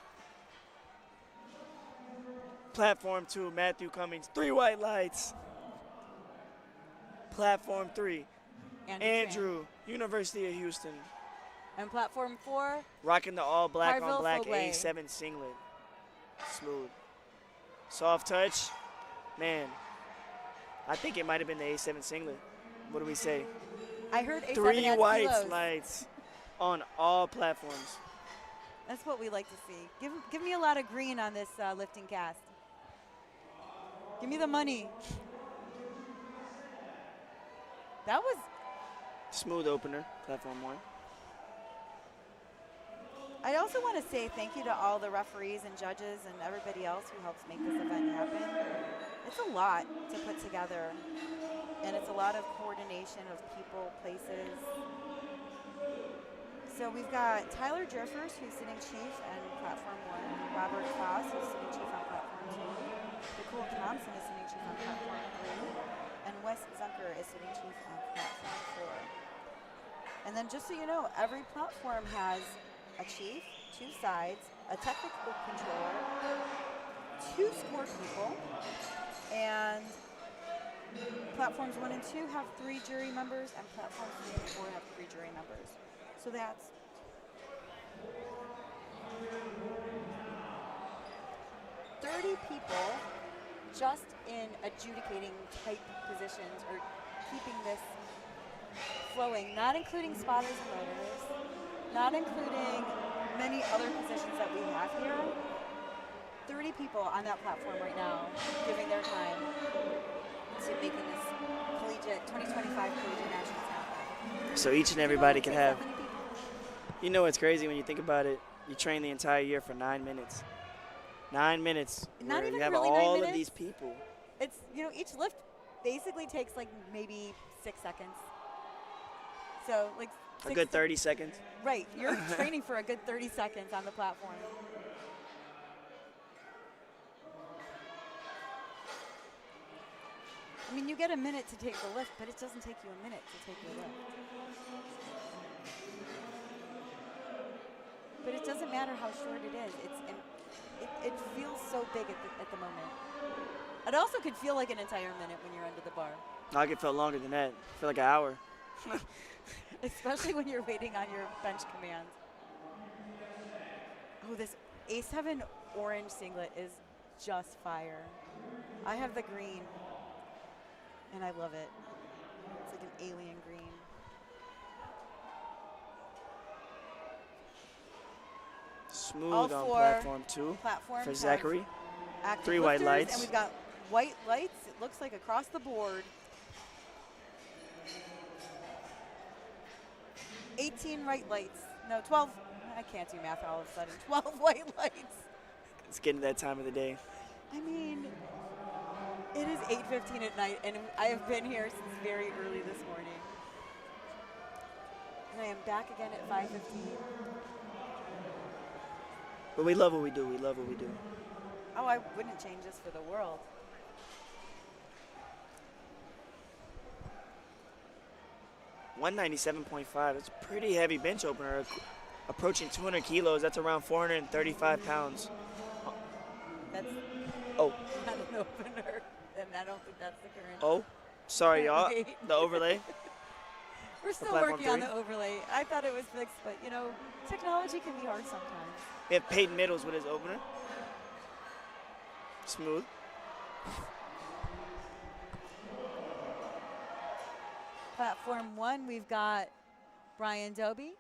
Platform 2, Matthew Cummings. 3 white lights. Platform 3, Andrew, University of Houston. And platform 4, rocking the all black Harville on black Fogley. A7 singlet. Smooth. Soft touch. Man, I think it might have been the A7 singlet. What do we say? I heard A7 3 adds white kilos. lights on all platforms. That's what we like to see. Give me a lot of green on this lifting cast. Give me the money. That was Smooth opener, platform 1. I also want to say thank you to all the referees and judges and everybody else who helps make this event happen. It's a lot to put together, and it's a lot of coordination of people, places. So we've got Tyler Driffers, who's sitting chief on platform 1, Robert Foss, who's sitting chief on platform 2, Nicole Thompson is sitting chief on platform 3, and Wes Zunker is sitting chief on platform 4. And then just so you know, every platform has a chief, 2 sides, a technical controller, 2 score people, and platforms 1 and 2 have 3 jury members, and platforms 3 and 4 have 3 jury members. So that's 30 people just in adjudicating type positions or keeping this flowing, not including spotters and loaders, not including many other positions that we have here. 30 people on that platform right now giving their time to making this collegiate 2025 collegiate nationals happen. So each and everybody can have, you know what's crazy when you think about it, you train the entire year for 9 minutes. 9 minutes. Not where even you have really 9 all minutes. of these people. It's, you know, each lift basically takes like maybe 6 seconds. So like A good 30 seconds. Right, you're training for a good 30 seconds on the platform. I mean, you get a minute to take the lift, but it doesn't take you a minute to take your lift. But it doesn't matter how short it is. It feels so big at the moment. It also could feel like an entire minute when you're under the bar. I could feel longer than that. I feel like an hour. Especially when you're waiting on your bench commands. Oh, this A7 orange singlet is just fire. I have the green, and I love it. It's like an alien green. Smooth All on four platform 2 platforms for Zachary. active 3 white lifters, lights. and we've got white lights. It looks like across the board. 18 white lights. No, 12. I can't do math all of a sudden. 12 white lights. It's getting to that time of the day. I mean, it is 8:15 at night, and I have been here since very early this morning. And I am back again at 5:15. But we love what we do. We love what we do. Oh, I wouldn't change this for the world. $197.5. It's a pretty heavy bench opener. Approaching 200 kilos. That's around 435 pounds. That's Oh. not an opener, and I don't think that's the current. Oh. Sorry, y'all. Wait. The overlay. We're still platform working on 3? the overlay. I thought it was fixed, but you know, technology can be hard sometimes. We have Peyton Middles with his opener. Smooth. Platform 1, we've got Brian Doby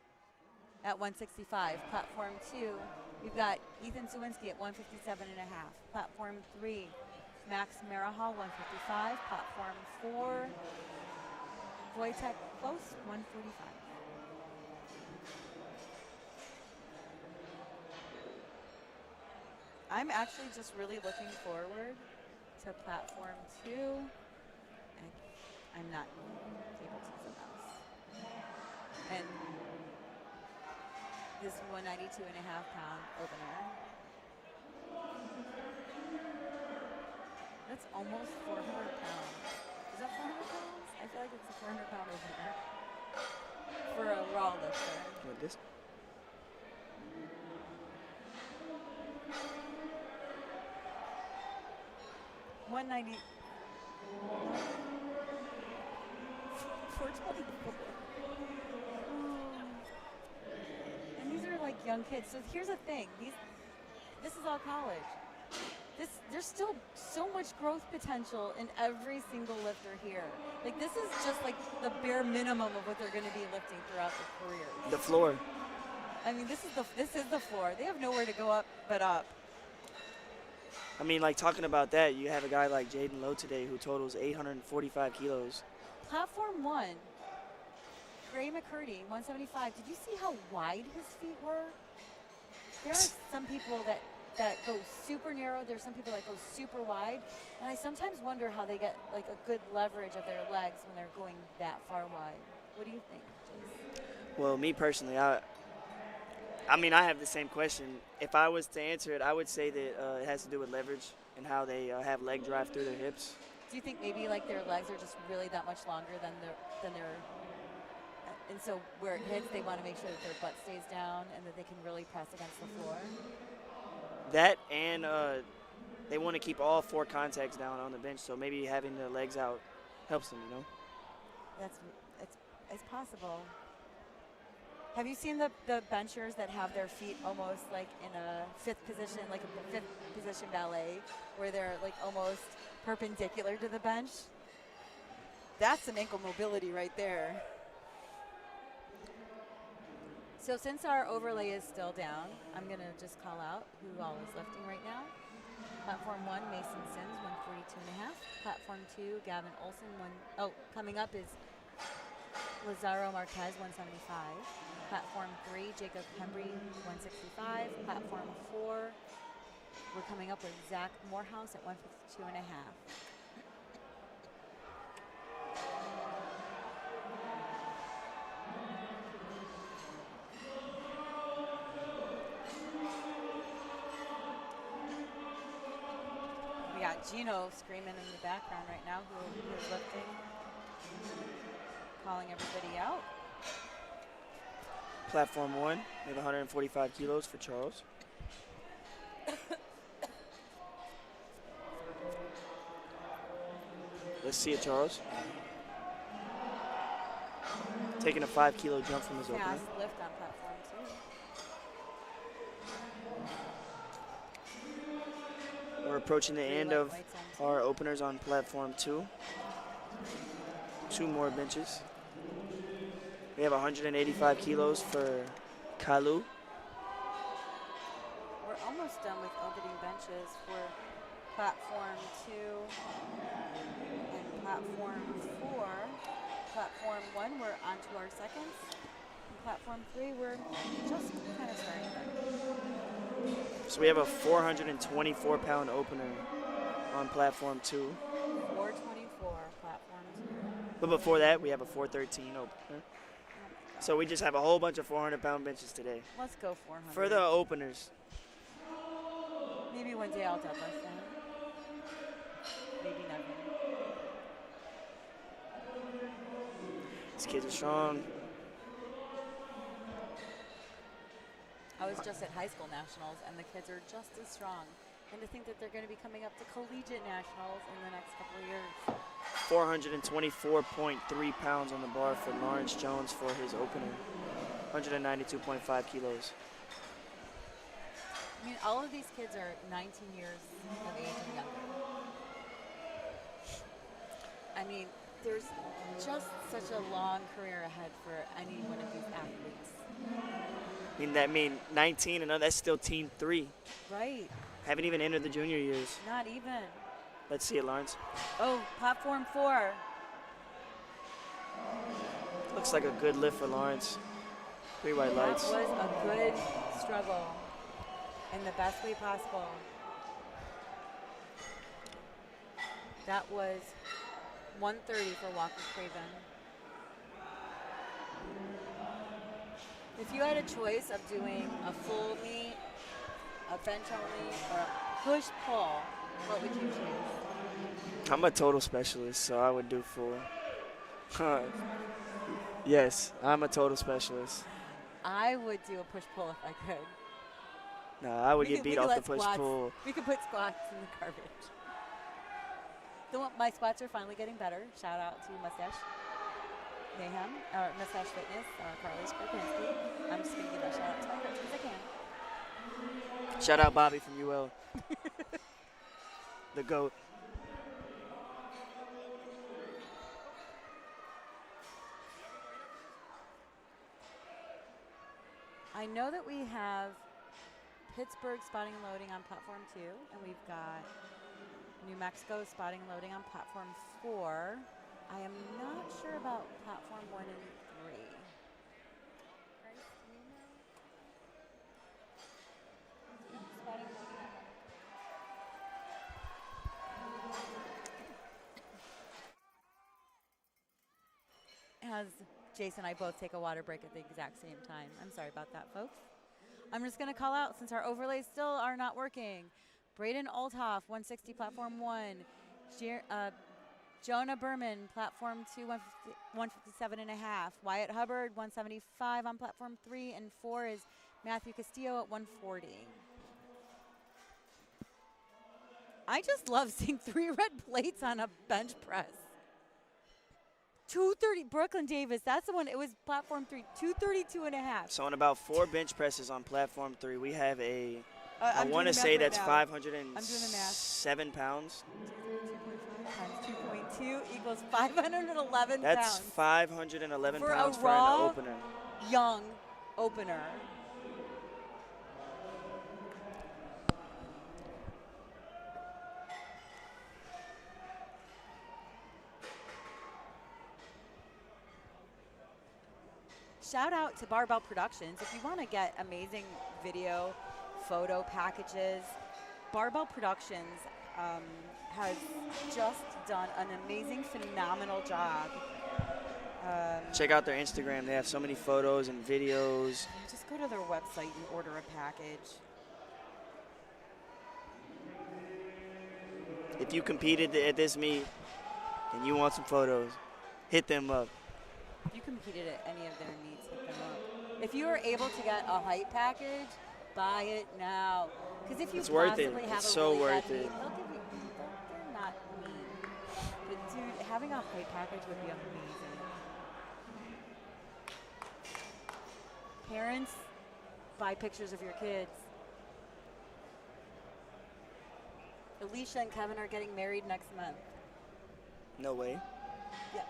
at 165. Platform 2, we've got Ethan Sawinski at 157.5. Platform 3, Max Marahal, 155. Platform 4, Wojtek Close, 145. I'm actually just really looking forward to platform 2. And I'm not able to use a mouse. And this 192.5-pound opener. That's almost 400 pounds. Is that 400 pounds? I feel like it's a 400-pound opener for a raw lifter. With this. $190. 424. And these are like young kids. So here's the thing. This is all college. There's still so much growth potential in every single lifter here. Like this is just like the bare minimum of what they're going to be lifting throughout their career. The floor. I mean, this is the floor. They have nowhere to go up but up. I mean, like talking about that, you have a guy like Jaden Lowe today who totals 845 kilos. Platform 1, Gray McCurdy, 175. Did you see how wide his feet were? There are some people that go super narrow. There's some people that go super wide. And I sometimes wonder how they get like a good leverage of their legs when they're going that far wide. What do you think, Jason? Well, me personally, I mean, I have the same question. If I was to answer it, I would say that it has to do with leverage and how they have leg drive through their hips. Do you think maybe like their legs are just really that much longer than their and so where it hits, they want to make sure that their butt stays down and that they can really press against the floor? That and they want to keep all 4 contacts down on the bench, so maybe having the legs out helps them, you know? It's possible. Have you seen the benchers that have their feet almost like in a fifth position, like a fifth position ballet, where they're like almost perpendicular to the bench? That's some ankle mobility right there. So since our overlay is still down, I'm going to just call out who all is lifting right now. Platform 1, Mason Sims, 142.5. Platform 2, Gavin Olson, coming up is Lazaro Marquez, 175. Platform 3, Jacob Hembry, 165. Platform 4, we're coming up with Zach Morehouse at 152.5. Gino screaming in the background right now who is lifting, calling everybody out. Platform 1, we have 145 kilos for Charles. Let's see it, Charles. Taking a 5-kilo jump from his opener. Fast lift on platform 2. We're approaching the end of our openers on platform 2. 2 more benches. We have 185 kilos for Kalu. We're almost done with opening benches for platform 2 and platform 4. Platform 1, we're on to our seconds. And platform 3, we're just kind of starting there. So we have a 424-pound opener on platform 2. 424, platform 2. But before that, we have a 413 opener. So we just have a whole bunch of 400-pound benches today. Let's go 400. For the openers. Maybe one day I'll deadlift them. Maybe never. These kids are strong. I was just at high school nationals, and the kids are just as strong. And to think that they're going to be coming up to collegiate nationals in the next couple of years. 424.3 pounds on the bar for Lawrence Jones for his opener. 192.5 kilos. I mean, all of these kids are 19 years of age and younger. I mean, there's just such a long career ahead for any one of these athletes. That mean 19 and that's still team 3. Right. Haven't even entered the junior years. Not even. Let's see it, Lawrence. Oh, platform 4. Looks like a good lift for Lawrence. 3 white lights. That was a good struggle in the best way possible. That was 130 for Walker Craven. If you had a choice of doing a full meet, a bench only, or a push-pull, what would you choose? I'm a total specialist, so I would do full. Yes, I'm a total specialist. I would do a push-pull if I could. Nah, I would get beat off the push-pull. We could put squats in the garbage. My squats are finally getting better. Shout out to Mustache Mayhem, or Mustache Fitness, Carly Skorpinski. I'm just going to give a shout out to my coach because I can. Shout out Bobby from UL. The GOAT. I know that we have Pittsburgh spotting and loading on platform 2, and we've got New Mexico spotting and loading on platform 4. I am not sure about platform 1 and 3. Bryce, do you know? Spotting and loading on As Jason and I both take a water break at the exact same time. I'm sorry about that, folks. I'm just going to call out, since our overlays still are not working, Braden Althoff, 160, platform 1. Jonah Berman, platform 2, 157.5. Wyatt Hubbard, 175 on platform 3. And 4 is Matthew Castillo at 140. I just love seeing 3 red plates on a bench press. 230, Brooklyn Davis, that's the one, it was platform 3, 232.5. So on about 4 bench presses on platform 3, we have I want to say that's 507 pounds. 232.5 times 2.2 equals 511 pounds. That's 511 pounds for an opener. Young opener. Shout out to Barbell Productions. If you want to get amazing video, photo packages, Barbell Productions has just done an amazing, phenomenal job. Check out their Instagram. They have so many photos and videos. Just go to their website and order a package. if you competed at this meet and you want some photos, hit them up. If you competed at any of their meets, hit them up. If you are able to get a height package, buy it now. Because if you It's worth it. possibly have It's a so really worth bad it. meet, they'll give you. They're not mean. But dude, having a height package would be amazing. Parents, buy pictures of your kids. Alicia and Kevin are getting married next month. No way. Yeah.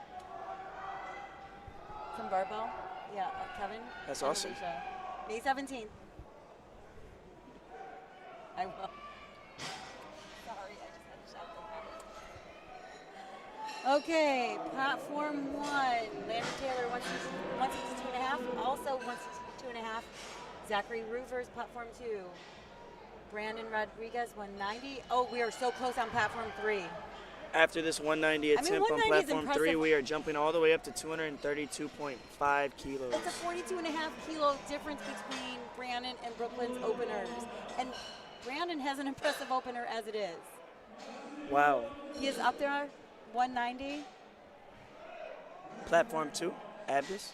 From Barbell? Yeah, Kevin. That's and awesome. Alicia. May 17th. I will. Sorry, I just had to shout that. Okay, platform 1. Landon Taylor, 162.5. Also 162.5. Zachary Roovers, platform 2. Brandon Rodriguez, 190. Oh, we are so close on platform 3. After this 190 attempt on 190 is platform 3, impressive. we are jumping all the way up to 232.5 kilos. That's a 42.5 kilo difference between Brandon and Brooklyn's openers. And Brandon has an impressive opener as it is. Wow. He is up there, 190. Platform 2, Abdus,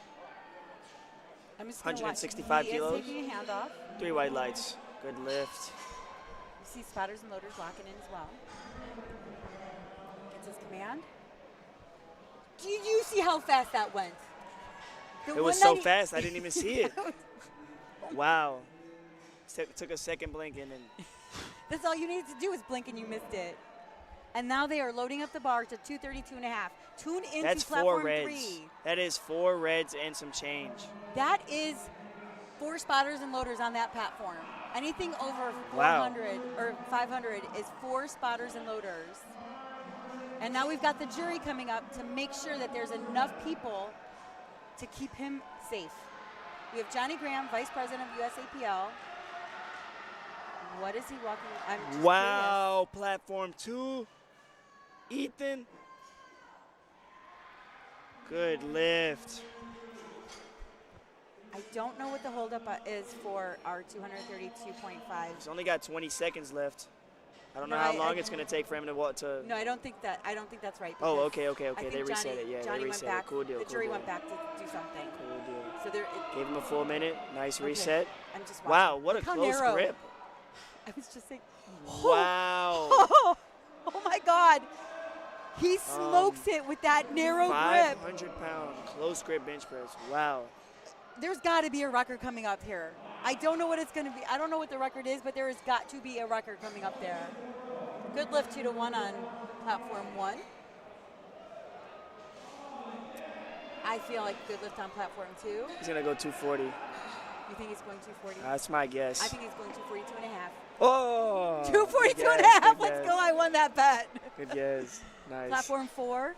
I'm just gonna 165 watch. kilos. He is taking a hand off. 3 white lights. Good lift. You see spotters and loaders locking in as well. Gets his command. Did you see how fast that went? The It was so 190 fast, I didn't even see it. Wow. Took a second blink and then That's all you needed to do is blink and you missed it. And now they are loading up the bar to 232.5. Tune into that's 4 platform reds. 3. That is 4 reds and some change. That is 4 spotters and loaders on that platform. Anything over 400 Wow. or 500 is 4 spotters and loaders. And now we've got the jury coming up to make sure that there's enough people to keep him safe. We have Johnny Graham, Vice President of USAPL. What is he walking? I'm just Wow, platform 2. Ethan. Good lift. I don't know what the holdup is for our 232.5. He's only got 20 seconds left. I don't know No, how I- long it's going to take for him to walk to. No, I don't think that's right. Oh, because okay. I think They reset Johnny- it. Yeah, Johnny they went reset back, it. Cool deal. The cool jury deal. went back to do something. Cool deal. So Gave him a full minute. Nice Okay. reset. I'm just watching. Wow, what Look a how close narrow. grip. I was just saying. Wow. Oh my God. He smokes it with that narrow grip. 500-pound close grip bench press. Wow. There's got to be a record coming up here. I don't know what it's going to be. I don't know what the record is, but there has got to be a record coming up there. Good lift 2-1 on platform 1. I feel like good lift on platform 2. He's going to go 240. You think he's going 240? That's my guess. I think he's going 242.5. Oh. 242.5. Let's go. I won that bet. Good guess. Nice. Platform 4.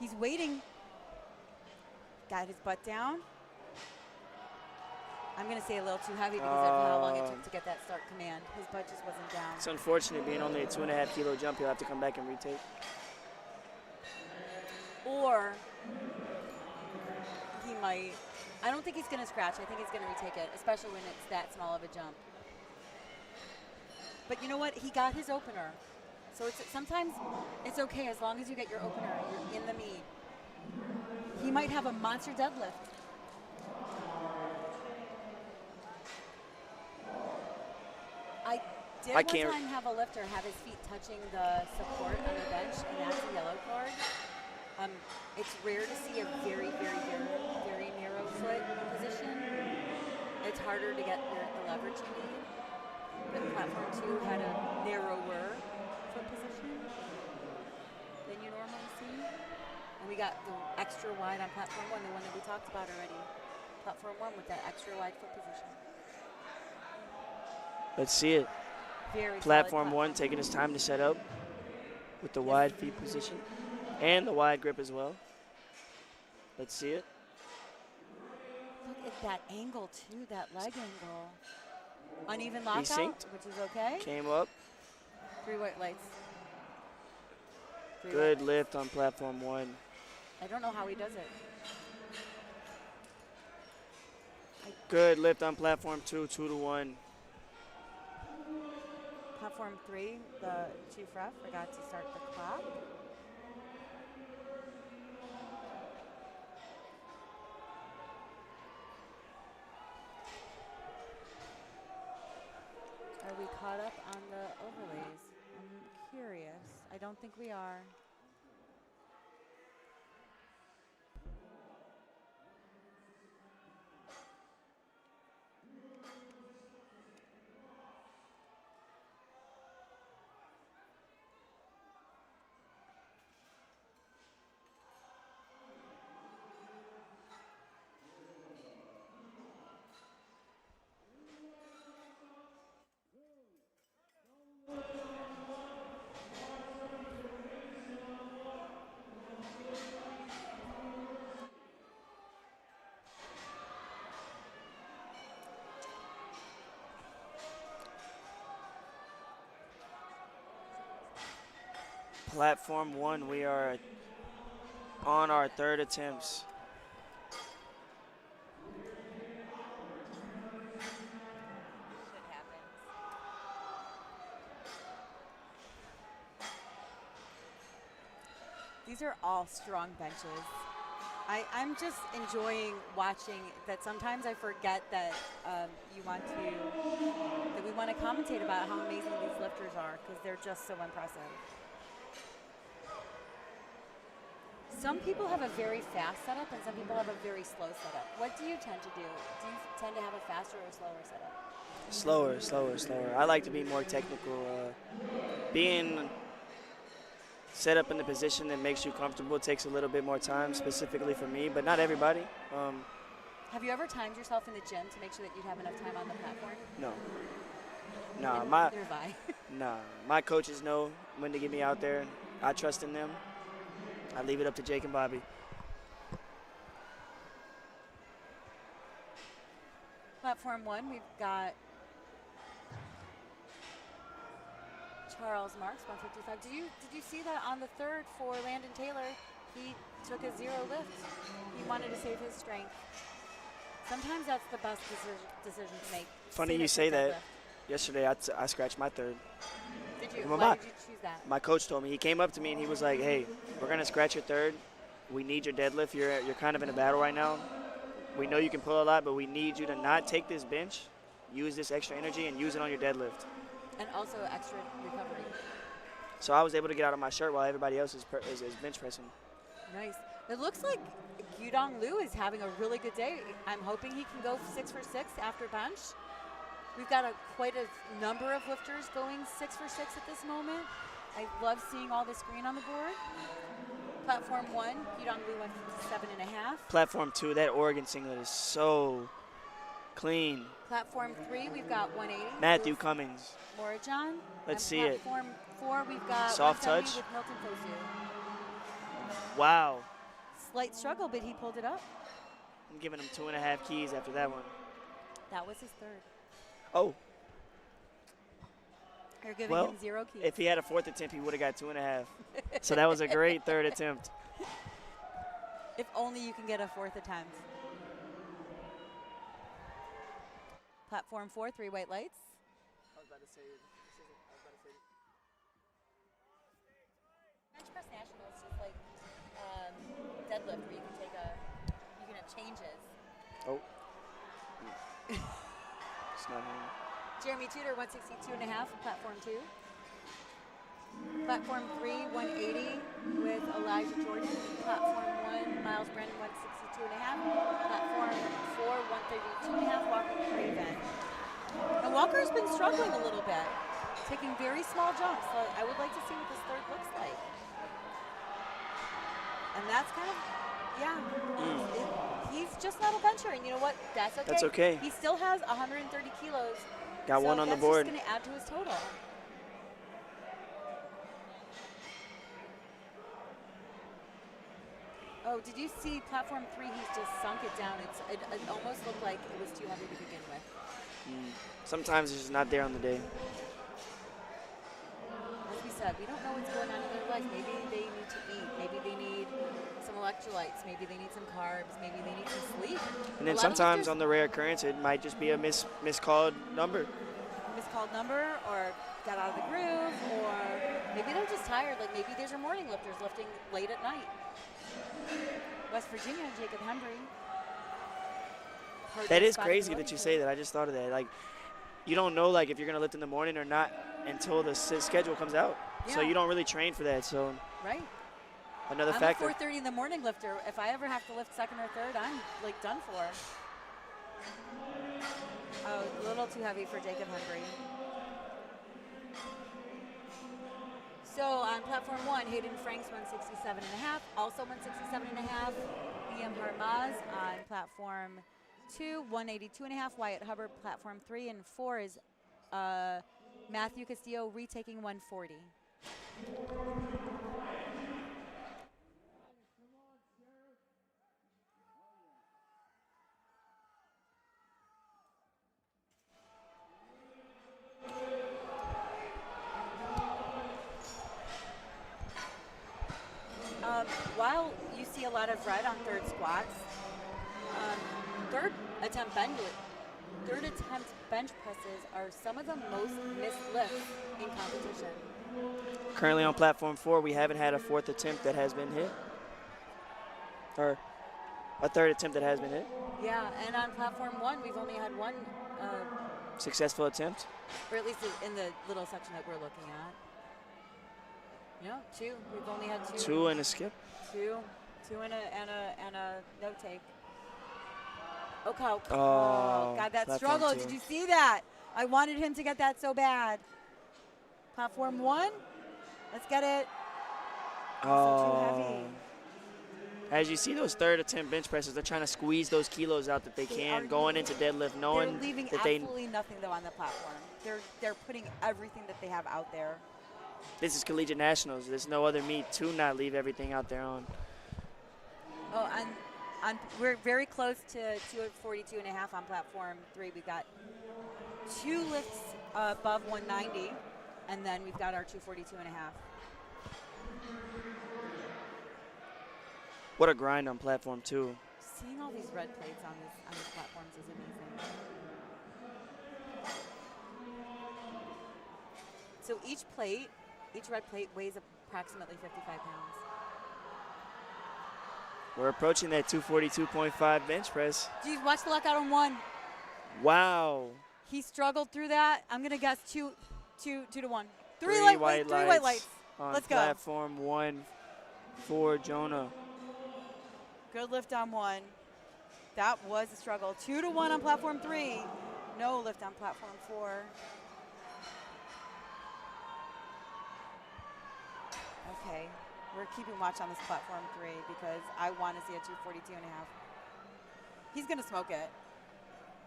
He's waiting. Got his butt down. I'm going to say a little too heavy because of how long it took to get that start command. His butt just wasn't down. It's unfortunate being only a 2.5 kilo jump. He'll have to come back and retake. Or he might. I don't think he's going to scratch. I think he's going to retake it, especially when it's that small of a jump. But you know what? He got his opener. So sometimes it's okay as long as you get your opener. You're in the meet. He might have a monster deadlift. I did one time have a lifter have his feet touching the support on the bench, and that's a yellow card. It's rare to see a very, very, very, very narrow foot position. It's harder to get the leverage you need. But platform 2 had a narrower foot position than you normally see. And we got the extra wide on platform 1, the one that we talked about already. Platform 1 with that extra wide foot position. Let's see it. Very Platform solid 1 taking his time to set up with the wide feet position and the wide grip as well. Let's see it. Look at that angle too, that leg angle. Uneven lockout, synced. which is okay. Came up. 3 white lights. Good lift on platform 1. I don't know how he does it. Good lift on platform 2, 2-1. Platform 3, the chief ref forgot to start the clock. Are we caught up on the overlays? I'm curious. I don't think we are. Platform 1, we are on our third attempts. Shit happens. These are all strong benches. I'm just enjoying watching that. Sometimes I forget that we want to commentate about how amazing these lifters are because they're just so impressive. Some people have a very fast setup and some people have a very slow setup. What do you tend to do? Do you tend to have a faster or slower setup? Slower. I like to be more technical. Being set up in the position that makes you comfortable takes a little bit more time, specifically for me, but not everybody. Have you ever timed yourself in the gym to make sure that you'd have enough time on the platform? No. Neither have I. My coaches know when to get me out there. I trust in them. I leave it up to Jake and Bobby. Platform 1, we've got Charles Marks, 155. Did you see that on the third for Landon Taylor? He took a 0 lift. He wanted to save his strength. Sometimes that's the best decision to make. Funny you say that. Yesterday I scratched my third. Did you? Why did you choose that? My coach told me. He came up to me and he was like, "Hey, we're gonna scratch your third. We need your deadlift. You're kind of in a battle right now. We know you can pull a lot, but we need you to not take this bench, use this extra energy, and use it on your deadlift." And also extra recovery. So I was able to get out of my shirt while everybody else is bench pressing. Nice. It looks like Gyudong Liu is having a really good day. I'm hoping he can go 6 for 6 after bench. We've got quite a number of lifters going 6 for 6 at this moment. I love seeing all this green on the board. Platform 1, Gyudong Liu went 7.5. Platform 2, that Oregon singlet is so clean. Platform 3, we've got 180. Matthew Cummings. Morajan. Let's see it. Platform 4, we've got soft touch with Milton Fosu. Wow. Slight struggle, but he pulled it up. I'm giving him 2.5 keys after that one. That was his third. Oh. You're giving him 0 keys. If he had a 4th attempt, he would have got 2.5. So that was a great 3rd attempt. If only you can get a 4th attempt. Platform 4, 3 white lights. I was about to say Bench press national is just like deadlift where you can have changes. Oh. It's not him. Jeremy Tudor, 162.5, platform 2. Platform 3, 180 with Elijah Jordan. Platform 1, Miles Brennan, 162.5. Platform 4, 132.5, Walker Craven. And Walker's been struggling a little bit, taking very small jumps. So I would like to see what this third looks like. And that's kind of, he's just not a bencher, and you know what? That's okay. That's okay. He still has 130 kilos. Got one on the board. That's just going to add to his total. Oh, did you see platform 3? He's just sunk it down. It almost looked like it was too heavy to begin with. Sometimes it's just not there on the day. As we said, we don't know what's going on in their life. Maybe they need to eat. Maybe they need some electrolytes. Maybe they need some carbs. Maybe they need some sleep. And then sometimes on the rare occurrence, it might just be a miscalled number. Miscalled called number or got out of the groove, or maybe they're just tired. Like maybe these are morning lifters lifting late at night. West Virginia, Jacob Hembry. That is crazy that you say that. I just thought of that. Like, you don't know like if you're gonna lift in the morning or not until the schedule comes out. Yeah. So you don't really train for that. So right. Another factor. I'm a 4:30 in the morning lifter. If I ever have to lift second or third, I'm like done for. Oh, a little too heavy for Jacob Hembry. So on platform 1, Hayden Franks 167.5, also 167.5. BM Harmaz on platform 2, 182.5. Wyatt Hubbard, platform 3, and 4 is Matthew Castillo retaking 140. While you see a lot of red on third squats, third attempt bench presses are some of the most missed lifts in competition. Currently on platform 4, we haven't had a fourth attempt that has been hit, or a third attempt that has been hit. Yeah, and on platform 1, we've only had one successful attempt, or at least in the little section that we're looking at. No, 2. We've only had 2. 2 and a skip. 2 and a no take. Okay. Oh, God, that struggle. 2. Did you see that? I wanted him to get that so bad. Platform 1. Let's get it. Also too heavy. As you see those third attempt bench presses, they're trying to squeeze those kilos out that they can going into deadlift, knowing they're leaving that absolutely nothing though on the platform. They're putting everything that they have out there. This is Collegiate Nationals. There's no other meet to not leave everything out there on. Oh, and we're very close to 242.5 on platform 3. We've got 2 lifts above 190, and then we've got our 242.5. What a grind on platform 2. Seeing all these red plates on these platforms is amazing. So each red plate weighs approximately 55 pounds. We're approaching that 242.5 bench press. Geez, watch the lockout on 1. Wow. He struggled through that. I'm gonna guess 2 to 1. Three white lights. On Let's go. Platform 1 for Jonah. Good lift on 1. That was a struggle. 2 to 1 on platform 3. No lift on platform 4. Okay, we're keeping watch on this platform 3 because I want to see a 242.5. He's gonna smoke it.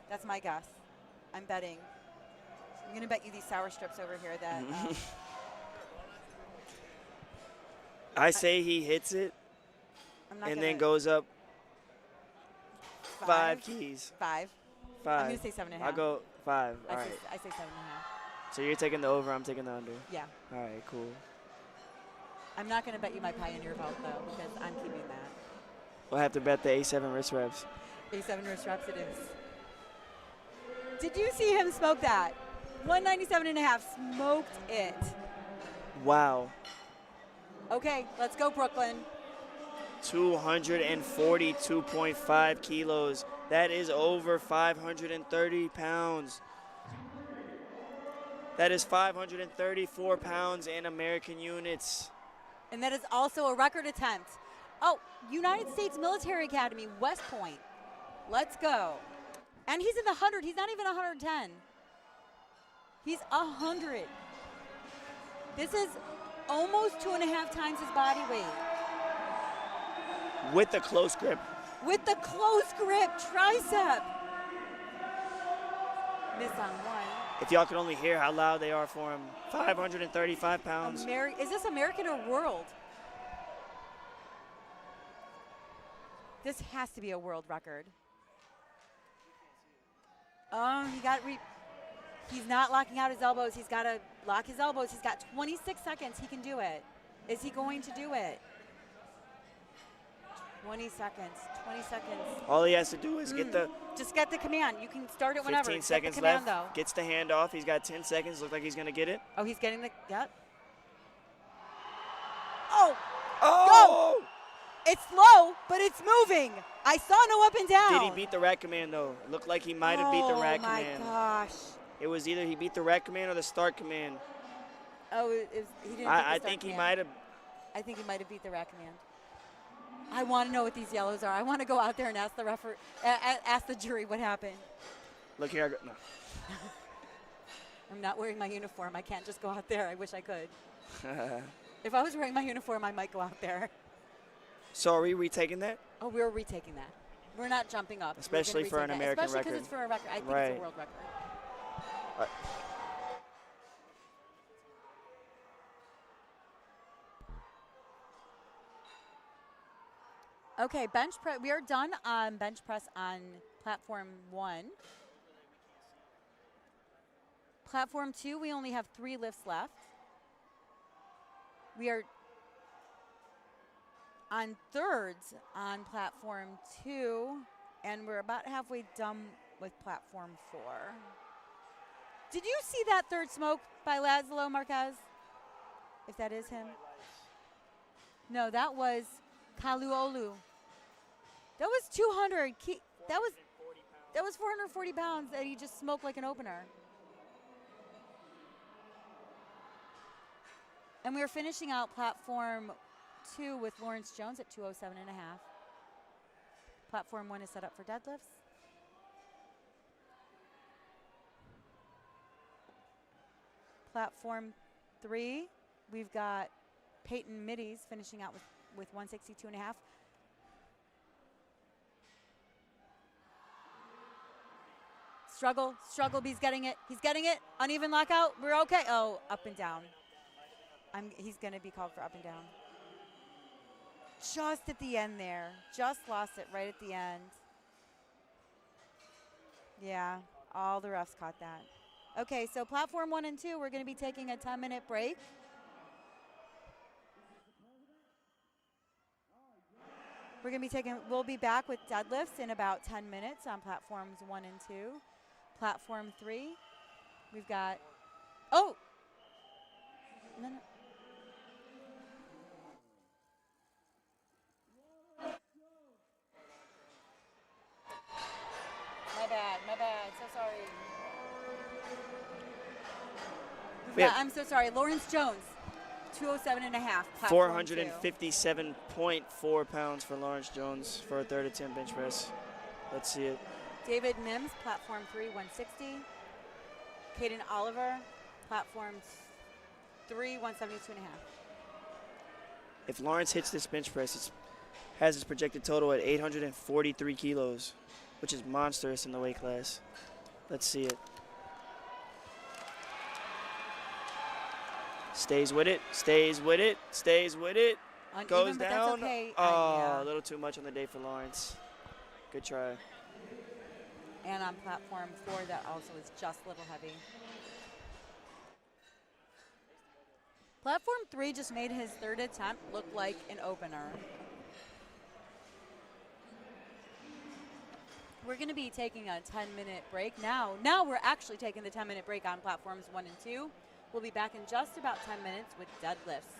That's my guess. I'm betting. I'm gonna bet you these sour strips over here that. I say he hits it and then goes up 5 keys. 5. 5. I'm gonna say 7.5. I'll go 5. All right. I say 7.5. So you're taking the over, I'm taking the under. Yeah. All right, cool. I'm not going to bet you my Pioneer belt, though, because I'm keeping that. We'll have to bet the A7 wrist reps. A7 wrist reps it is. Did you see him smoke that? 197.5, smoked it. Wow. Okay, let's go, Brooklyn. 242.5 kilos. That is over 530 pounds. That is 534 pounds in American units. And that is also a record attempt. Oh, United States Military Academy, West Point. Let's go. And he's in the 100. He's not even 110. He's 100. This is almost 2.5 times his body weight. With the close grip. With the close grip tricep. Miss on 1. If y'all could only hear how loud they are for him. 535 pounds. Is this American or world? This has to be a world record. He's not locking out his elbows. He's got to lock his elbows. He's got 26 seconds. He can do it. Is he going to do it? 20 seconds. 20 seconds. All he has to do is get the Just get the command. You can start it whenever. 15 Get seconds the command, left. though. Gets the hand off. He's got 10 seconds. Looks like he's going to get it. Oh, he's getting the, yep. Oh, Oh! go! It's low, but it's moving. I saw no up and down. Did he beat the rack command, though? It looked like he might have beat the rack command. Oh, my gosh. It was either he beat the rack command or the start command. Oh, he didn't beat the I start think he command. might have. I think he might have beat the rack command. I want to know what these yellows are. I want to go out there and ask the ask the jury what happened. Look here. I go, no. I'm not wearing my uniform. I can't just go out there. I wish I could. If I was wearing my uniform, I might go out there. So are we retaking that? Oh, we're retaking that. We're not jumping up. Especially for an American record. Especially because it's for a record. I think it's a world record. Right. Okay, bench press. We are done on bench press on platform 1. Platform 2, we only have 3 lifts left. We are on thirds on platform 2, and we're about halfway done with platform 4. Did you see that third smoke by Laszlo Marquez? If that is him. No, that was Kaluolu. That was 200. That was 440 pounds that he just smoked like an opener. And we are finishing out platform 2 with Lawrence Jones at 207.5. Platform 1 is set up for deadlifts. Platform 3, we've got Peyton Middies finishing out with 162.5. Struggle, but he's getting it. He's getting it. Uneven lockout. We're okay. Oh, up and down. He's going to be called for up and down. Just at the end there. Just lost it right at the end. Yeah, all the refs caught that. Okay, so platform 1 and 2, we're going to be taking a 10-minute break. We'll be back with deadlifts in about 10 minutes on platforms 1 and 2. Platform 3, we've got, oh! No. My bad, so sorry. I'm so sorry, Lawrence Jones, 207.5. 457.4 pounds for Lawrence Jones for a third attempt bench press. Let's see it. David Mims, platform 3, 160. Caden Oliver, platform 3, 172.5. If Lawrence hits this bench press, it has its projected total at 843 kilos, which is monstrous in the weight class. Let's see it. Stays with it, stays with it, stays with it. Uneven, goes but down. That's okay. Oh, yeah. A little too much on the day for Lawrence. Good try. And on platform 4, that also is just a little heavy. Platform 3 just made his third attempt look like an opener. We're going to be taking a 10-minute break now. Now we're actually taking the 10-minute break on platforms 1 and 2. We'll be back in just about 10 minutes with deadlifts.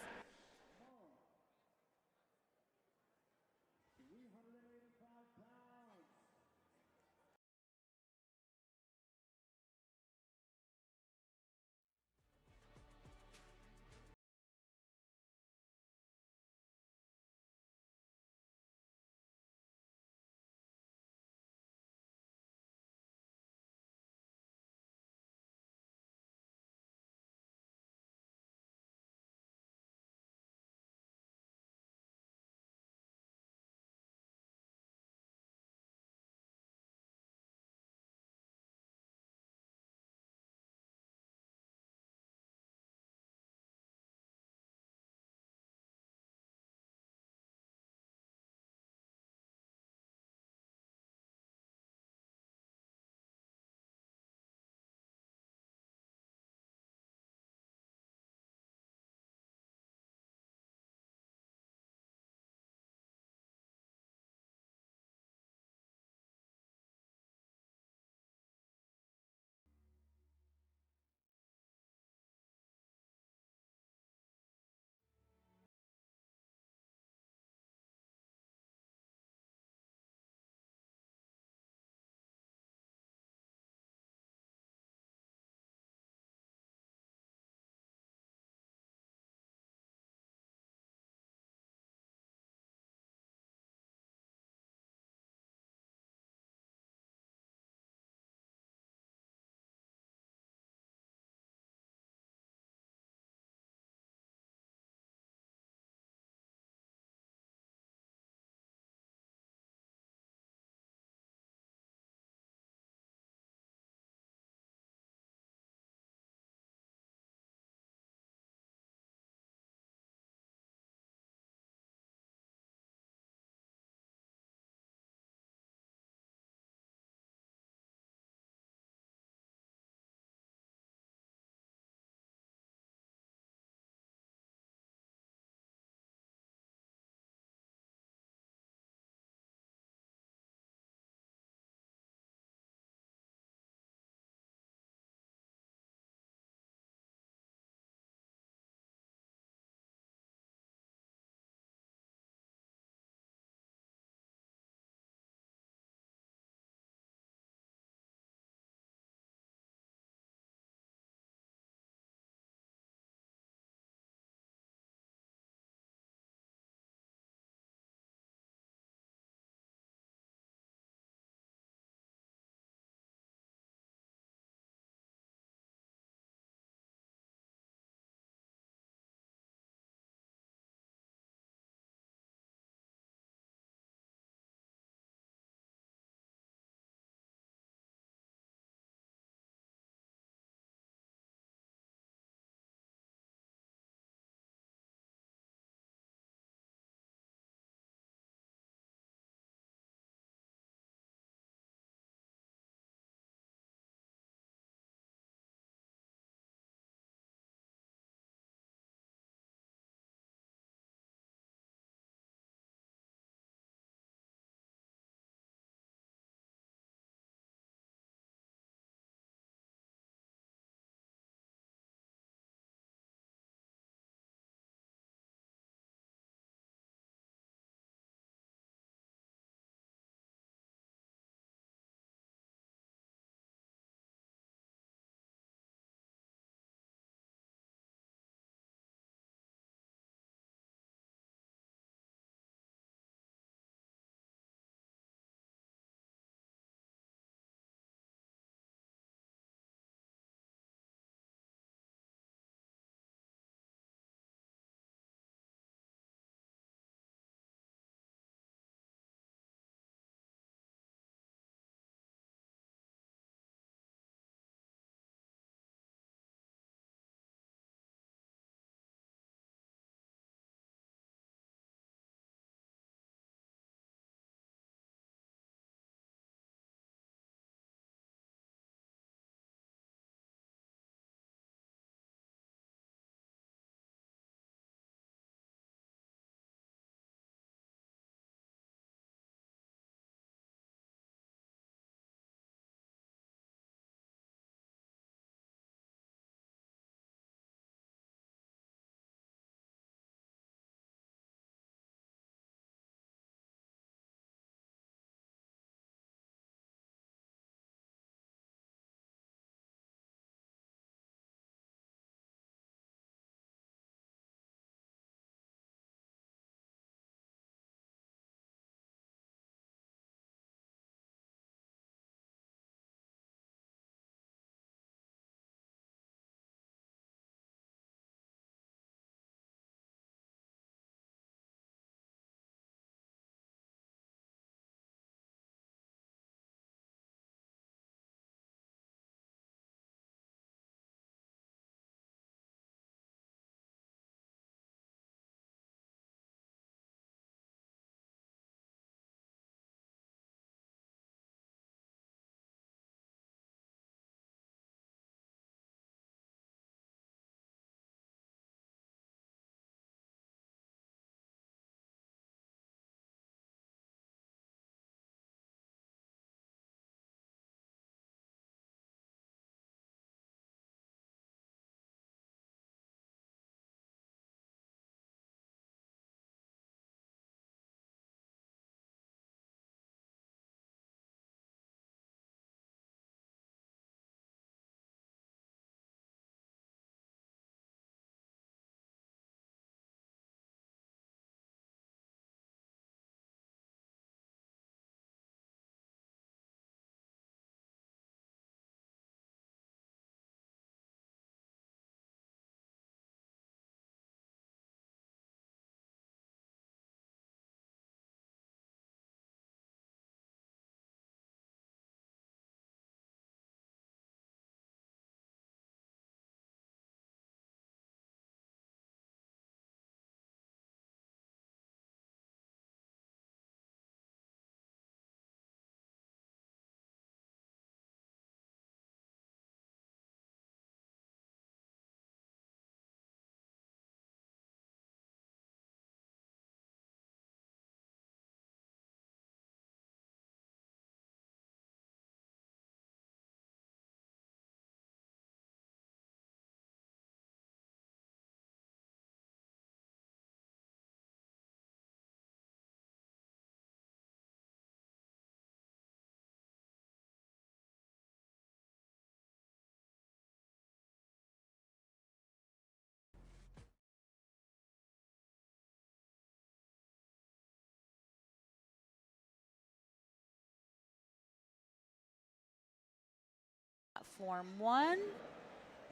platform 1.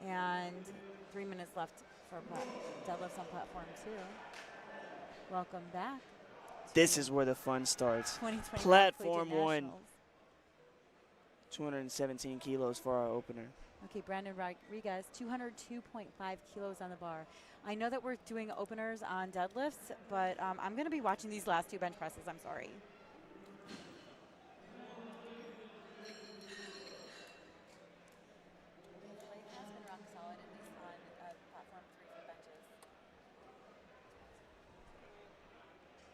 And 3 minutes left for deadlifts on platform 2. Welcome back. This is where the fun starts. 2020 Platform Collegiate 1. Nationals. 217 kilos for our opener. Okay, Brandon Rodriguez, 202.5 kilos on the bar. I know that we're doing openers on deadlifts, but I'm going to be watching these last 2 bench presses. I'm sorry.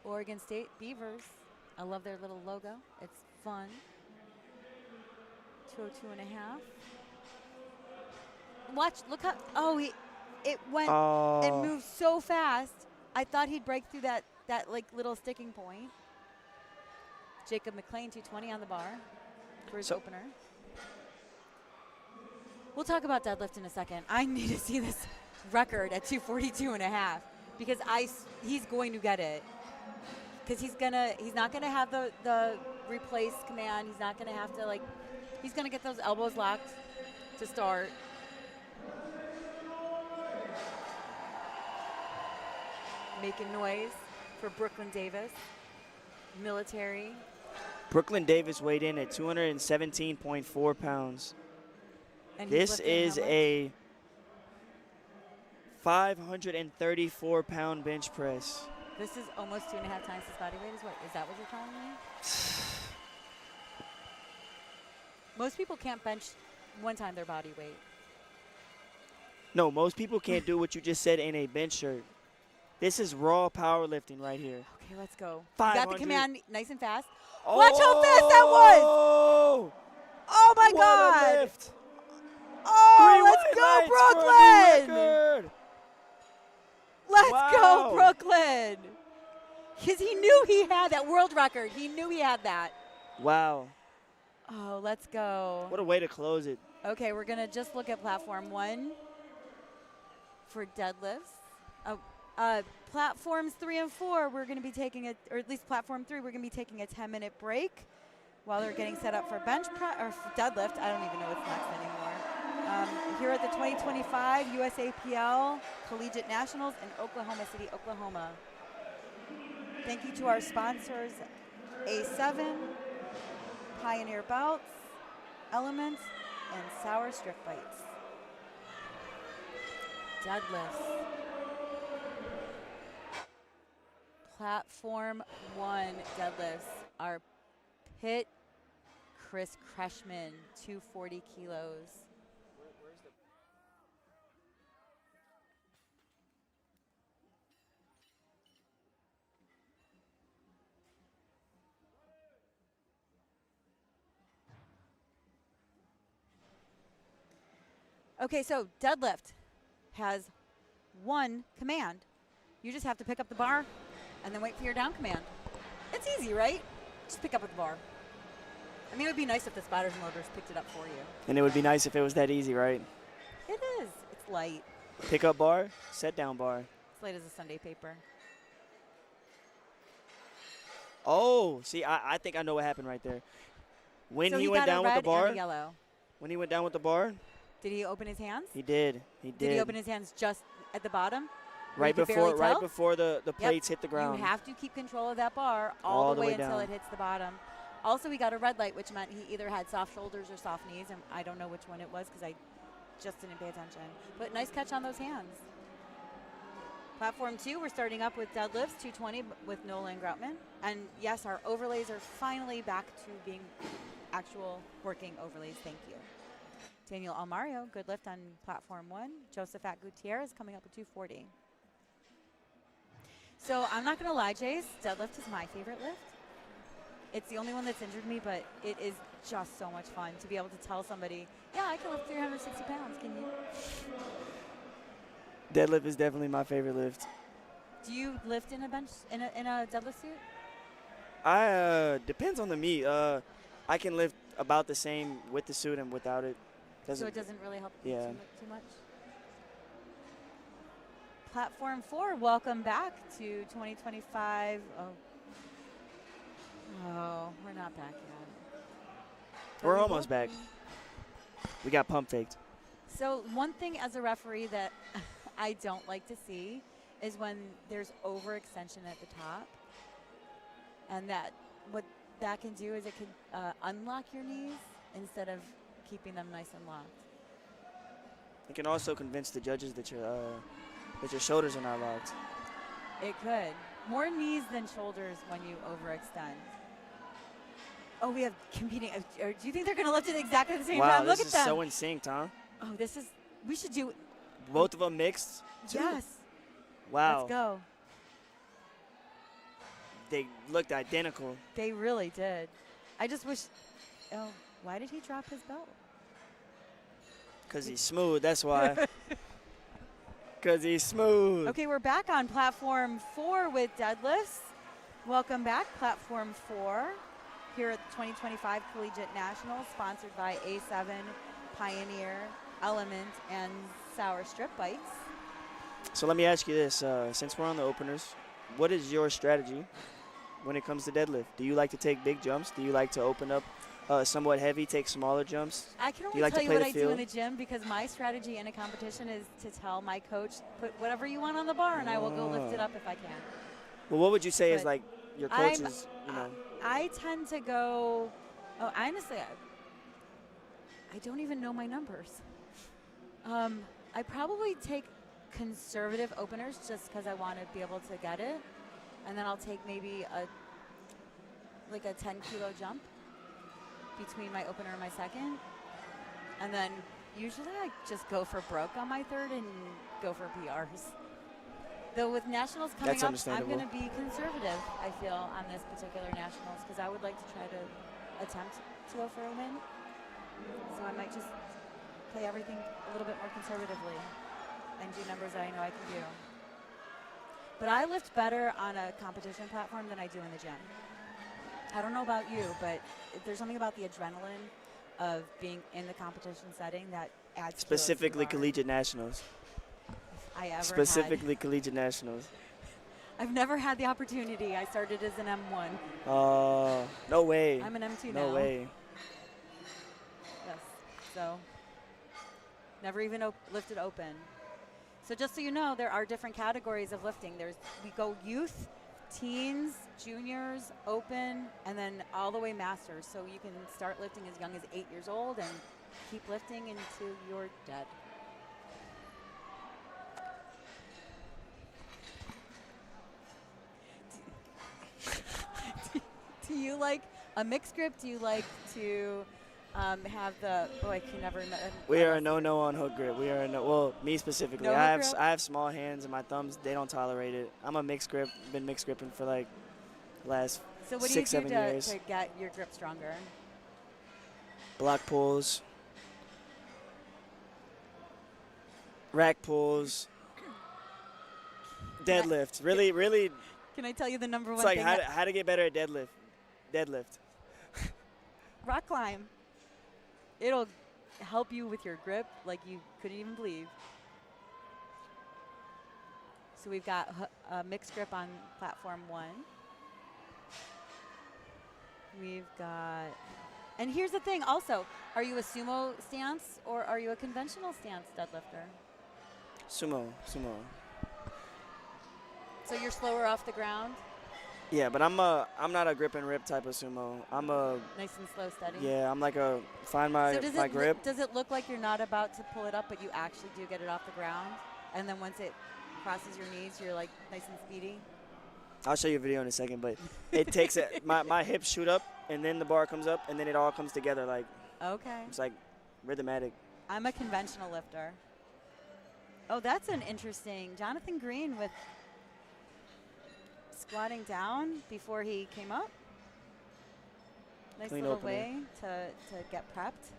Oregon State Beavers. I love their little logo. It's fun. 202.5. Watch, look how, it went, it moved so fast. I thought he'd break through that like little sticking point. Jacob McLean, 220 on the bar for his opener. We'll talk about deadlift in a second. I need to see this record at 242.5 because he's going to get it. Because he's not gonna have the replace command. He's not gonna have to he's gonna get those elbows locked to start. Making noise for Brooklyn Davis, military. Brooklyn Davis weighed in at 217.4 pounds. And this is a 534-pound bench press. This is almost 2.5 times his body weight. Is that what you're telling me? Most people can't bench 1 time their body weight. No, most people can't do what you just said in a bench shirt. This is raw powerlifting right here. Okay, let's go. 500. You got the command nice and fast. Watch how fast that was! Oh my God! Lift. Oh, let's go, Brooklyn! Let's go, Brooklyn! Because he knew he had that world record. He knew he had that. Wow. Oh, let's go. What a way to close it. Okay, we're going to just look at platform 1 for deadlifts. Platforms 3 and 4, we're going to be taking or at least platform 3, we're going to be taking a 10-minute break while they're getting set up for bench or for deadlift. I don't even know what's next anymore. Here at the 2025 USAPL Collegiate Nationals in Oklahoma City, Oklahoma. Thank you to our sponsors, A7, Pioneer Belts, Elements, and Sour Strict Bites. Deadlifts. Platform 1 deadlifts are Pitt Chris Kreshman, 240 kilos. Okay, so deadlift has 1 command. You just have to pick up the bar and then wait for your down command. It's easy, right? Just pick up at the bar. I mean, it would be nice if the spotters and loaders picked it up for you. And it would be nice if it was that easy, right? It is. It's light. Pick up bar, set down bar. It's light as a Sunday paper. Oh, see, I think I know what happened right there. When So he went down with the bar, yellow. when he went down with the bar, Did he open his hands? he did. He did. Did he open his hands just at the bottom? right before the plates hit the ground. You have to keep control of that bar all the way until it hits the bottom. Also, we got a red light, which meant he either had soft shoulders or soft knees, and I don't know which one it was because I just didn't pay attention. But nice catch on those hands. Platform 2, we're starting up with deadlifts, 220 with Nolan Groutman. And yes, our overlays are finally back to being actual working overlays. Thank you. Daniel Almario, good lift on platform 1. Josephat Gutierrez coming up with 240. So I'm not going to lie, Jace, deadlift is my favorite lift. It's the only one that's injured me, but it is just so much fun to be able to tell somebody, yeah, I can lift 360 pounds, can you? Deadlift is definitely my favorite lift. Do you lift in a bench, in a deadlift suit? Depends on the meet. I can lift about the same with the suit and without it. So it doesn't really help you Yeah. too much? Platform 4, welcome back to 2025. Oh, we're not back yet. We're almost back. We got pump faked. So one thing as a referee that I don't like to see is when there's overextension at the top, and what that can do is it can unlock your knees instead of keeping them nice and locked. It can also convince the judges that your shoulders are not locked. It could. More knees than shoulders when you overextend. Oh, we have competing. Do you think they're going to lift it exactly at the same time? Wow, Look at this them. is so in sync, huh? Oh, we should do. Both of them mixed? Too? Yes. Wow. Let's go. They looked identical. They really did. I just wish. Oh, why did he drop his belt? Because he's smooth, that's why. Because he's smooth. Okay, we're back on platform 4 with deadlifts. Welcome back, platform 4, here at the 2025 Collegiate Nationals, sponsored by A7, Pioneer, Element, and Sour Strip Bites. So let me ask you this. Since we're on the openers, what is your strategy when it comes to deadlift? Do you like to take big jumps? Do you like to open up somewhat heavy, take smaller jumps? I can only tell you what I do in the gym, because my strategy in a competition is to tell my coach, put whatever you want on the bar, and I will go lift it up if I can. Well, what would you say is like your coach's, I tend to go, honestly, I don't even know my numbers. I probably take conservative openers just because I want to be able to get it. And then I'll take maybe a 10-kilo jump between my opener and my second. And then usually I just go for broke on my third and go for PRs. Though with nationals coming up, I'm going to be conservative, I feel, on this particular nationals, because I would like to try to attempt to go for a win. So I might just play everything a little bit more conservatively and do numbers that I know I can do. But I lift better on a competition platform than I do in the gym. I don't know about you, but there's something about the adrenaline of being in the competition setting that adds specifically to Collegiate Nationals. if I ever Specifically Collegiate Nationals. I've never had the opportunity. I started as an M1. No way. I'm an M2 now. No way. Yes. So never even lifted open. So just so you know, there are different categories of lifting. We go youth, teens, juniors, open, and then all the way masters. So you can start lifting as young as 8 years old and keep lifting until you're dead. Do you like a mixed grip? Do you like to have the? Oh, I can never. We are a no on hook grip. We are well, me specifically. No I hook grip? have small hands and my thumbs. They don't tolerate it. I'm a mixed grip. Been mixed gripping for like the last So what 6, do you 7 do years. to get your grip stronger? Block pulls, rack pulls, deadlifts. Really. Can I tell you the number It's one like thing? how to get better at deadlift. Rock climb. It'll help you with your grip like you couldn't even believe. So we've got a mixed grip on platform 1. We've got, and here's the thing also, are you a sumo stance or are you a conventional stance deadlifter? Sumo. So you're slower off the ground? Yeah, but I'm not a grip and rip type of sumo. I'm a Nice and slow, steady? Yeah, I'm like find my grip. Does it look like you're not about to pull it up, but you actually do get it off the ground? And then once it crosses your knees, you're like nice and speedy? I'll show you a video in a second, but it takes it. My hips shoot up, and then the bar comes up, and then it all comes together like. Okay. It's like rhythmatic. I'm a conventional lifter. Oh, that's an interesting. Jonathan Green with squatting down before he came up. Nice Clean little opener. way to get prepped.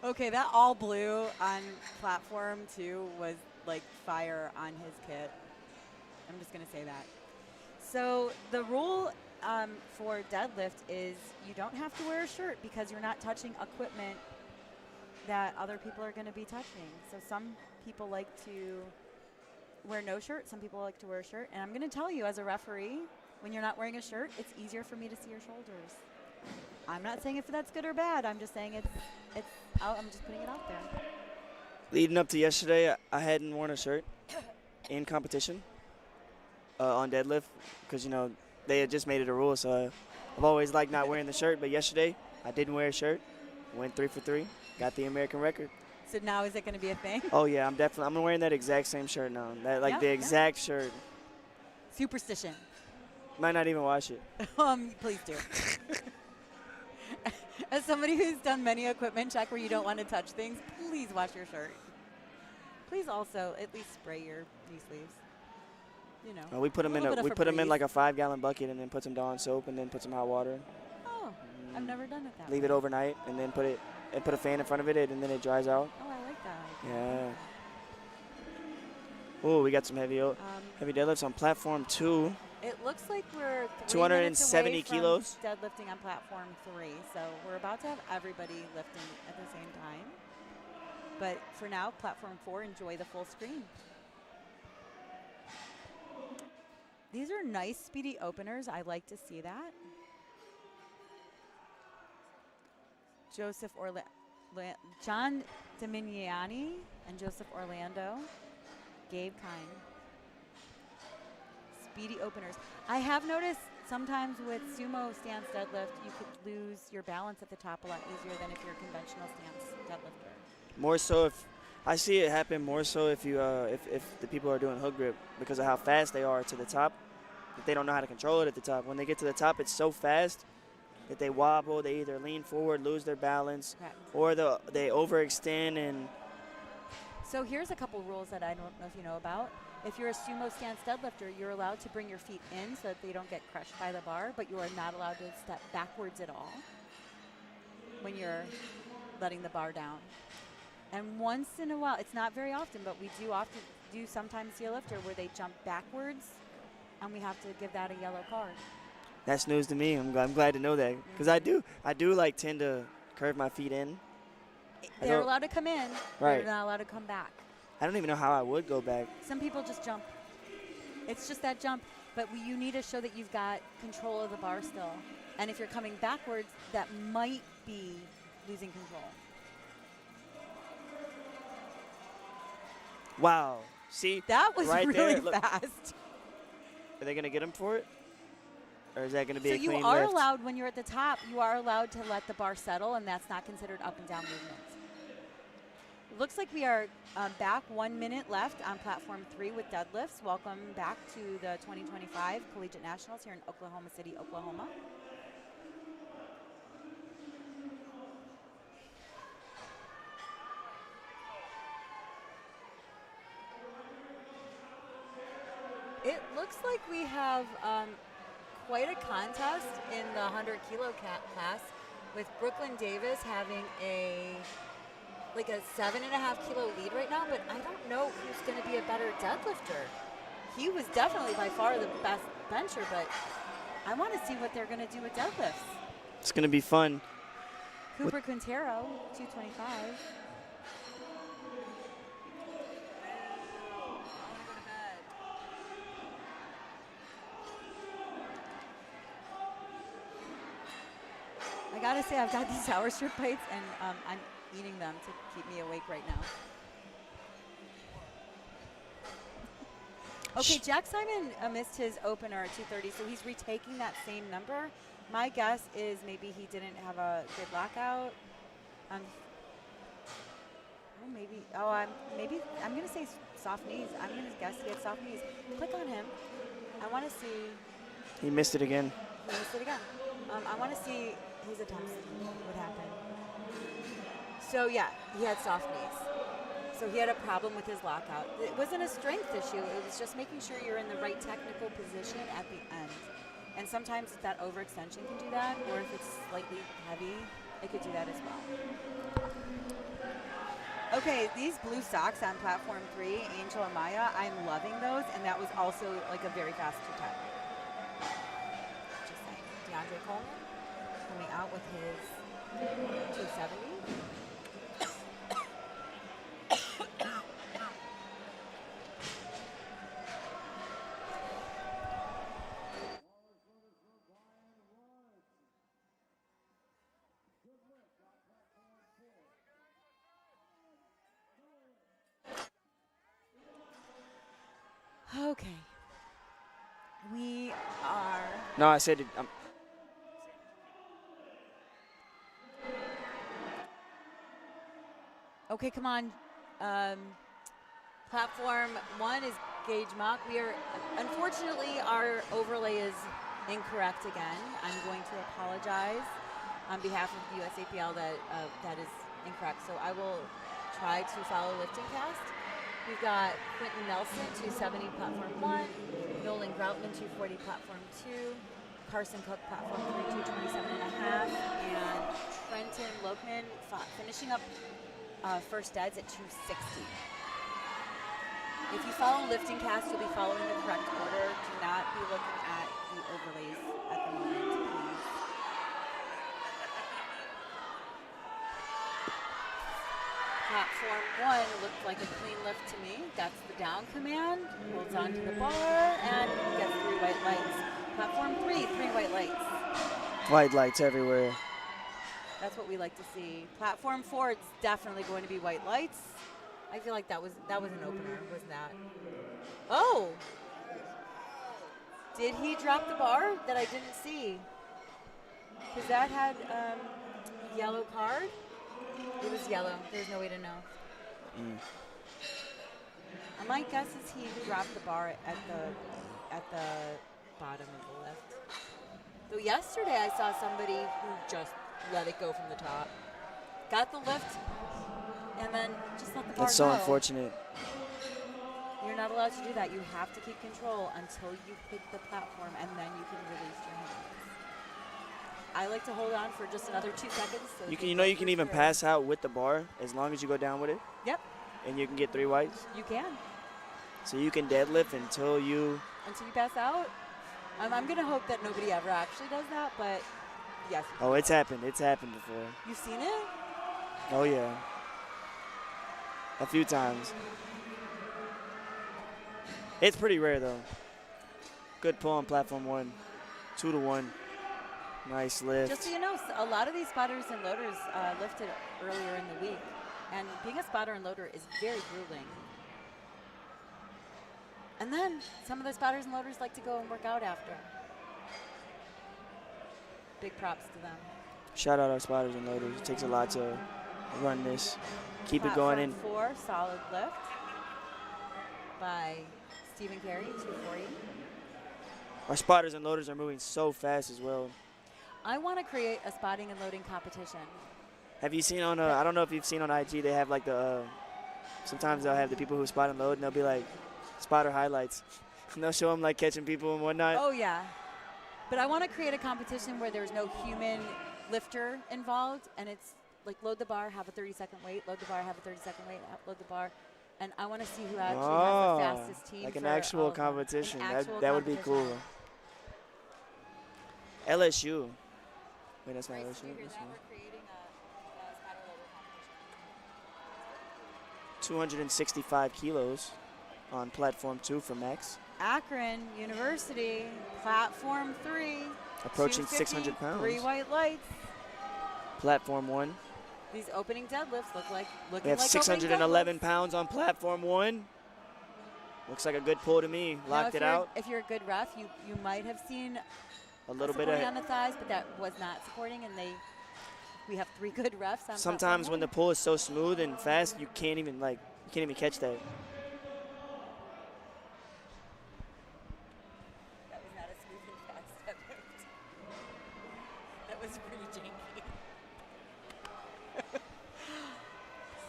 Okay, that all blue on platform 2 was like fire on his kit. I'm just going to say that. So the rule for deadlift is you don't have to wear a shirt because you're not touching equipment that other people are going to be touching. So some people like to wear no shirt. Some people like to wear a shirt. And I'm going to tell you, as a referee, when you're not wearing a shirt, it's easier for me to see your shoulders. I'm not saying if that's good or bad. I'm just saying it's out. I'm just putting it out there. Leading up to yesterday, I hadn't worn a shirt in competition on deadlift because, you know, they had just made it a rule. So I've always liked not wearing the shirt. But yesterday, I didn't wear a shirt. Went 3 for 3. Got the American record. So now is it going to be a thing? Oh, yeah. I'm wearing that exact same shirt now. The exact shirt. Superstition. Might not even wash it. Please do. As somebody who's done many equipment check where you don't want to touch things, please wash your shirt. Please also at least spray your knee sleeves. You know. We put them in like a 5-gallon bucket and then put some Dawn soap and then put some hot water. Oh, I've never done it that Leave way. it overnight and then put a fan in front of it and then it dries out. Oh, I like that. Yeah. Oh, we got some heavy deadlifts on platform 2. It looks like we're 270 kilos. Deadlifting on platform 3, so we're about to have everybody lifting at the same time. But for now, platform 4, enjoy the full screen. These are nice, speedy openers. I like to see that. John Dominiani and Joseph Orlando. Gabe Kine. Speedy openers. I have noticed sometimes with sumo stance deadlift, you could lose your balance at the top a lot easier than if you're a conventional stance deadlifter. More so if I see it happen more so if you if the people are doing hook grip because of how fast they are to the top, that they don't know how to control it at the top. When they get to the top, it's so fast that they wobble. They either lean forward, lose their balance, or they overextend. And so here's a couple rules that I don't know if you know about. If you're a sumo stance deadlifter, you're allowed to bring your feet in so that they don't get crushed by the bar, but you are not allowed to step backwards at all when you're letting the bar down. And once in a while, it's not very often, but we do sometimes see a lifter where they jump backwards, and we have to give that a yellow card. That's news to me. I'm glad to know that because I do like tend to curve my feet in. They're allowed to come in, right. They're not allowed to come back. I don't even know how I would go back. Some people just jump. It's just that jump, but you need to show that you've got control of the bar still. And if you're coming backwards, that might be losing control. Wow. See? That was right really there, fast. Are they going to get him for it? Or is that going to be so a clean lift? So you are allowed, when you're at the top, you are allowed to let the bar settle, and that's not considered up and down movements. It looks like we are back 1 minute left on platform 3 with deadlifts. Welcome back to the 2025 Collegiate Nationals here in Oklahoma City, Oklahoma. It looks like we have quite a contest in the 100 kilo class with Brooklyn Davis having a 7.5 kilo lead right now, but I don't know who's going to be a better deadlifter. He was definitely by far the best bencher, but I want to see what they're going to do with deadlifts. It's going to be fun. Cooper Quintero, 225. I gotta say, I've got these sour strip bites, and I'm eating them to keep me awake right now. Okay, Jack Simon missed his opener at 230, so he's retaking that same number. My guess is maybe he didn't have a good lockout. Maybe I'm gonna say soft knees. I'm gonna guess he had soft knees. Click on him. I want to see. He missed it again. He missed it again. I want to see his attempts. What happened? So yeah, he had soft knees. So he had a problem with his lockout. It wasn't a strength issue. It was just making sure you're in the right technical position at the end. And sometimes that overextension can do that, or if it's slightly heavy, it could do that as well. Okay, these blue socks on platform 3, Angel and Maya, I'm loving those, and that was also like a very fast 210. Just saying. DeAndre Coleman coming out with his 270. No, I said it. Okay, come on. Platform 1 is gauge mock. Unfortunately, our overlay is incorrect again. I'm going to apologize on behalf of the USAPL that is incorrect. So I will try to follow LiftingCast. We've got Quentin Nelson, 270, platform 1. Nolan Groutman, 240, platform 2. Carson Cook, platform 3, 227.5. And Trenton Lokman finishing up first deads at 260. If you follow LiftingCast, you'll be following the correct order. Do not be looking at the overlays at the moment, please. Platform 1 looked like a clean lift to me. That's the down command. Holds onto the bar and gets 3 white lights. Platform 3, 3 white lights. White lights everywhere. That's what we like to see. Platform 4, it's definitely going to be white lights. I feel like that was an opener, wasn't that? Oh! Did he drop the bar that I didn't see? Because that had yellow card. It was yellow. There's no way to know. My guess is he dropped the bar at the bottom of the lift. Though yesterday I saw somebody who just let it go from the top. Got the lift and then just let the bar go. That's so unfortunate. You're not allowed to do that. You have to keep control until you hit the platform and then you can release your hands. I like to hold on for just another 2 seconds. So You can even pass out with the bar as long as you go down with it. Yep. And you can get 3 whites. You can. So you can deadlift until you pass out. I'm gonna hope that nobody ever actually does that, but yes. Oh, it's happened. It's happened before. You've seen it? Oh yeah. A few times. It's pretty rare though. Good pull on platform 1. 2 to 1. Nice lift. Just so you know, a lot of these spotters and loaders lifted earlier in the week. And being a spotter and loader is very grueling. And then some of the spotters and loaders like to go and work out after. Big props to them. Shout out our spotters and loaders. It takes a lot to run this. Keep it going in. 4, solid lift by Stephen Carey, 240. Our spotters and loaders are moving so fast as well. I want to create a spotting and loading competition. Have you seen on, I don't know if you've seen on IG, they have like sometimes they'll have the people who spot and load and they'll be like, spotter highlights. And they'll show them like catching people and whatnot. Oh yeah. But I want to create a competition where there's no human lifter involved and it's like load the bar, have a 30-second wait, load the bar, have a 30-second wait, load the bar. And I want to see who actually has the fastest team. Like an actual competition. An that would be cool. LSU. Wait, that's not LSU. We're creating a spotter loader competition. 265 kilos on platform 2 for Max. Akron University, platform 3. Approaching 600 pounds. 3 white lights. Platform 1. These opening deadlifts look like We have 611 pounds on platform 1. Looks like a good pull to me. Locked it out. If you're a good ref, you might have seen a little bit on the thighs, but that was not supporting, and we have 3 good refs on. Sometimes when the pull is so smooth and fast, you can't even catch that. That was not a smooth and fast deadlift. That was pretty janky.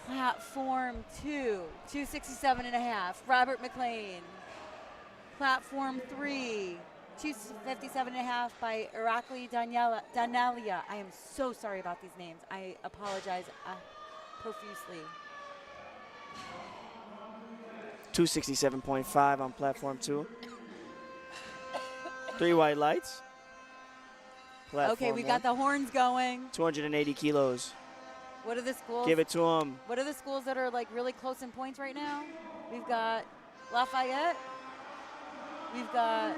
Platform 2, 267.5, Robert McLean. Platform 3, 257.5 by Irakli Danalia. I am so sorry about these names. I apologize profusely. 267.5 on platform 2. 3 white lights. Platform okay, we 1. got the horns going. 280 kilos. What are the schools? Give it to them. What are the schools that are like really close in points right now? We've got Lafayette. We've got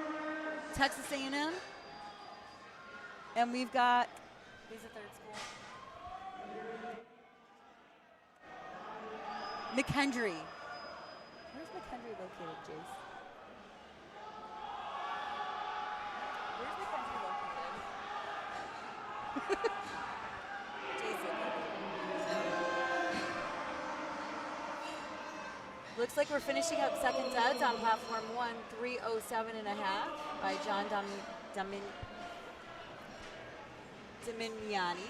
Texas A&M. And we've got, who's the third school? McHenry. Where's McHenry located, Jace? Where's the country located? Jason. Looks like we're finishing up second deads on platform 1, 307.5 by John Dominiani.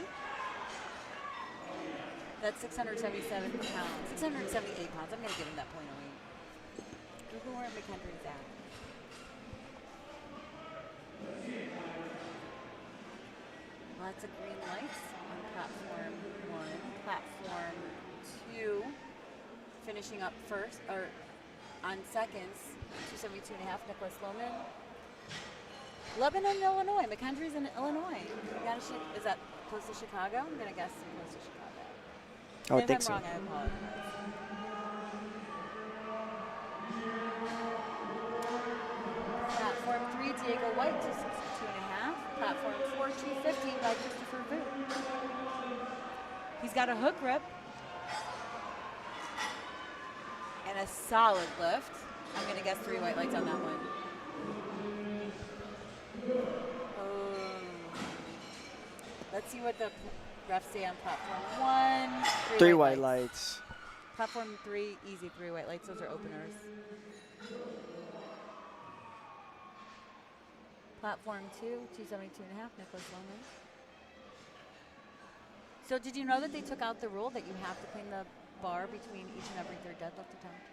That's 677 pounds. 678 pounds. I'm going to give him that point away. Look where McHenry's at. Lots of green lights on platform 1. Platform 2, finishing up first, or on seconds, 272.5, Nicholas Lohman. Lebanon, Illinois. McHenry's in Illinois. Is that close to Chicago? I'm going to guess close to Chicago. I would think if so. I'm wrong, I apologize. Platform 3, Diego White, 262.5. Platform 4, 250 by Christopher Vu. He's got a hook grip and a solid lift. I'm going to guess 3 white lights on that one. Oh. Let's see what the refs say on platform 1. 3 white lights. Platform 3, easy 3 white lights. Those are openers. Platform 2, 272.5, Nicholas Lohman. So did you know that they took out the rule that you have to clean the bar between each and every third deadlift attempt?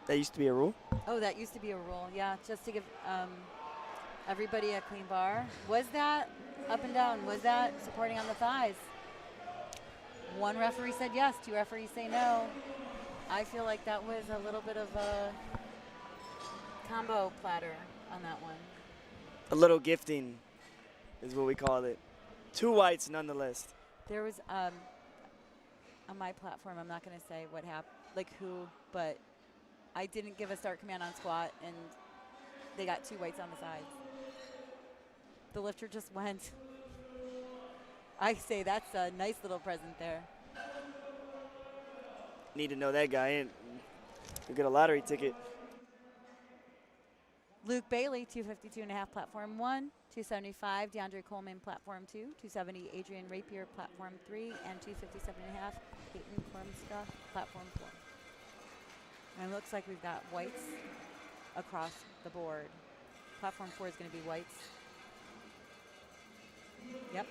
That used to be a rule? Oh, that used to be a rule, yeah, just to give everybody a clean bar. Was that up and down? Was that supporting on the thighs? 1 referee said yes, 2 referees say no. I feel like that was a little bit of a combo platter on that one. A little gifting is what we call it. 2 whites nonetheless. There was, on my platform, I'm not going to say what happened, like who, but I didn't give a start command on squat, and they got 2 whites on the sides. The lifter just went. I say that's a nice little present there. Need to know that guy in. You get a lottery ticket. Luke Bailey, 252.5, platform 1, 275, DeAndre Coleman, platform 2, 270, Adrian Rapier, platform 3, and 257.5, Peyton Kormska, platform 4. And it looks like we've got whites across the board. Platform 4 is going to be whites. Yep.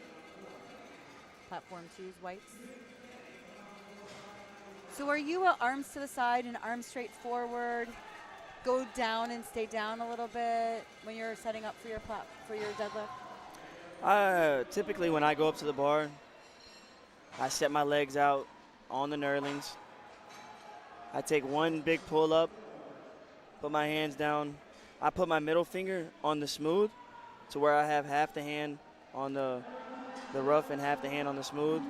Platform 2 is whites. So are you arms to the side and arms straight forward? Go down and stay down a little bit when you're setting up for your deadlift? Typically when I go up to the bar, I set my legs out on the knurlings. I take 1 big pull up, put my hands down. I put my middle finger on the smooth to where I have half the hand on the rough and half the hand on the smooth.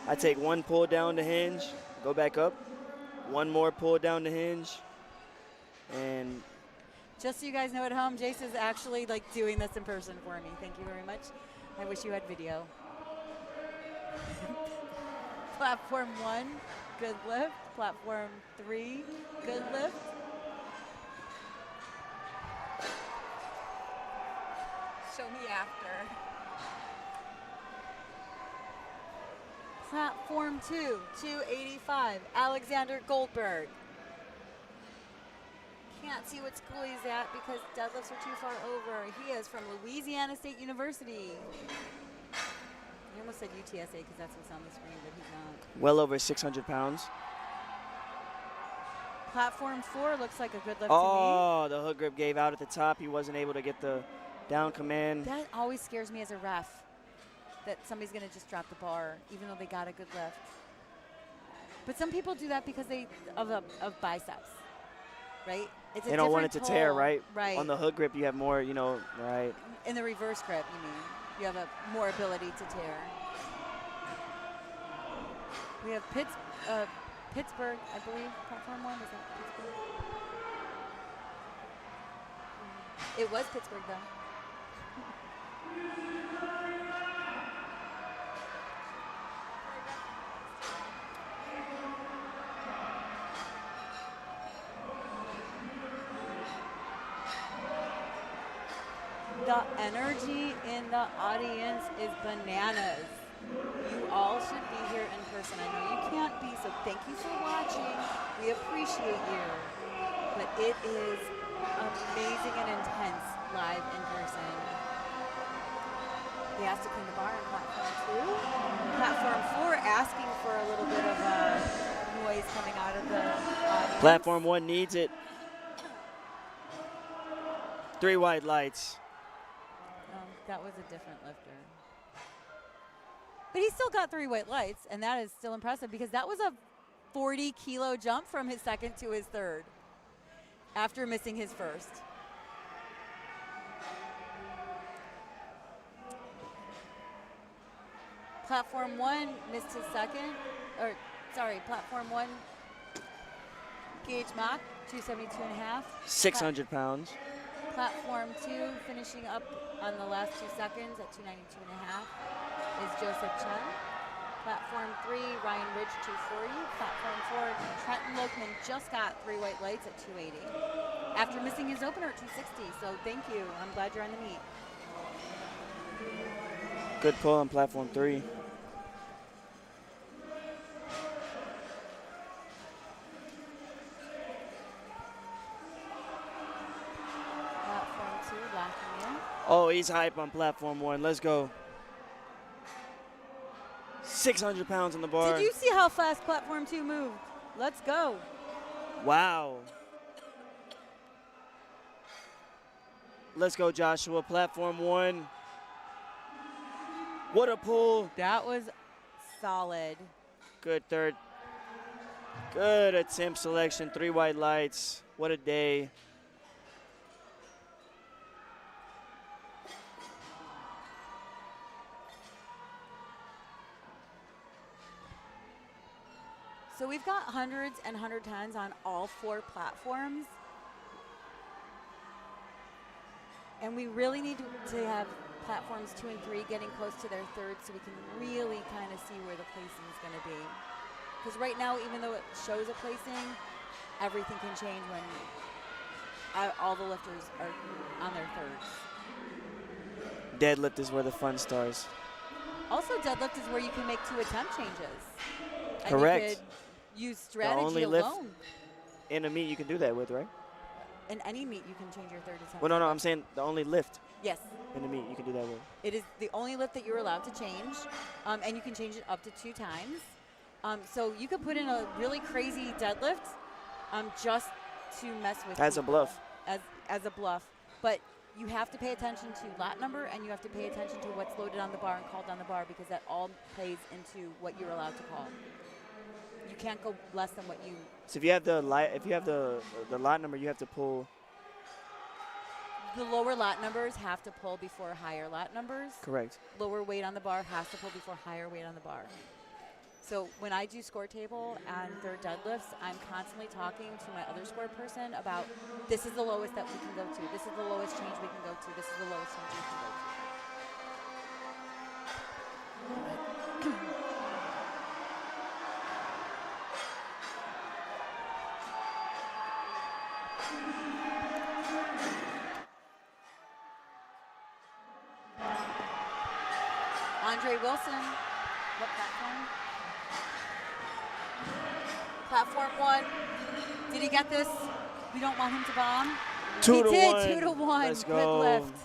I take 1 pull down the hinge, go back up, 1 more pull down the hinge, and just so you guys know at home, Jace is actually like doing this in person for me. Thank you very much. I wish you had video. Platform 1, good lift. Platform 3, good lift. Show me after. Platform 2, 285, Alexander Goldberg. Can't see what school he's at because deadlifts are too far over. He is from Louisiana State University. I almost said UTSA because that's what's on the screen, but he's not. well over 600 pounds. Platform 4 looks like a good lift to me. Oh, the hook grip gave out at the top. He wasn't able to get the down command. That always scares me as a ref, that somebody's going to just drop the bar, even though they got a good lift. But some people do that because of biceps, right? It's They don't want it to tear, right? Right. On the hook grip, you have more, right. In the reverse grip, you mean. You have more ability to tear. We have Pittsburgh, I believe, platform 1. Was that Pittsburgh? It was Pittsburgh, though. The energy in the audience is bananas. You all should be here in person. I know you can't be, so thank you for watching. We appreciate you. But it is amazing and intense live in person. They asked to clean the bar on platform 2. Platform 4 asking for a little bit of noise coming out of the audience. Platform 1 needs it. 3 white lights. That was a different lifter. But he still got 3 white lights, and that is still impressive because that was a 40-kilo jump from his second to his third after missing his first. Platform 1 missed his second, platform 1, Gage Mock, 272.5. 600 pounds. Platform 2 finishing up on the last 2 seconds at 292.5 is Joseph Chen. Platform 3, Ryan Ridge, 240. Platform 4, Trenton Lokman just got 3 white lights at 280 after missing his opener at 260. So thank you. I'm glad you're on the meet. Good pull on platform 3. Platform 2, locking in. Oh, he's hype on platform 1. Let's go. 600 pounds on the bar. Did you see how fast platform 2 moved? Let's go. Wow. Let's go, Joshua. Platform 1. What a pull. That was solid. Good third. Good attempt selection. 3 white lights. What a day. So we've got hundreds and 110s on all 4 platforms. And we really need to have platforms 2 and 3 getting close to their third so we can really kind of see where the placing is going to be. Because right now, even though it shows a placing, everything can change when all the lifters are on their thirds. Deadlift is where the fun starts. Also, deadlift is where you can make 2 attempt changes. Correct. And you could use strategy only lift alone. In a meet you can do that with, right? In any meet, you can change your third attempt. Well, no, I'm saying the only lift. Yes. In the meet you can do that with. It is the only lift that you're allowed to change, and you can change it up to 2 times. So you could put in a really crazy deadlift just to mess with As a people. bluff. As a bluff. But you have to pay attention to lot number, and you have to pay attention to what's loaded on the bar and called on the bar, because that all plays into what you're allowed to call. You can't go less than what you. So if you have the lot number, you have to pull. The lower lot numbers have to pull before higher lot numbers. Correct. Lower weight on the bar has to pull before higher weight on the bar. So when I do score table and third deadlifts, I'm constantly talking to my other score person about this is the lowest that we can go to. This is the lowest change we can go to. This is the lowest change we can go to. Andre Wilson, what platform? Platform 1. Did he get this? We don't want him to bomb. 2 to 1. He did, 2 to 1. Let's Good go. lift.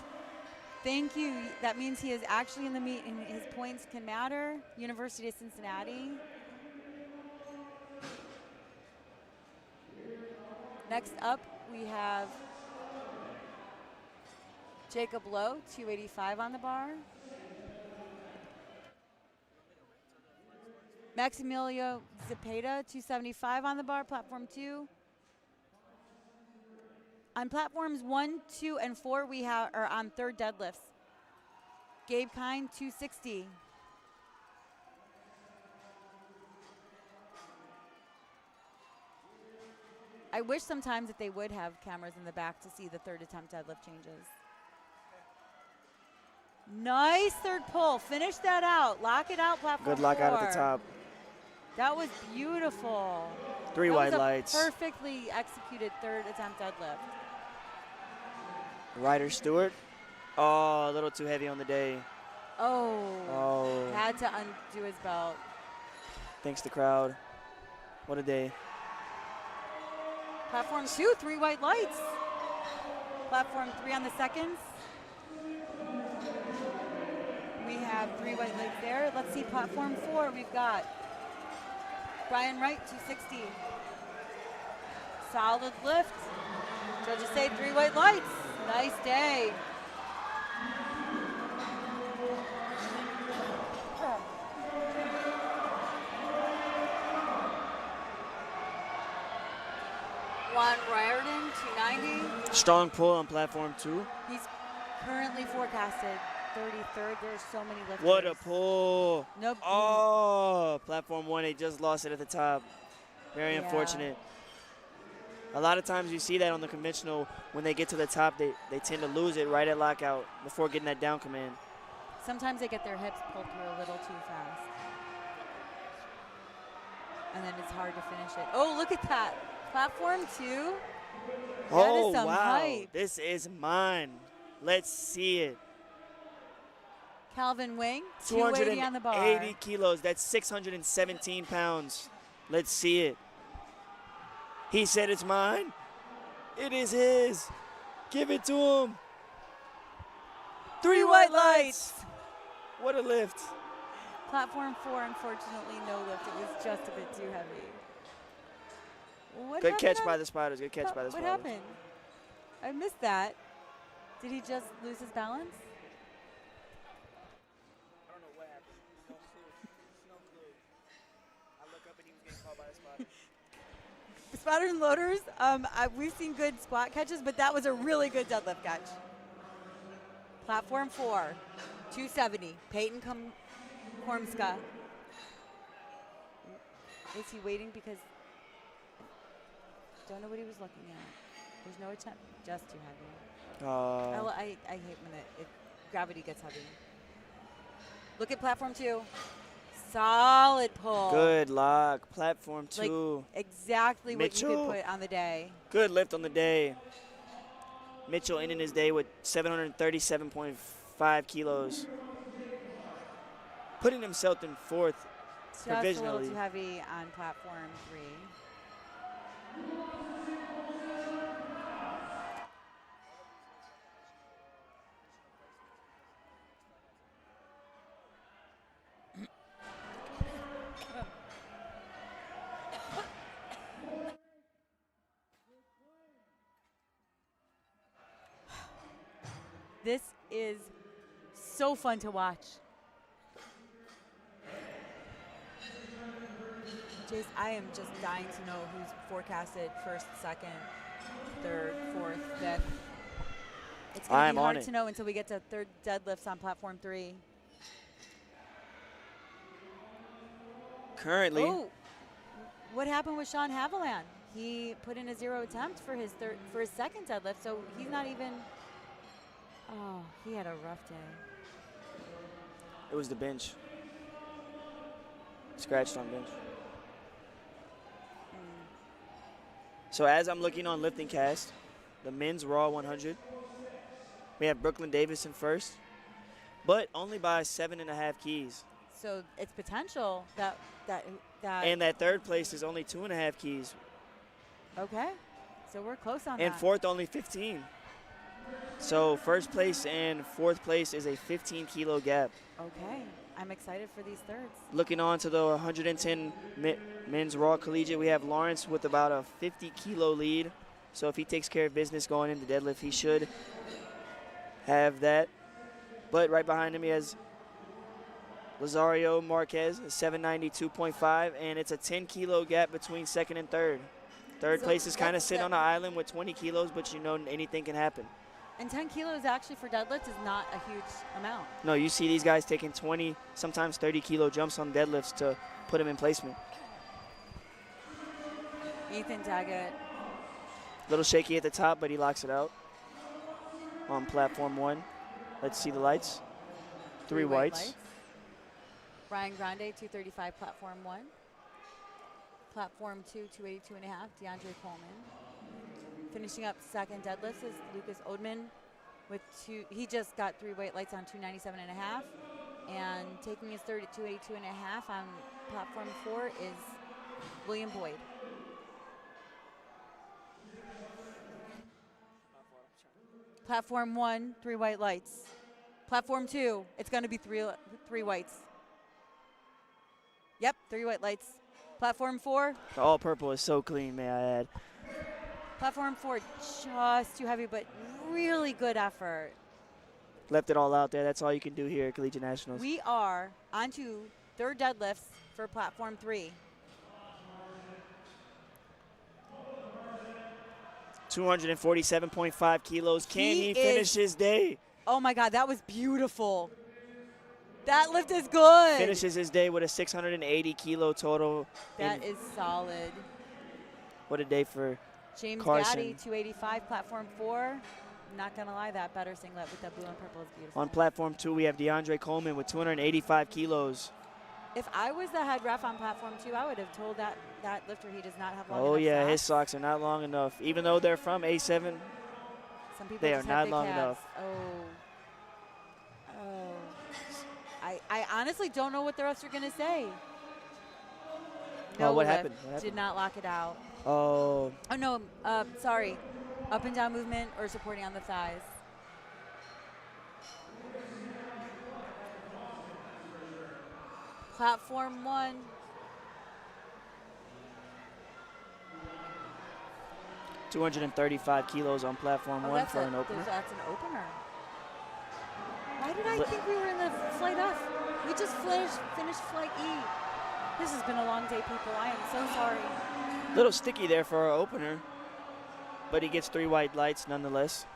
Thank you. That means he is actually in the meet and his points can matter. University of Cincinnati. Next up, we have Jacob Lowe, 285 on the bar. Maximilio Zepeda, 275 on the bar, platform 2. On platforms 1, 2, and 4, we are on third deadlifts. Gabe Kine, 260. I wish sometimes that they would have cameras in the back to see the third attempt deadlift changes. Nice third pull. Finish that out. Lock it out, platform 4. Good lock out at the top. That was beautiful. 3 white lights. Perfectly executed third attempt deadlift. Ryder Stewart. Oh, a little too heavy on the day. Oh. Had to undo his belt. Thanks the crowd. What a day. Platform 2, 3 white lights. Platform 3 on the seconds. We have 3 white lights there. Let's see platform 4. We've got Brian Wright, 260. Solid lift. Judges say 3 white lights. Nice day. Juan Riordan, 290. Strong pull on platform 2. He's currently forecasted 33rd. There's so many lifters. What a pull. Nope. Oh, platform 1, they just lost it at the top. Very unfortunate. A lot of times you see that on the conventional, when they get to the top, they tend to lose it right at lockout before getting that down command. Sometimes they get their hips pulled through a little too fast. And then it's hard to finish it. Oh, look at that. Platform 2. That is some hype. This is mine. Let's see it. Calvin Wing, 280 on the bar. 280 kilos. That's 617 pounds. Let's see it. He said it's mine. It is his. Give it to him. 3 white lights. What a lift. Platform 4, unfortunately, no lift. It was just a bit too heavy. Good catch by the Spiders. Good catch by the Spiders. What happened? I missed that. Did he just lose his balance? I don't know what happened. No clue. No clue. I look up and he was getting caught by the Spiders. Spotters and loaders, we've seen good squat catches, but that was a really good deadlift catch. Platform 4, 270. Peyton Kormska. Is he waiting because... Don't know what he was looking at. There's no attempt. Just too heavy. I hate when gravity gets heavy. Look at platform 2. Solid pull. Good lock. Platform 2. Like exactly Mitchell. What you could put on the day. Good lift on the day. Mitchell ending his day with 737.5 kilos. Putting himself in 4th Just provisionally. a little too heavy on platform 3. This is so fun to watch. Jace, I am just dying to know who's forecasted 1st, 2nd, 3rd, 4th, 5th. It's going to be hard to know until we get to 3rd deadlifts on platform 3. Currently. Oh, what happened with Sean Haviland? He put in a 0 attempt for his 2nd deadlift, so he's not even. Oh, he had a rough day. It was the bench. Scratched on bench. So as I'm looking on LiftingCast, the men's Raw 100, we have Brooklyn Davis in 1st, but only by 7.5 keys. So it's potential that. And that 3rd place is only 2.5 keys. Okay, so we're close on and that. And 4th only 15. So 1st place and 4th place is a 15 kilo gap. Okay, I'm excited for these 3rds. Looking on to the 110 men's Raw Collegiate, we have Lawrence with about a 50 kilo lead. So if he takes care of business going into deadlift, he should have that. But right behind him, he has Lazario Marquez, 792.5, and it's a 10 kilo gap between 2nd and 3rd. 3rd place is kind of sitting on the island with 20 kilos, but you know anything can happen. And 10 kilos actually for deadlift is not a huge amount. No, you see these guys taking 20, sometimes 30 kilo jumps on deadlifts to put them in placement. Ethan Daggett. A little shaky at the top, but he locks it out on platform 1. Let's see the lights. 3 whites. Ryan Grande, 235, platform 1. Platform 2, 282.5, DeAndre Coleman. Finishing up 2nd deadlifts is Lucas Odman, with he just got 3 weight lights on 297.5, and taking his third at 282.5 on platform 4 is William Boyd. Platform 1, 3 white lights. Platform 2, it's going to be three whites. Yep, 3 white lights. Platform 4. The all purple is so clean, may I add. Platform 4, just too heavy, but really good effort. Left it all out there. That's all you can do here at Collegiate Nationals. We are on to third deadlifts for platform 3. 247.5 kilos. Can he finish his day? Oh my God, that was beautiful. That lift is good. Finishes his day with a 680 kilo total. That is solid. What a day for James Carson. Gaddy, 285, platform 4. Not gonna lie, that better singlet with that blue and purple is beautiful. On platform 2, we have DeAndre Coleman with 285 kilos. If I was the head ref on platform 2, I would have told that lifter he does not have long Oh enough yeah, socks. his socks are not long enough. Even though they're from A7, Some people they are just have not big long calves. enough. Oh. I honestly don't know what the refs are gonna say. No what lift. happened? What happened? Did not lock it out. Oh, Oh no, sorry. Up and down movement or supporting on the thighs. Platform 1. 235 kilos on platform 1 for an opener. That's an opener. Why did I think we were in the flight F? We just finished flight E. This has been a long day, people. I am so sorry. Little sticky there for our opener, but he gets 3 white lights nonetheless.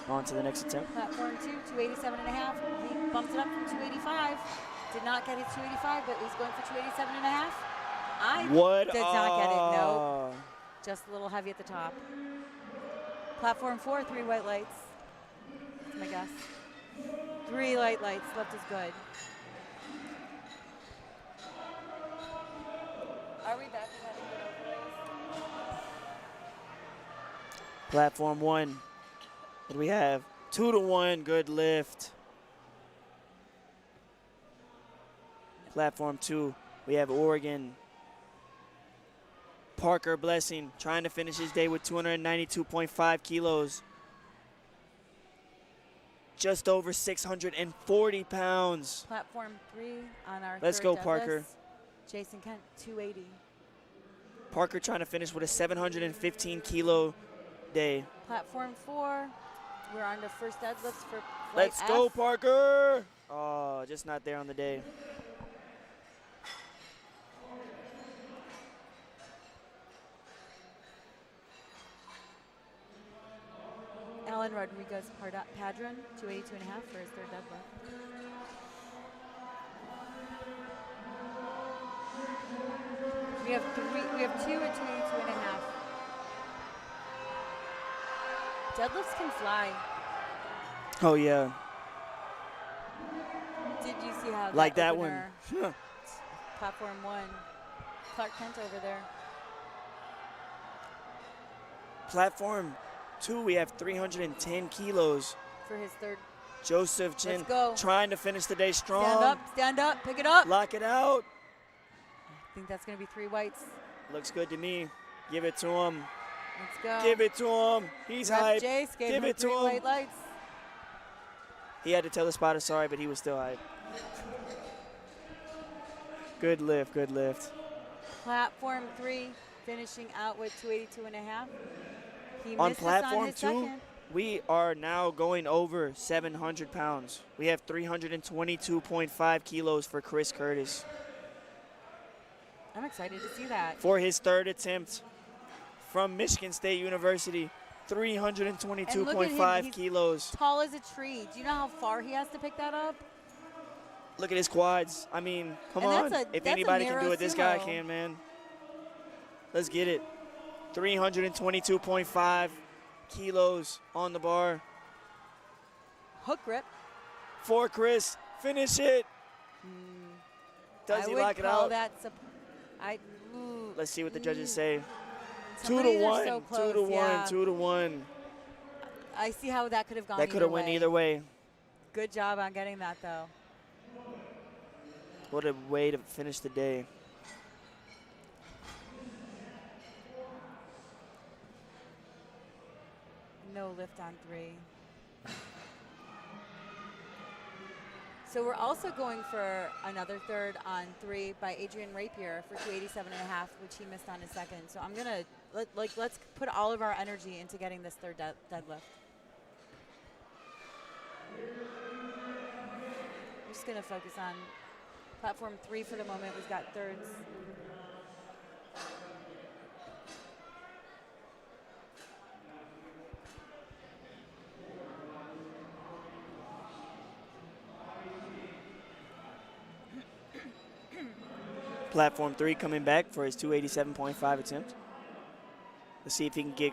On to the next attempt. Platform 2, 287.5. He bumps it up from 285. Did not get his 285, but he's going for 287.5. Did not get it. No. Just a little heavy at the top. Platform 4, 3 white lights. That's my guess. 3 light lights. Left is good. Are we back to having good overlays? Platform 1. What do we have? 2-to-1, good lift. Platform 2, we have Oregon. Parker Blessing trying to finish his day with 292.5 kilos. Just over 640 pounds. Platform 3 on our Let's third go, deadlifts. Parker. Jason Kent, 280. Parker trying to finish with a 715 kilo day. Platform 4, we're on to first deadlifts for flight Let's go, F. Parker. Oh, just not there on the day. Alan Rodriguez Padron, 282.5 for his third deadlift. We have 2 at 282.5. Deadlifts can fly. Oh, yeah. Did you see how Like that opener, one. Platform 1, Clark Kent over there. Platform 2, we have 310 kilos. For his third. Joseph Chin Let's go. trying to finish the day strong. Stand up, pick it up. Lock it out. I think that's going to be 3 whites. Looks good to me. Give it to him. Let's go. Give it to him. He's Ref hyped. Jace gave Give him it to 3 him. white lights. He had to tell the spotter sorry, but he was still hyped. Good lift, good lift. Platform 3, finishing out with 282.5. He On missed platform on his 2, second. we are now going over 700 pounds. We have 322.5 kilos for Chris Curtis. I'm excited to see that. For his third attempt from Michigan State University, And look at 322.5 him, he's kilos. tall as a tree. Do you know how far he has to pick that up? Look at his quads. I mean, come And on. that's a If anybody can narrow do it, this guy sumo. can, man. Let's get it. 322.5 kilos on the bar. Hook grip. For Chris. Finish it. Does I he would lock it call out? that Let's see what the judges say. Some 2 of to these are 1. so 2 close, to 1. yeah. 2 to 1. I see how that could have gone. That could have went either way. Good job on getting that, though. What a way to finish the day. No lift on 3. So we're also going for another third on 3 by Adrian Rapier for 287.5, which he missed on his second. So I'm gonna let's put all of our energy into getting this third deadlift. I'm just gonna focus on platform 3 for the moment. We've got thirds. Platform 3 coming back for his 287.5 attempt. Let's see if he can get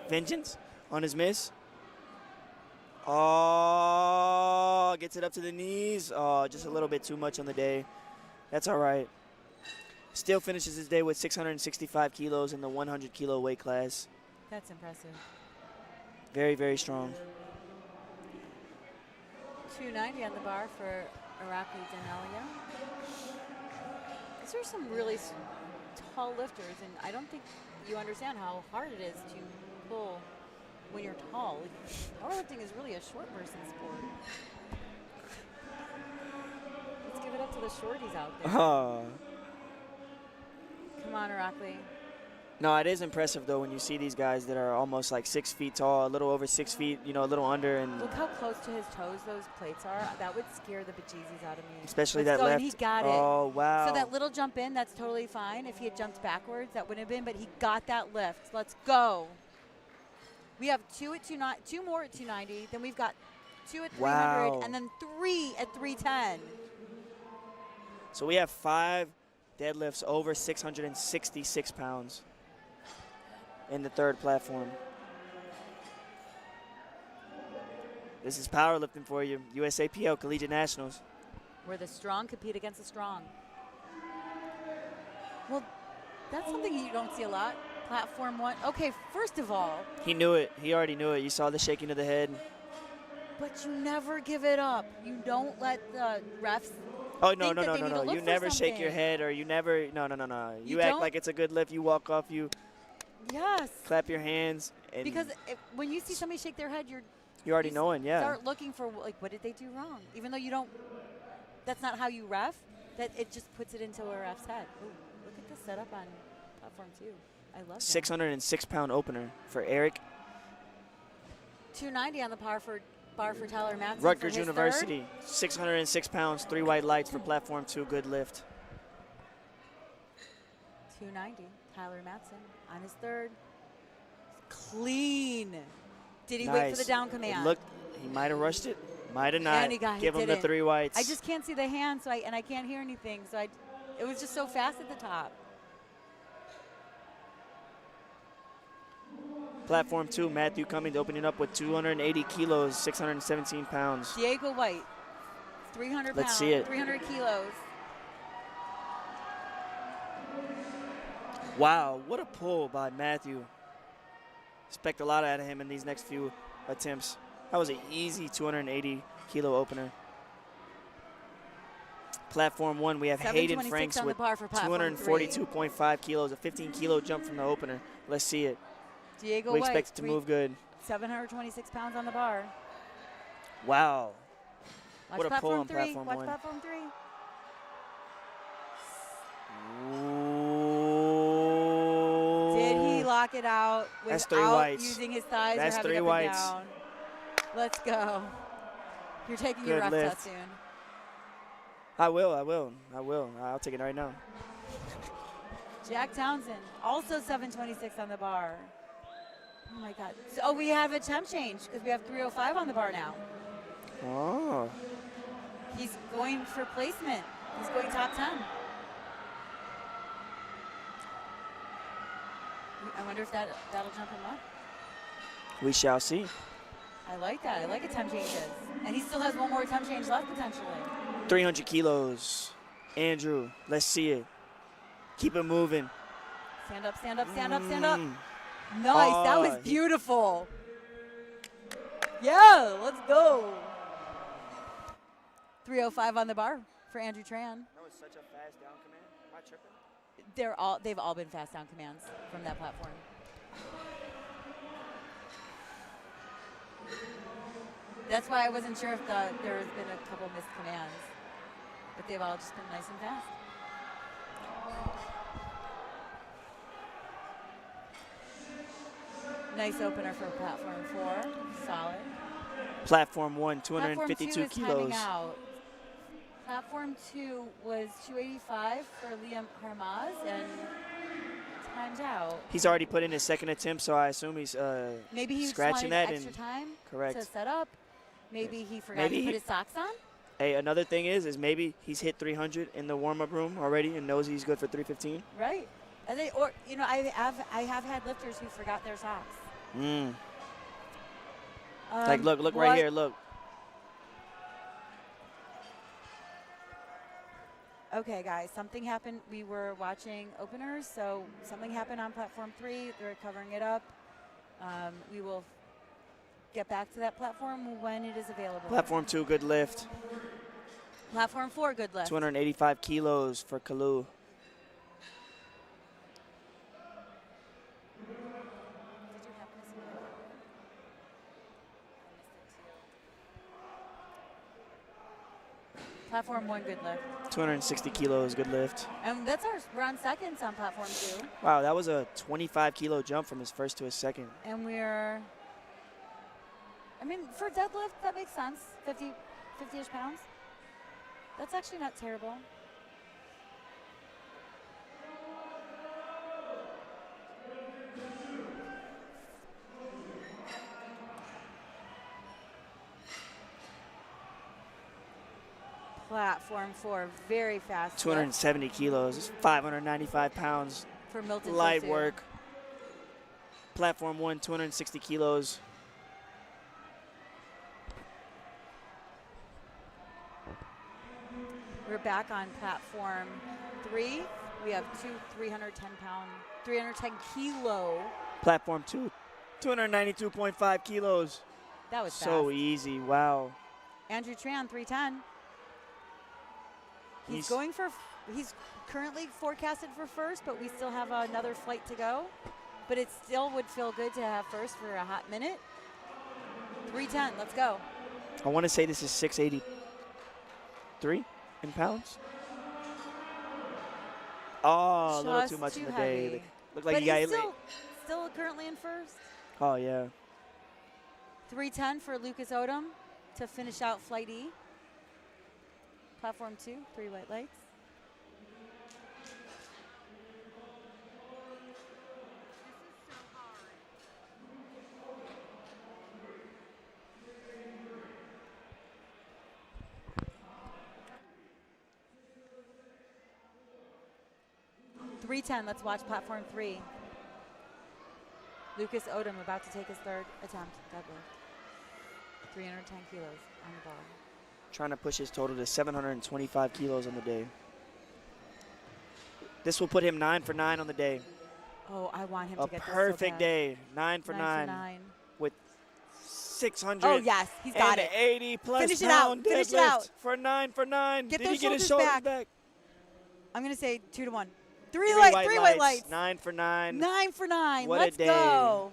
vengeance on his miss. Oh, gets it up to the knees. Oh, just a little bit too much on the day. That's all right. Still finishes his day with 665 kilos in the 100 kilo weight class. That's impressive. Very, very strong. 290 on the bar for Irakli Danalia. These are some really tall lifters, and I don't think you understand how hard it is to pull when you're tall. Powerlifting is really a short person sport. Let's give it up to the shorties out there. Come on, Irakli. No, it is impressive, though, when you see these guys that are almost like 6 feet tall, a little over 6 feet, you know, a little under. And look how close to his toes those plates are. That would scare the bejesus out of me. Especially Let's that go, left. And he got it. Oh, wow. So that little jump in, that's totally fine. If he had jumped backwards, that wouldn't have been, but he got that lift. Let's go. We have 2 more at 290. Then we've got 2 at 300, wow. And then 3 at 310. So we have 5 deadlifts over 666 pounds in the third platform. This is powerlifting for you. USAPL Collegiate Nationals. Where the strong compete against the strong. Well, that's something you don't see a lot. Platform 1. Okay, first of all. He knew it. He already knew it. You saw the shaking of the head. But you never give it up. You don't let the refs. Oh, no. You never shake your head, or you never. No. You act like it's a good lift. You walk off. You. Yes. Clap your hands. And because when you see somebody shake their head, you're already knowing, yeah. Start looking for, like, what did they do wrong? Even though you don't, that's not how you ref, that it just puts it into a ref's head. Ooh, look at the setup on platform 2. I love that. 606-pound opener for Eric. 290 on the bar for Tyler Madsen. Rutgers University, 606 pounds, 3 white lights for platform 2, good lift. 290, Tyler Madsen on his third. Clean. Did he wait for the down command? He might have rushed it, might have not. And he Give him the 3 whites. I just can't see the hand, and I can't hear anything, so it was just so fast at the top. Platform 2, Matthew Cummings opening up with 280 kilos, 617 pounds. Diego White, 300 pounds. Let's see it. 300 kilos. Wow, what a pull by Matthew. Expect a lot out of him in these next few attempts. That was an easy 280 kilo opener. Platform 1, we have Hayden Franks with 242.5 kilos, a 15 kilo jump from the opener. Let's see it. Diego we White, expect it to move good. 726 pounds on the bar. Wow. Watch what a pull on 3. platform Watch 1. platform 3. Ooh. Did he lock it out without using his thighs That's or having 3 up whites. And down? Let's go. You're taking good your ref lift. test soon. I will. I'll take it right now. Jack Townsend, also 726 on the bar. Oh, my God. So, we have a temp change because we have 305 on the bar now. Oh. He's going for placement. He's going top 10. I wonder if that'll jump him up. We shall see. I like that. I like a temp changes. And he still has one more temp change left potentially. 300 kilos. Andrew, let's see it. Keep it moving. Stand up, stand up, stand up, stand up. Nice. That was beautiful. Yeah, let's go. 305 on the bar for Andrew Tran. That was such a fast down command. Am I tripping? They've all been fast down commands from that platform. That's why I wasn't sure if there has been a couple missed commands, but they've all just been nice and fast. Nice opener for platform 4, solid. Platform 1, 252 Platform 2 is kilos. timing out. Platform 2 was 285 for Liam Harmaz and timed out. He's already put in his second attempt, so I assume he's Maybe he scratching just that wanted extra and time correct. to set up. Maybe he forgot Maybe to he- put his socks on. Hey, another thing is maybe he's hit 300 in the warm-up room already and knows he's good for 315. Right. And I have had lifters who forgot their socks. Like, look right here, look. Okay, guys, something happened. We were watching openers, so something happened on platform 3. They're covering it up. We will get back to that platform when it is available. Platform 2, good lift. Platform 4, good lift. 285 kilos for Kalu. Did you happen to see that? I missed it too. Platform 1, good lift. 260 kilos, good lift. And we're on seconds on platform 2. Wow, that was a 25-kilo jump from his first to his second. And for deadlift, that makes sense. 50-ish pounds. That's actually not terrible. Platform 4, very fast. 270 kilos, 595 pounds. For Milton Light Tosu. work. Platform 1, 260 kilos. We're back on platform 3. We have two 310 kilo. Platform 2, 292.5 kilos. That was So fast. easy, wow. Andrew Tran, 310. He's currently forecasted for first, but we still have another flight to go. But it still would feel good to have first for a hot minute. 310, let's go. I want to say this is 683 in pounds. Oh, a little Just too much in too the day. heavy. Looked like But you got he's late. still currently in first. Oh, yeah. 310 for Lucas Odom to finish out flight E. Platform 2, 3 white legs. .310, let's watch platform 3. Lucas Odom about to take his third attempt, deadlift. 310 kilos on the bar. Trying to push his total to 725 kilos on the day. This will put him 9 for 9 on the day. Oh, I want him A to get perfect this so bad. day, 9 for 9 with 600. Oh, yes, he's got it. 80 plus Finish it out, pound finish it deadlift out. for 9 for 9. Get Did he those get his shoulders shoulders back. back? I'm going to say 2 to 1. Three white lights. 9 for 9. 9 for 9. What a Let's day. go.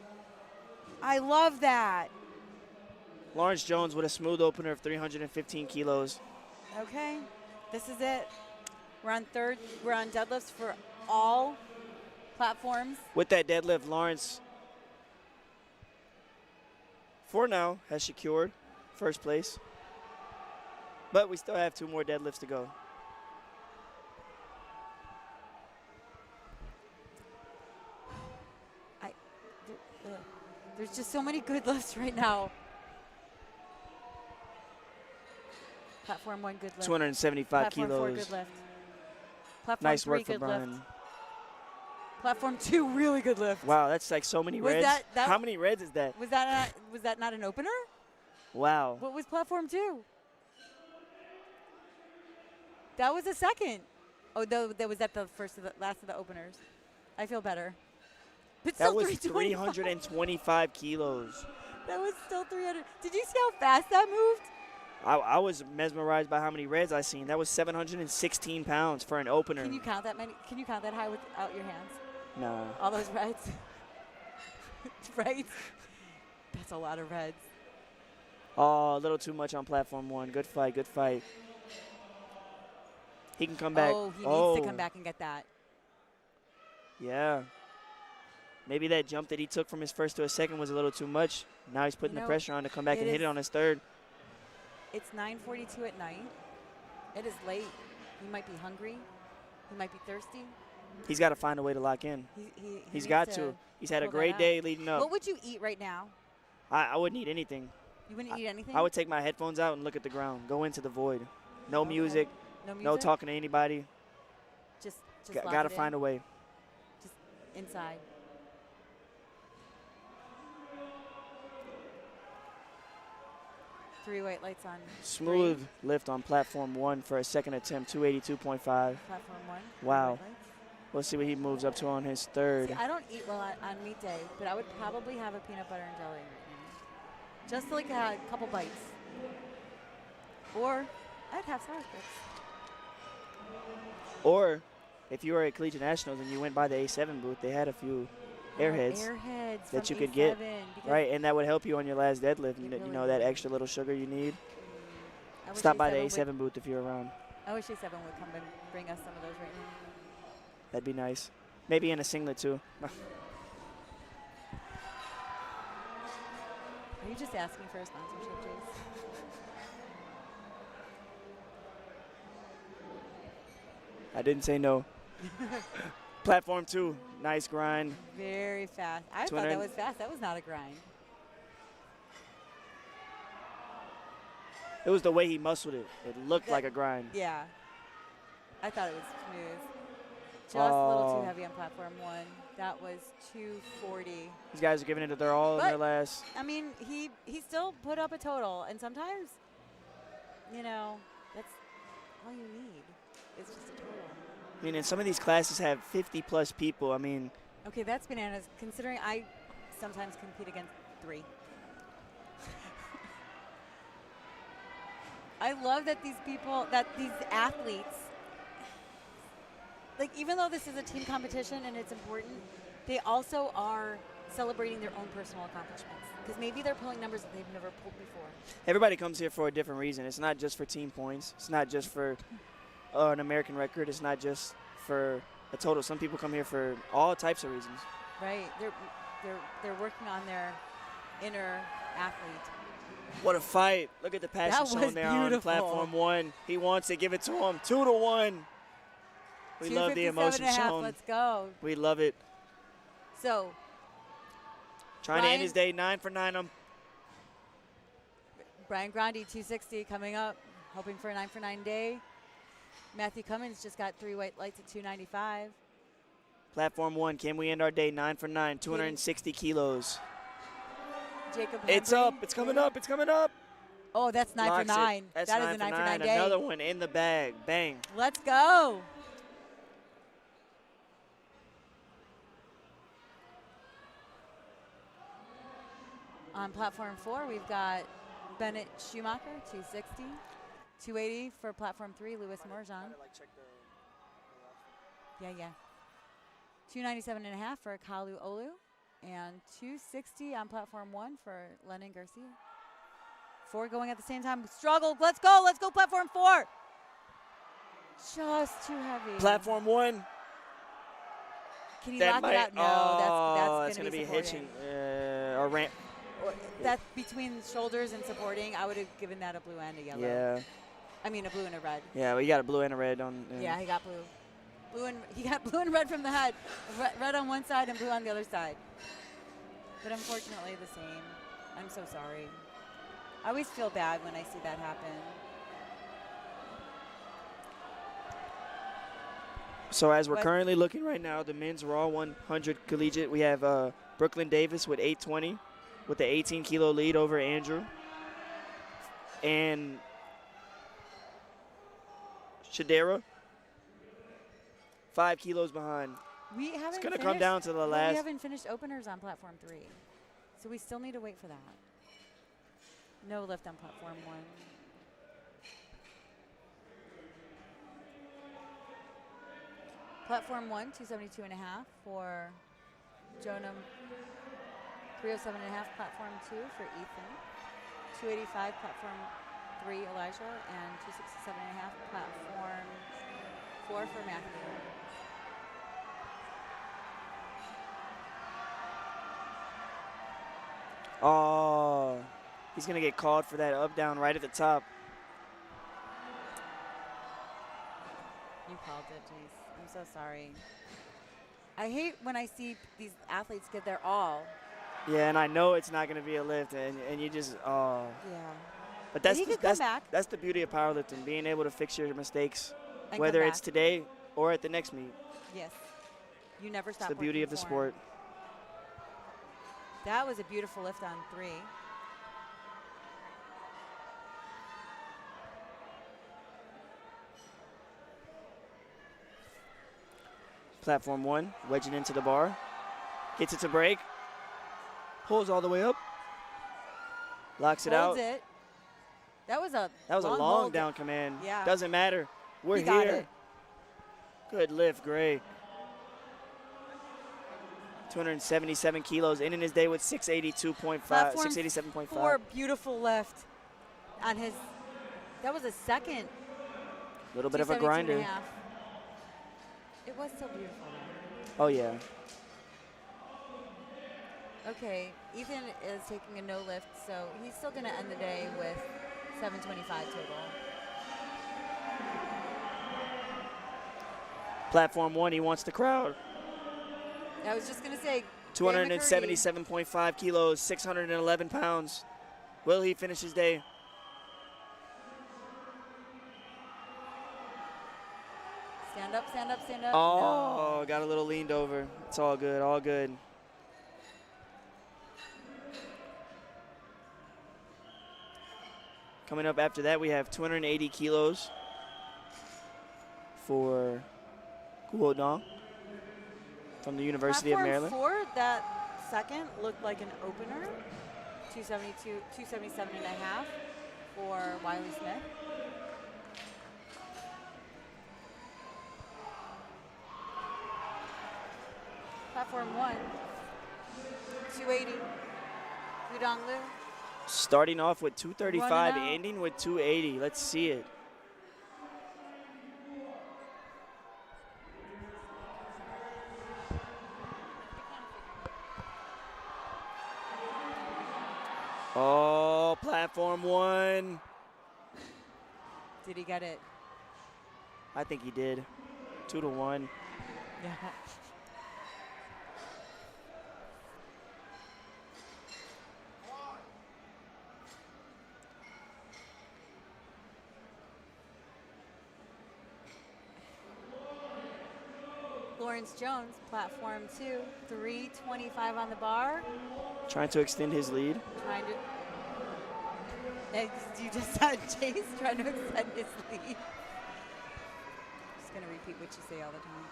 I love that. Lawrence Jones with a smooth opener of 315 kilos. Okay, this is it. We're on deadlifts for all platforms. With that deadlift, Lawrence, for now, has secured first place. But we still have 2 more deadlifts to go. There's just so many good lifts right now. Platform 1, good lift. 275 Platform 4, kilos. good lift. Platform Nice 3, work for good Brian. lift. Platform 2, really good lift. Wow, that's like so many Was reds. that- How many reds is that? Was that not an opener? Wow. What was platform 2? That was a second. Oh, that was at the last of the openers. I feel better. But That still was 325. 325 kilos. That was still 300. Did you see how fast that moved? I was mesmerized by how many reds I seen. That was 716 pounds for an opener. Can you count that many? Can you count that high without your hands? Nah. All those reds. Right? That's a lot of reds. Oh, a little too much on platform 1. Good fight, good fight. He can come back. Oh, he needs to come back and get that. Yeah. Maybe that jump that he took from his first to his second was a little too much. Now he's putting the pressure on to come back and hit it on his third. It's 9:42 at night. It is late. He might be hungry. He might be thirsty. He's got to find a way to lock in. He's got to. He's had a great day leading up. What would you eat right now? I wouldn't eat anything. You wouldn't eat anything? I would take my headphones out and look at the ground. Go into the void. No music. No music? No talking to anybody. Just got to find a way. Just inside. Three white lights on. Smooth lift on platform 1 for a second attempt, 282.5. Platform 1. Wow. We'll see what he moves up to on his third. See, I don't eat well on meat day, but I would probably have a peanut butter and jelly right now. Just like a couple bites. Or I'd have sour cream. Or if you were at Collegiate Nationals and you went by the A7 booth, they had a few airheads that you could get, right? And that would help you on your last deadlift. You know that extra little sugar you need. Stop by the A7 booth if you're around. I wish A7 would come and bring us some of those right now. That'd be nice. Maybe in a singlet too. Are you just asking for a sponsorship, Jace? I didn't say no. Platform 2, nice grind. Very fast. I thought that was fast. That was not a grind. It was the way he muscled it. It looked like a grind. Yeah. I thought it was smooth. Just a little too heavy on platform 1. That was 240. These guys are giving it their all in their last. I mean, he still put up a total, and sometimes, that's all you need. It's just a total. I mean, and some of these classes have 50-plus people. I mean. Okay, that's bananas, considering I sometimes compete against 3. I love that these athletes, like, even though this is a team competition and it's important, they also are celebrating their own personal accomplishments. Because maybe they're pulling numbers that they've never pulled before. Everybody comes here for a different reason. It's not just for team points. It's not just for an American record. It's not just for a total. Some people come here for all types of reasons. Right. They're working on their inner athlete. What a fight. Look at the passion shown there on platform 1. He wants to give it to him. 2-1. We love the emotion shown. Let's go. We love it. So, trying to end his day 9 for 9 on Brian Grandi, 260 coming up, hoping for a 9 for 9 day. Matthew Cummins just got 3 white lights at 295. Platform 1, can we end our day 9 for 9, 260 kilos. Jacob it's up. It's coming up. It's coming up. Oh, that's 9 for 9. That's that is a 9 for 9 day. Another one in the bag. Bang. Let's go. On platform 4, we've got Bennett Schumacher, 260. 280 for platform 3, Louis Morjan. Yeah. 297.5 for Kalu Olu. And 260 on platform 1 for Lennon Garcia. 4 going at the same time. Struggle. Let's go. Let's go, platform 4. Just too heavy. Platform 1. Can you lock it out? No, that's going to be hitching or ramp. That's between shoulders and supporting. I would have given that a blue and a yellow. Yeah. I mean, a blue and a red. Yeah, well, you got a blue and a red on. Yeah, he got blue. He got blue and red from the head. Red on one side and blue on the other side. But unfortunately, the same. I'm so sorry. I always feel bad when I see that happen. So as we're currently looking right now, the men's Raw 100 Collegiate, we have Brooklyn Davis with 820 with the 18-kilo lead over Andrew. And Shadera, 5 kilos behind. It's going to come down to the last. We haven't finished openers on platform 3. So we still need to wait for that. No lift on platform 1. Platform 1, 272.5 for Jonah. 307.5 platform 2 for Ethan. 285 platform 3 Elijah, and 267.5 platform 4 for Matthew. Oh, he's going to get called for that up down right at the top. You called it, Jace. I'm so sorry. I hate when I see these athletes give their all. Yeah, and I know it's not going to be a lift, and you just, oh. Yeah. But that's he could come back. That's the beauty of powerlifting, being able to fix your mistakes, And whether come it's back. today or at the next meet. Yes. You never stop. It's the beauty of the sport. That was a beautiful lift on 3. Platform 1, wedging into the bar. Gets it to break. Pulls all the way up. Locks it out. Holds it. That was a long down command. Yeah. Doesn't matter. We're He got here. it. Good lift, great. 277 kilos, ending his day with 682.5, Platform 687.5. 4, beautiful lift on his. That was a second. A little bit of a grinder. 272.5. It was so beautiful though. Oh, yeah. Okay, Ethan is taking a no lift, so he's still going to end the day with 725 total. Platform 1, he wants the crowd. I was just going to say, 277.5 kilos, 611 pounds. Will he finish his day? Stand up, stand up, stand up. Oh, No. got a little leaned over. It's all good, all good. Coming up after that, we have 280 kilos for Guo Dong from the University of Maryland. Platform 4, that second looked like an opener. 277.5 for Wiley Smith. Platform 1, 280. Gudong Liu. Starting off with 235, Running out. ending with 280. Let's see it. Oh, platform 1. Did he get it? I think he did. 2-1. Yeah. Lawrence Jones, platform 2, 325 on the bar. Trying to extend his lead. Trying to. You just said Chase trying to extend his lead. Just going to repeat what you say all the time.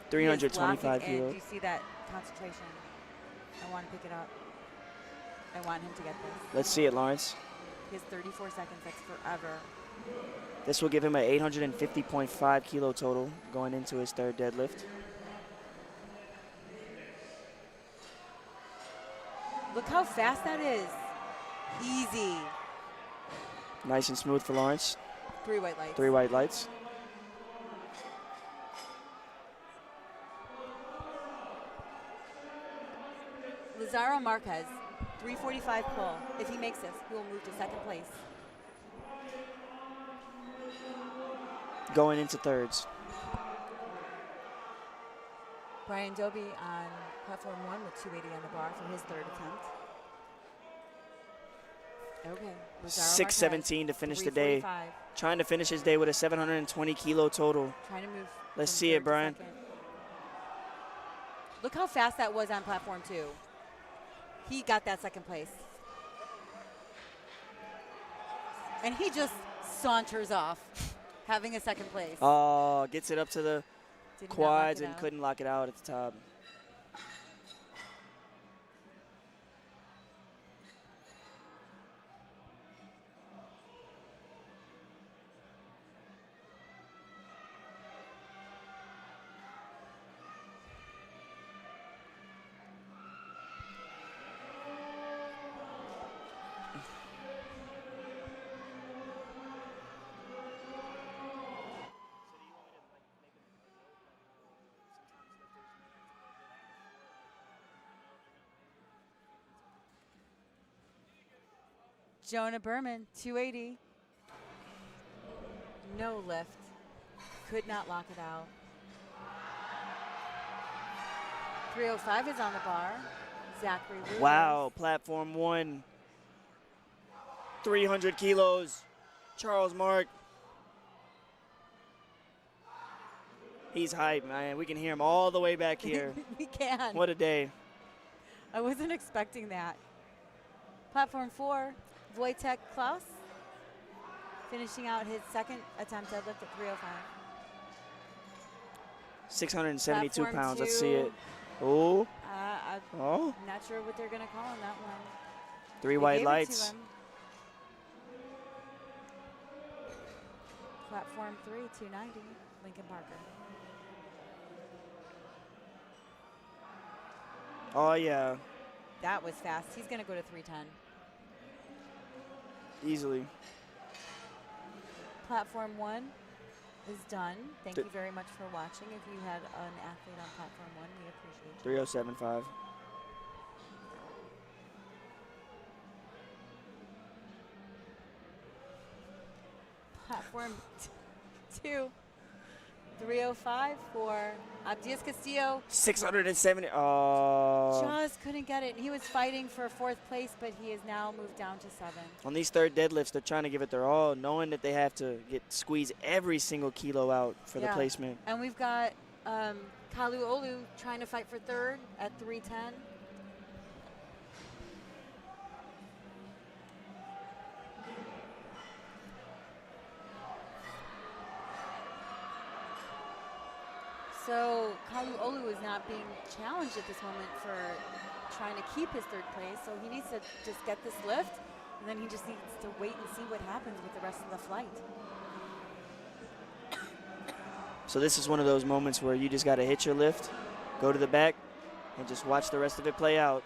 325 kilos. kilos. Do you see that concentration? I want to pick it up. I want him to get this. Let's see it, Lawrence. He has 34 seconds. That's forever. This will give him an 850.5 kilo total going into his third deadlift. Look how fast that is. Easy. Nice and smooth for Lawrence. 3 white lights. 3 white lights. Lazaro Marquez, 345 pull. If he makes this, he will move to second place. Going into thirds. Brian Doby on platform 1 with 280 on the bar for his third attempt. Okay. Lazaro 617 to finish the day. 345. Trying to finish his day with a 720 kilo total. Trying to move. Let's from see third it, to Brian. second. Look how fast that was on platform 2. He got that second place. And he just saunters off, having a second place. Oh, gets it up to the Did not quads lock it and out. couldn't lock it out at the top. Jonah Berman, 280. No lift. Could not lock it out. 305 is on the bar. Zachary Lewis. Wow, platform 1. 300 kilos. Charles Mark. He's hyped, man. We can hear him all the way back here. We can. What a day. I wasn't expecting that. Platform 4, Wojtek Klaus, finishing out his second attempt deadlift at 305. 672 Platform pounds. 2. Let's see it. Oh. I'm not sure what they're going to call on that one. 3 They white gave it to lights. him. Platform 3, 290, Lincoln Parker. Oh, yeah. That was fast. He's going to go to 310. Easily. Platform 1 is done. Thank you very much for watching. If you had an athlete on platform 1, we appreciate you. 307.5. Platform 2, 305 for Abdias Castillo. 670. Oh. Just couldn't get it. He was fighting for 4th place, but he has now moved down to 7. On these third deadlifts, they're trying to give it their all, knowing that they have to squeeze every single kilo out for the placement. And we've got Kalu Olu trying to fight for 3rd at 310. So Kalu Olu is not being challenged at this moment for trying to keep his 3rd place. So he needs to just get this lift, and then he just needs to wait and see what happens with the rest of the flight. So this is one of those moments where you just got to hit your lift, go to the back, and just watch the rest of it play out.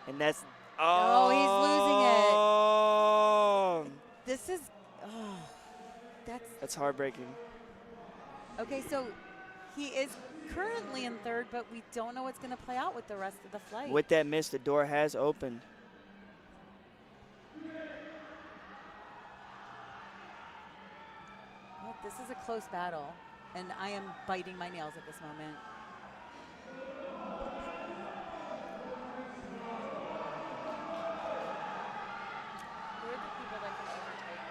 And that's Oh, he's losing it. This is that's heartbreaking. Okay, so he is currently in 3rd, but we don't know what's going to play out with the rest of the flight. With that miss, the door has opened. Well, this is a close battle, and I am biting my nails at this moment. Who are the people that can overtake?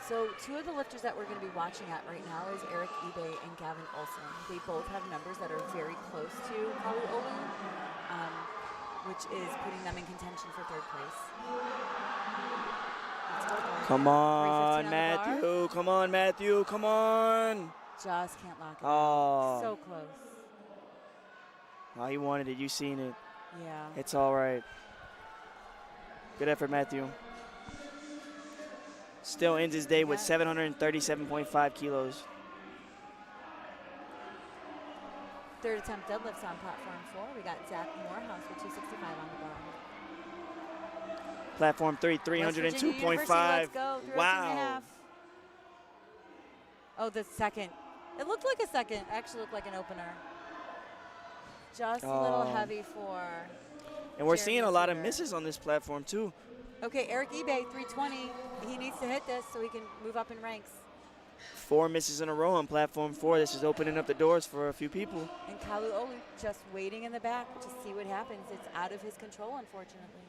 So 2 of the lifters that we're going to be watching at right now is Eric Ebay and Gavin Olson. They both have numbers that are very close to Kalu Olu, which is putting them in contention for 3rd place. Come on, Matthew. Come on, Matthew. Come on. Just can't lock it. Oh. So close. Oh, he wanted it. You seen it. Yeah. It's all right. Good effort, Matthew. Still ends his day with 737.5 kilos. 3rd attempt deadlifts on platform 4. We got Zach Morehouse with 265 on the bar. Platform 3, 302.5. Let's go. Wow. Oh, the second. It looked like a second. Actually looked like an opener. Just a little heavy for And we're seeing a lot of misses on this platform, too. Okay, Eric Ebay, 320. He needs to hit this so he can move up in ranks. 4 misses in a row on platform 4. This is opening up the doors for a few people. And Kalu Olu just waiting in the back to see what happens. It's out of his control, unfortunately.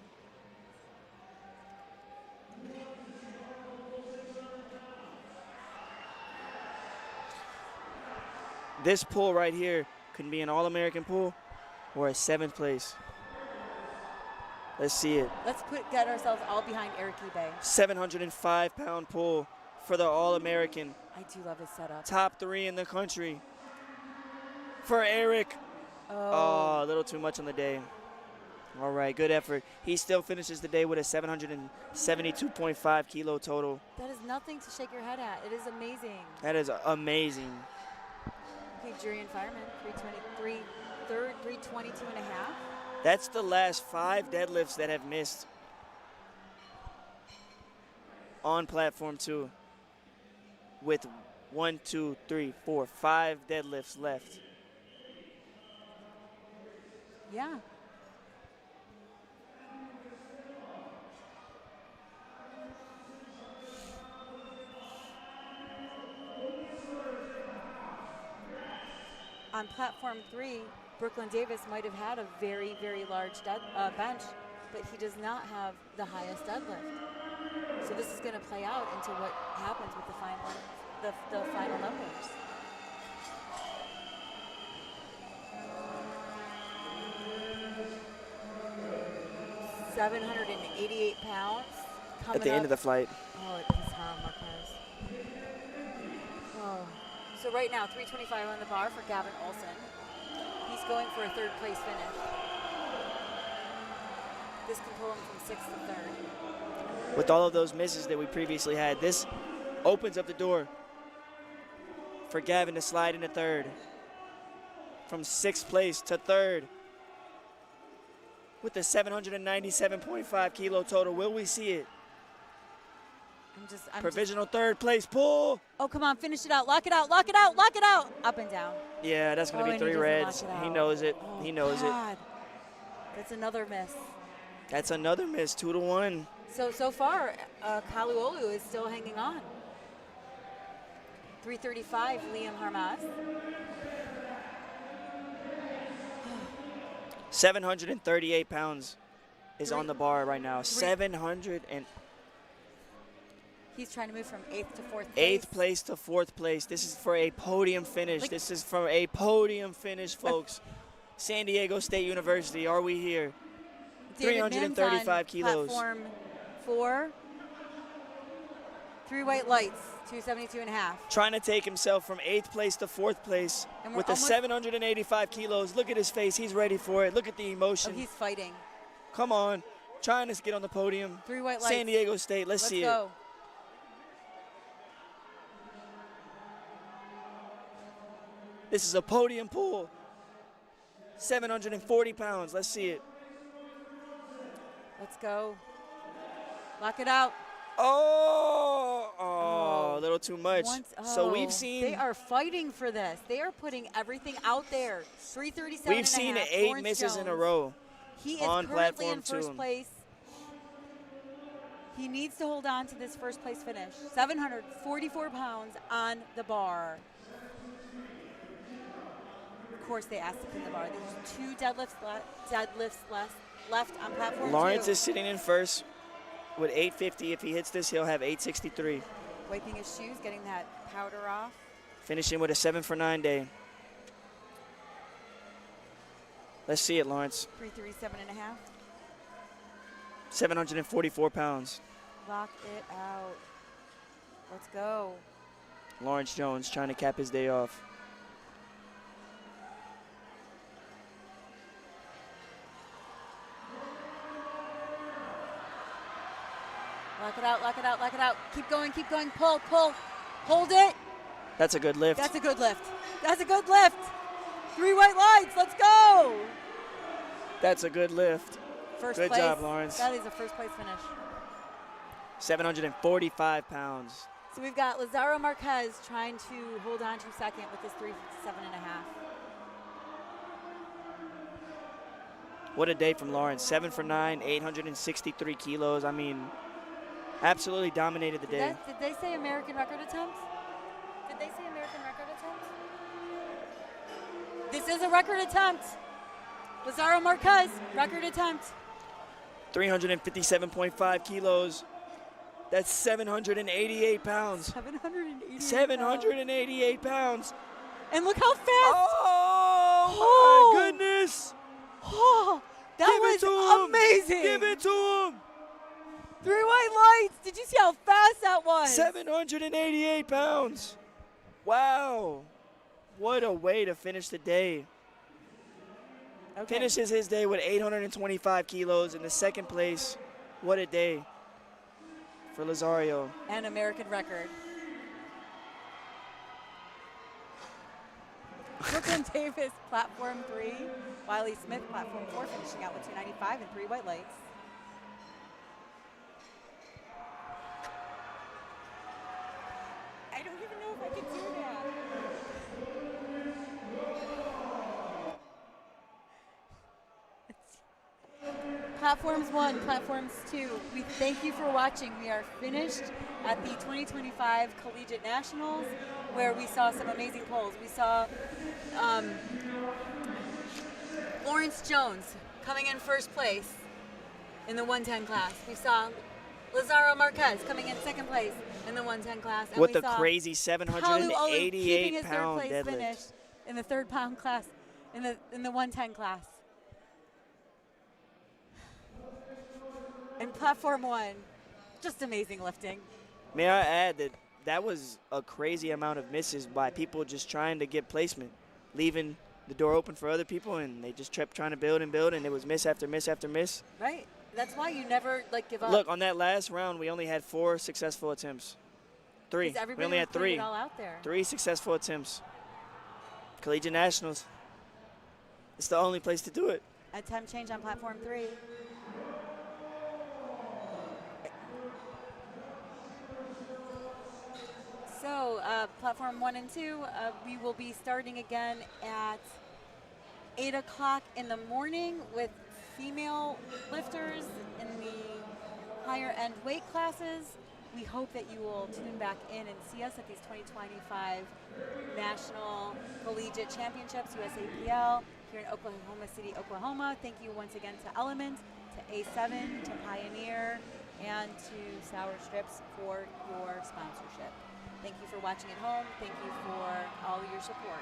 This pull right here could be an All-American pull or a 7th place. Let's see it. Let's get ourselves all behind Eric Ebay. 705-pound pull for the All-American. I do love his setup. Top 3 in the country for Eric. Oh, a little too much on the day. All right, good effort. He still finishes the day with a 772.5 kilo total. That is nothing to shake your head at. It is amazing. That is amazing. Okay, Jurian Fireman, 323, 3rd, 322 and a half. That's the last 5 deadlifts that have missed on platform 2 with 1, 2, 3, 4, 5 deadlifts left. Yeah. On platform 3, Brooklyn Davis might have had a very, very large bench, but he does not have the highest deadlift. So this is going to play out into what happens with the final numbers. £788 At the end of the flight. Oh, it is Marquez. Oh. So right now, 325 on the bar for Gavin Olson. He's going for a third place finish. This can pull him from 6th to 3rd. With all of those misses that we previously had, this opens up the door for Gavin to slide into 3rd. From 6th place to 3rd. With the 797.5 kilo total, will we see it? Provisional 3rd place pull. Oh, come on, finish it out. Lock it out, lock it out, lock it out. Up and down. Yeah, that's going to be 3 reds. He knows it. Oh, he knows God. That's another miss. That's another miss, 2-1. So far, Kaluolu is still hanging on. 335, Liam Harmaz. 738 pounds is on the bar right now. 700 and... He's trying to move from 8th to 4th place. 8th place to 4th place. This is for a podium finish. This is for a podium finish, folks. San Diego State University, are we here? 335 kilos. Platform 4. 3 white lights, 272.5. Trying to take himself from 8th place to 4th place with the 785 kilos. Look at his face. He's ready for it. Look at the emotion. Oh, he's fighting. Come on. Trying to get on the podium. 3 white lights. San Diego State. Let's see go. it. This is a podium pull. 740 pounds. Let's see it. Let's go. Lock it out. Oh, a little too much. So we've seen. They are fighting for this. They are putting everything out there. 337. We've seen 8 misses in a row. He is on currently in platform 2. first place. He needs to hold on to this first place finish. 744 pounds on the bar. Of course, they asked to pin the bar. There's 2 deadlifts left on platform 2. Lawrence is sitting in first with 850. If he hits this, he'll have 863. Wiping his shoes, getting that powder off. Finishing with a 7 for 9 day. Let's see it, Lawrence. 337.5. 744 pounds. Lock it out. Let's go. Lawrence Jones trying to cap his day off. Lock it out, lock it out, lock it out. Keep going, pull, pull. Hold it. That's a good lift. That's a good lift. That's a good lift. 3 white lights, let's go. That's a good lift. First good place. job, Lawrence. That is a first place finish. 745 pounds. So we've got Lazaro Marquez trying to hold on to second with his 357.5. What a day from Lawrence. 7 for 9, 863 kilos. I mean, absolutely dominated the day. Did they say American record attempt? Did they say American record attempt? This is a record attempt. Lazaro Marquez, record attempt. 357.5 kilos. That's 788 pounds. 788 pounds. And look how fast. Oh, my goodness. Oh, that was amazing. Give it to him. 3 white lights. Did you see how fast that was? 788 pounds. Wow. What a way to finish the day. Okay. Finishes his day with 825 kilos in the second place. What a day for Lazario. And American record. Brooklyn Davis, platform 3. Wiley Smith, platform 4, finishing out with 295 and 3 white lights. I don't even know if I can do Platforms 1, Platforms 2, we thank you for watching. We are finished at the 2025 Collegiate Nationals, where we saw some amazing polls. We saw Lawrence Jones coming in first place in the 110 class. We saw Lazaro Marquez coming in second place in the 110 class. And With we the saw crazy Palu Olu keeping his third 788-pound place deadlift. finish in the third pound class, in the 110 class. And Platform 1, just amazing lifting. May I add that that was a crazy amount of misses by people just trying to get placement, leaving the door open for other people, and they just kept trying to build and build, and it was miss after miss after miss. Right. That's why you never give up. Look, on that last round, we only had 4 successful attempts. 3. We only had 3. It all out there. 3 successful attempts. Collegiate Nationals. It's the only place to do it. Attempt change on Platform 3. So, Platform 1 and 2, we will be starting again at 8 o'clock in the morning with female lifters in the higher end weight classes. We hope that you will tune back in and see us at these 2025 National Collegiate Championships, USAPL, here in Oklahoma City, Oklahoma. Thank you once again to Element, to A7, to Pioneer, and to Sour Strips for your sponsorship. Thank you for watching at home. Thank you for all your support.